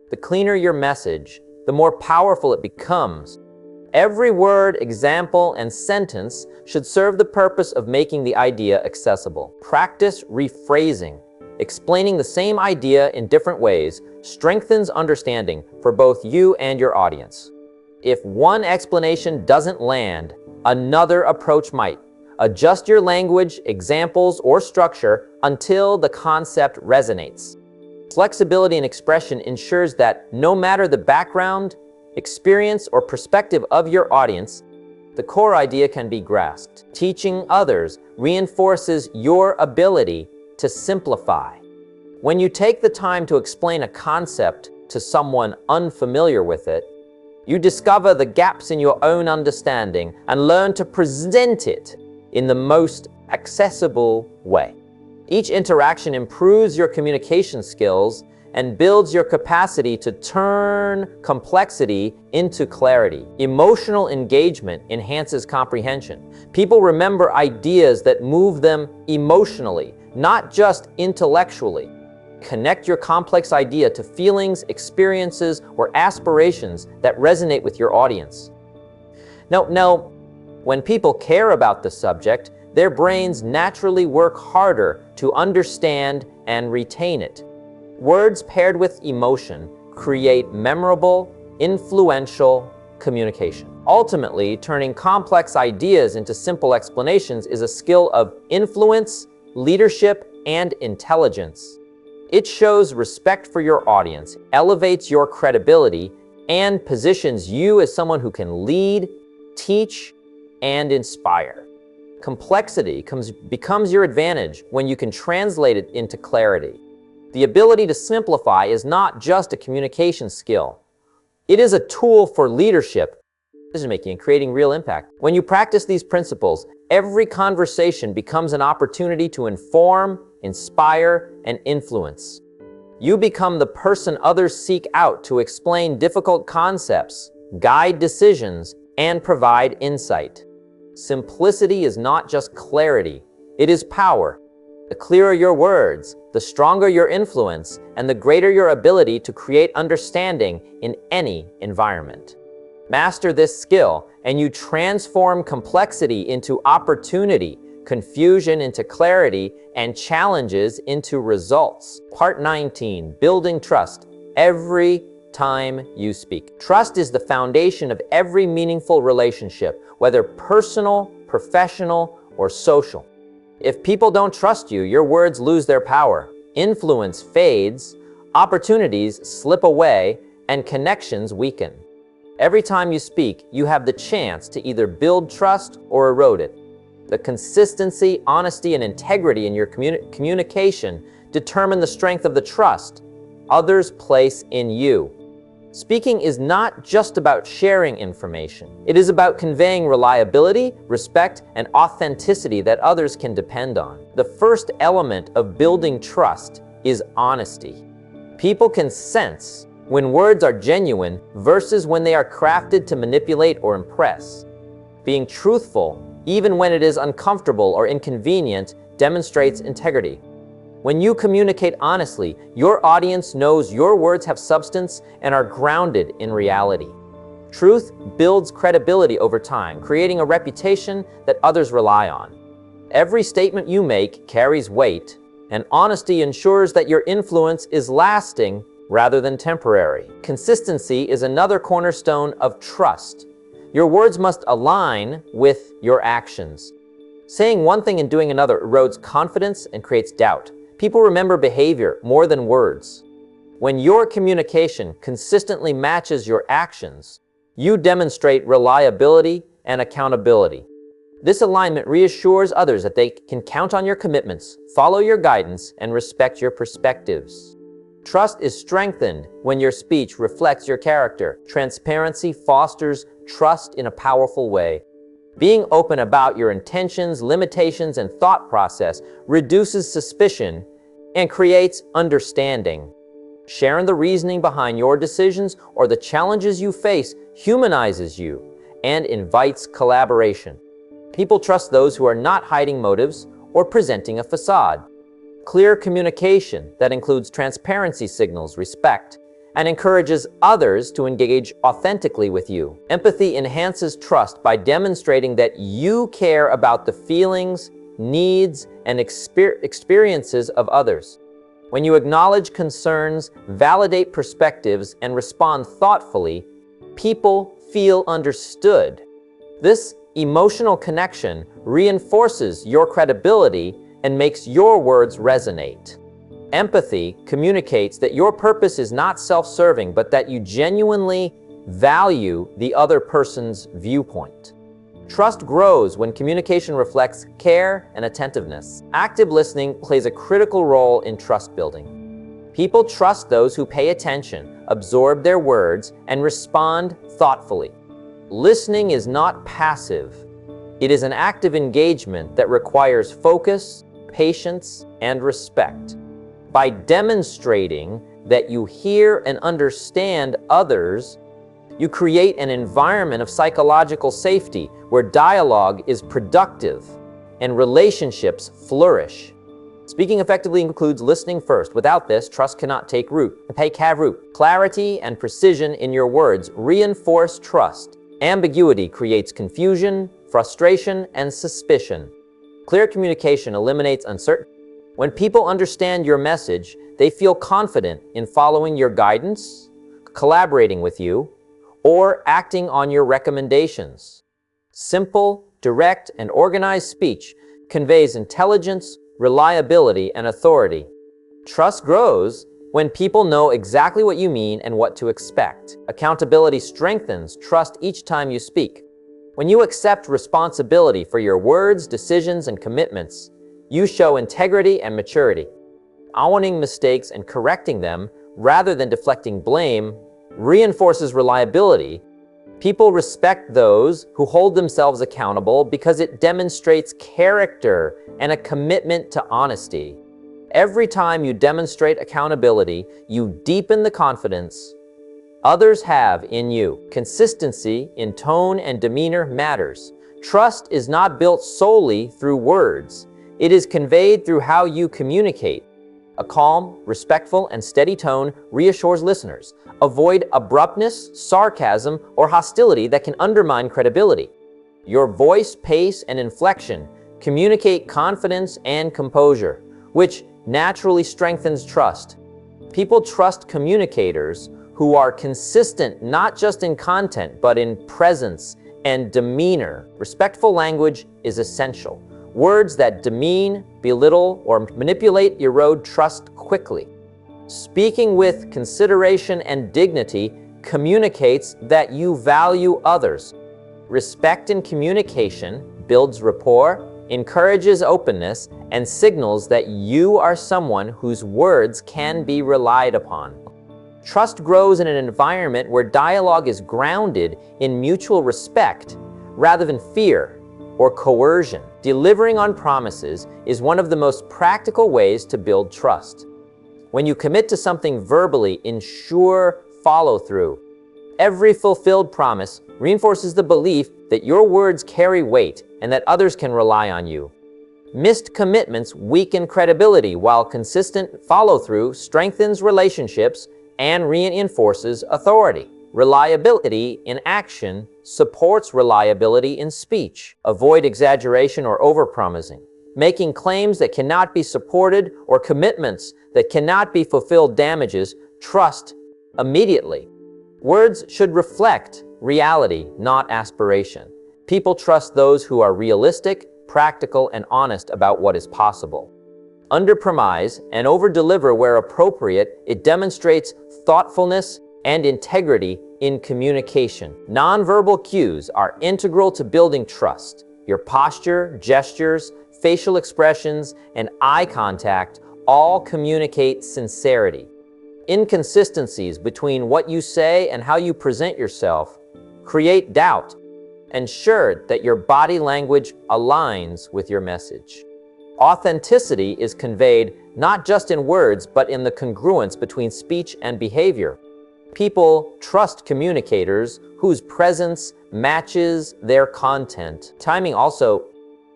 The cleaner your message, the more powerful it becomes. Every word, example, and sentence should serve the purpose of making the idea accessible. Practice rephrasing. Explaining the same idea in different ways strengthens understanding for both you and your audience. If one explanation doesn't land, another approach might. Adjust your language, examples, or structure until the concept resonates. Flexibility in expression ensures that no matter the background, experience, or perspective of your audience, the core idea can be grasped. Teaching others reinforces your ability to simplify. When you take the time to explain a concept to someone unfamiliar with it, you discover the gaps in your own understanding and learn to present it in the most accessible way. Each interaction improves your communication skills and builds your capacity to turn complexity into clarity. Emotional engagement enhances comprehension. People remember ideas that move them emotionally, not just intellectually. Connect your complex idea to feelings, experiences, or aspirations that resonate with your audience. Now, when people care about the subject, their brains naturally work harder to understand and retain it. Words paired with emotion create memorable, influential communication. Ultimately, turning complex ideas into simple explanations is a skill of influence, leadership, and intelligence. It shows respect for your audience, elevates your credibility, and positions you as someone who can lead, teach, and inspire. Complexity becomes your advantage when you can translate it into clarity. The ability to simplify is not just a communication skill. It is a tool for leadership, decision-making, and creating real impact. When you practice these principles, every conversation becomes an opportunity to inform, inspire, and influence. You become the person others seek out to explain difficult concepts, guide decisions, and provide insight. Simplicity is not just clarity, it is power. The clearer your words, the stronger your influence, and the greater your ability to create understanding in any environment. Master this skill, and you transform complexity into opportunity, confusion into clarity, and challenges into results. Part 19, Building Trust. Every time you speak. Trust is the foundation of every meaningful relationship, whether personal, professional, or social. If people don't trust you, your words lose their power. Influence fades, opportunities slip away, and connections weaken. Every time you speak, you have the chance to either build trust or erode it. The consistency, honesty, and integrity in your communication determine the strength of the trust others place in you. Speaking is not just about sharing information. It is about conveying reliability, respect, and authenticity that others can depend on. The first element of building trust is honesty. People can sense when words are genuine versus when they are crafted to manipulate or impress. Being truthful, even when it is uncomfortable or inconvenient, demonstrates integrity. When you communicate honestly, your audience knows your words have substance and are grounded in reality. Truth builds credibility over time, creating a reputation that others rely on. Every statement you make carries weight, and honesty ensures that your influence is lasting rather than temporary. Consistency is another cornerstone of trust. Your words must align with your actions. Saying one thing and doing another erodes confidence and creates doubt. People remember behavior more than words. When your communication consistently matches your actions, you demonstrate reliability and accountability. This alignment reassures others that they can count on your commitments, follow your guidance, and respect your perspectives. Trust is strengthened when your speech reflects your character. Transparency fosters trust in a powerful way. Being open about your intentions, limitations, and thought process reduces suspicion and creates understanding. Sharing the reasoning behind your decisions or the challenges you face humanizes you and invites collaboration. People trust those who are not hiding motives or presenting a facade. Clear communication that includes transparency signals respect and encourages others to engage authentically with you. Empathy enhances trust by demonstrating that you care about the feelings, needs, and experiences of others. When you acknowledge concerns, validate perspectives, and respond thoughtfully, people feel understood. This emotional connection reinforces your credibility and makes your words resonate. Empathy communicates that your purpose is not self-serving, but that you genuinely value the other person's viewpoint. Trust grows when communication reflects care and attentiveness. Active listening plays a critical role in trust building. People trust those who pay attention, absorb their words, and respond thoughtfully. Listening is not passive. It is an active engagement that requires focus, patience, and respect. By demonstrating that you hear and understand others, you create an environment of psychological safety where dialogue is productive and relationships flourish. Speaking effectively includes listening first. Without this, trust cannot take root. Clarity and precision in your words reinforce trust. Ambiguity creates confusion, frustration, and suspicion. Clear communication eliminates uncertainty. When people understand your message, they feel confident in following your guidance, collaborating with you, or acting on your recommendations. Simple, direct, and organized speech conveys intelligence, reliability, and authority. Trust grows when people know exactly what you mean and what to expect. Accountability strengthens trust each time you speak. When you accept responsibility for your words, decisions, and commitments, you show integrity and maturity. Owning mistakes and correcting them, rather than deflecting blame, reinforces reliability. People respect those who hold themselves accountable because it demonstrates character and a commitment to honesty. Every time you demonstrate accountability, you deepen the confidence others have in you. Consistency in tone and demeanor matters. Trust is not built solely through words. It is conveyed through how you communicate. A calm, respectful, and steady tone reassures listeners. Avoid abruptness, sarcasm, or hostility that can undermine credibility. Your voice, pace, and inflection communicate confidence and composure, which naturally strengthens trust. People trust communicators who are consistent not just in content, but in presence and demeanor. Respectful language is essential. Words that demean, belittle, or manipulate erode trust quickly. Speaking with consideration and dignity communicates that you value others. Respect in communication builds rapport, encourages openness, and signals that you are someone whose words can be relied upon. Trust grows in an environment where dialogue is grounded in mutual respect rather than fear or coercion. Delivering on promises is one of the most practical ways to build trust. When you commit to something verbally, ensure follow-through. Every fulfilled promise reinforces the belief that your words carry weight and that others can rely on you. Missed commitments weaken credibility, while consistent follow-through strengthens relationships and reinforces authority. Reliability in action supports reliability in speech. Avoid exaggeration or overpromising. Making claims that cannot be supported or commitments that cannot be fulfilled damages trust immediately. Words should reflect reality, not aspiration. People trust those who are realistic, practical, and honest about what is possible. Underpromise and overdeliver where appropriate. It demonstrates thoughtfulness and integrity in communication. Nonverbal cues are integral to building trust. Your posture, gestures, facial expressions, and eye contact all communicate sincerity. Inconsistencies between what you say and how you present yourself create doubt. Ensure that your body language aligns with your message. Authenticity is conveyed not just in words, but in the congruence between speech and behavior. People trust communicators whose presence matches their content. Timing also,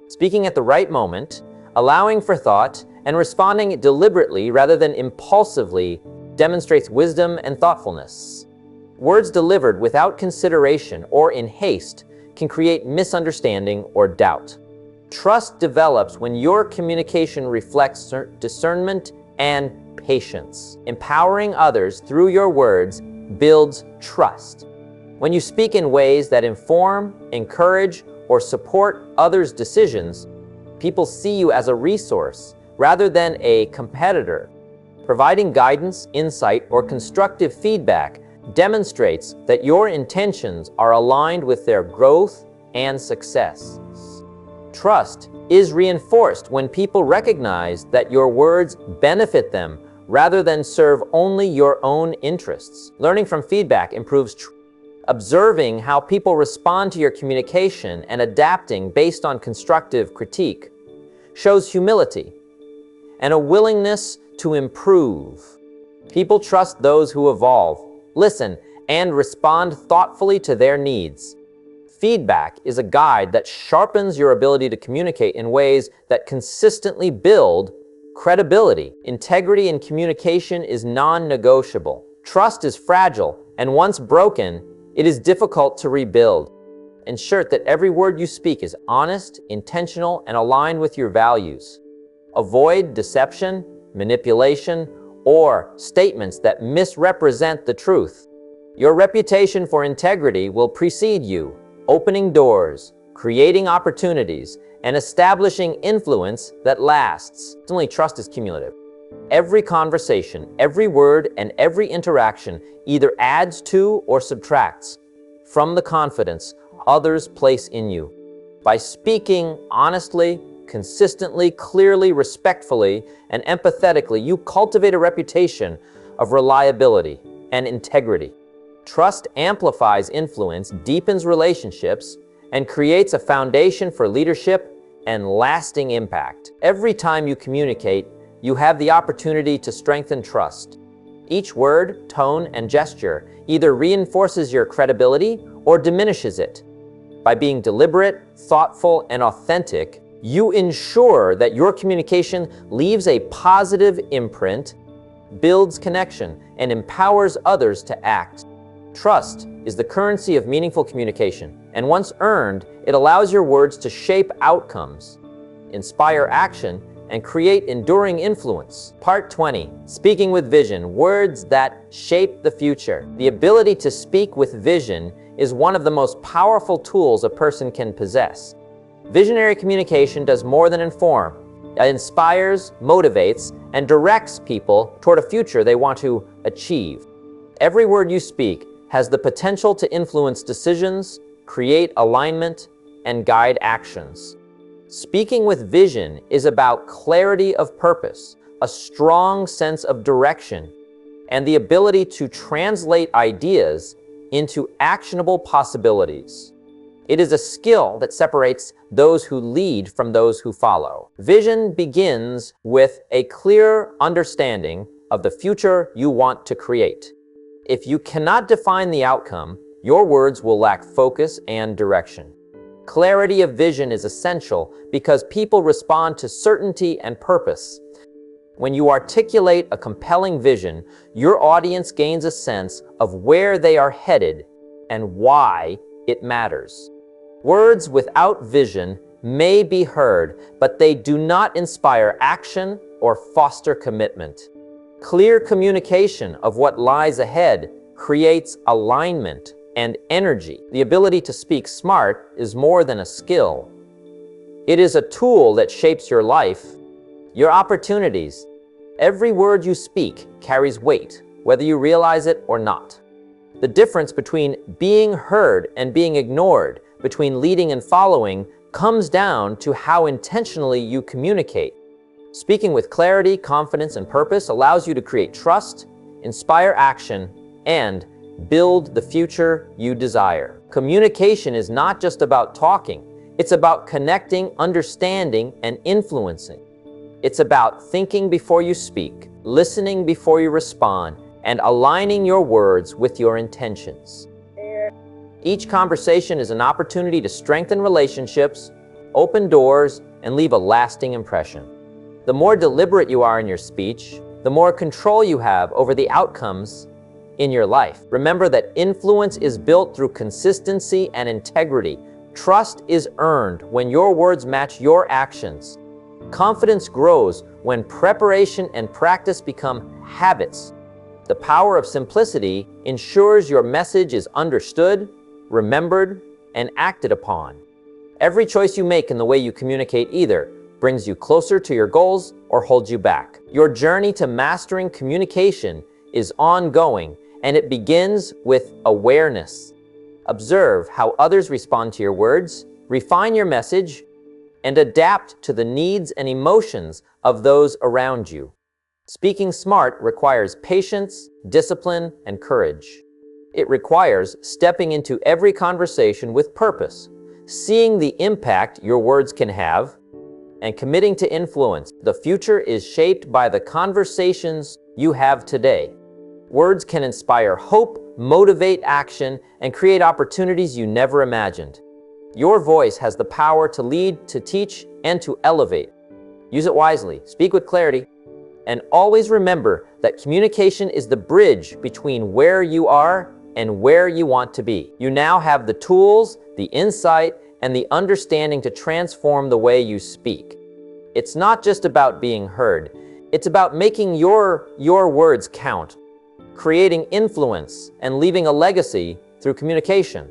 speaking at the right moment, allowing for thought, and responding deliberately rather than impulsively demonstrates wisdom and thoughtfulness. Words delivered without consideration or in haste can create misunderstanding or doubt. Trust develops when your communication reflects discernment and patience. Empowering others through your words builds trust. When you speak in ways that inform, encourage, or support others' decisions, people see you as a resource rather than a competitor. Providing guidance, insight, or constructive feedback demonstrates that your intentions are aligned with their growth and success. Trust is reinforced when people recognize that your words benefit them rather than serve only your own interests. Learning from feedback improves trust. Observing how people respond to your communication and adapting based on constructive critique shows humility and a willingness to improve. People trust those who evolve, listen, and respond thoughtfully to their needs. Feedback is a guide that sharpens your ability to communicate in ways that consistently build credibility. Integrity in communication is non-negotiable. Trust is fragile, and once broken, it is difficult to rebuild. Ensure that every word you speak is honest, intentional, and aligned with your values. Avoid deception, manipulation, or statements that misrepresent the truth. Your reputation for integrity will precede you, opening doors, creating opportunities, and establishing influence that lasts. Certainly, trust is cumulative. Every conversation, every word, and every interaction either adds to or subtracts from the confidence others place in you. By speaking honestly, consistently, clearly, respectfully, and empathetically, you cultivate a reputation of reliability and integrity. Trust amplifies influence, deepens relationships, and creates a foundation for leadership and lasting impact. Every time you communicate, you have the opportunity to strengthen trust. Each word, tone, and gesture either reinforces your credibility or diminishes it. By being deliberate, thoughtful, and authentic, you ensure that your communication leaves a positive imprint, builds connection, and empowers others to act. Trust is the currency of meaningful communication, and once earned, it allows your words to shape outcomes, inspire action, and create enduring influence. Part 20, Speaking with Vision, Words that Shape the Future. The ability to speak with vision is one of the most powerful tools a person can possess. Visionary communication does more than inform. It inspires, motivates, and directs people toward a future they want to achieve. Every word you speak has the potential to influence decisions, create alignment, and guide actions. Speaking with vision is about clarity of purpose, a strong sense of direction, and the ability to translate ideas into actionable possibilities. It is a skill that separates those who lead from those who follow. Vision begins with a clear understanding of the future you want to create. If you cannot define the outcome, your words will lack focus and direction. Clarity of vision is essential because people respond to certainty and purpose. When you articulate a compelling vision, your audience gains a sense of where they are headed and why it matters. Words without vision may be heard, but they do not inspire action or foster commitment. Clear communication of what lies ahead creates alignment and energy. The ability to speak smart is more than a skill. It is a tool that shapes your life, your opportunities. Every word you speak carries weight, whether you realize it or not. The difference between being heard and being ignored, between leading and following, comes down to how intentionally you communicate. Speaking with clarity, confidence, and purpose allows you to create trust, inspire action, and build the future you desire. Communication is not just about talking. It's about connecting, understanding, and influencing. It's about thinking before you speak, listening before you respond, and aligning your words with your intentions. Each conversation is an opportunity to strengthen relationships, open doors, and leave a lasting impression. The more deliberate you are in your speech, the more control you have over the outcomes in your life. Remember that influence is built through consistency and integrity. Trust is earned when your words match your actions. Confidence grows when preparation and practice become habits. The power of simplicity ensures your message is understood, remembered, and acted upon. Every choice you make in the way you communicate either brings you closer to your goals or holds you back. Your journey to mastering communication is ongoing, and it begins with awareness. Observe how others respond to your words, refine your message, and adapt to the needs and emotions of those around you. Speaking smart requires patience, discipline, and courage. It requires stepping into every conversation with purpose, seeing the impact your words can have, and committing to influence. The future is shaped by the conversations you have today. Words can inspire hope, motivate action, and create opportunities you never imagined. Your voice has the power to lead, to teach, and to elevate. Use it wisely, speak with clarity, and always remember that communication is the bridge between where you are and where you want to be. You now have the tools, the insight, and the understanding to transform the way you speak. It's not just about being heard. It's about making your words count, creating influence, and leaving a legacy through communication.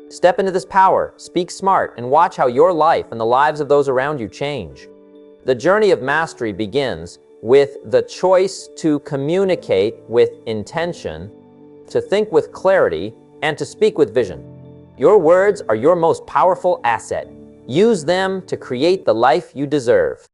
Step into this power, speak smart, and watch how your life and the lives of those around you change. The journey of mastery begins with the choice to communicate with intention, to think with clarity, and to speak with vision. Your words are your most powerful asset. Use them to create the life you deserve.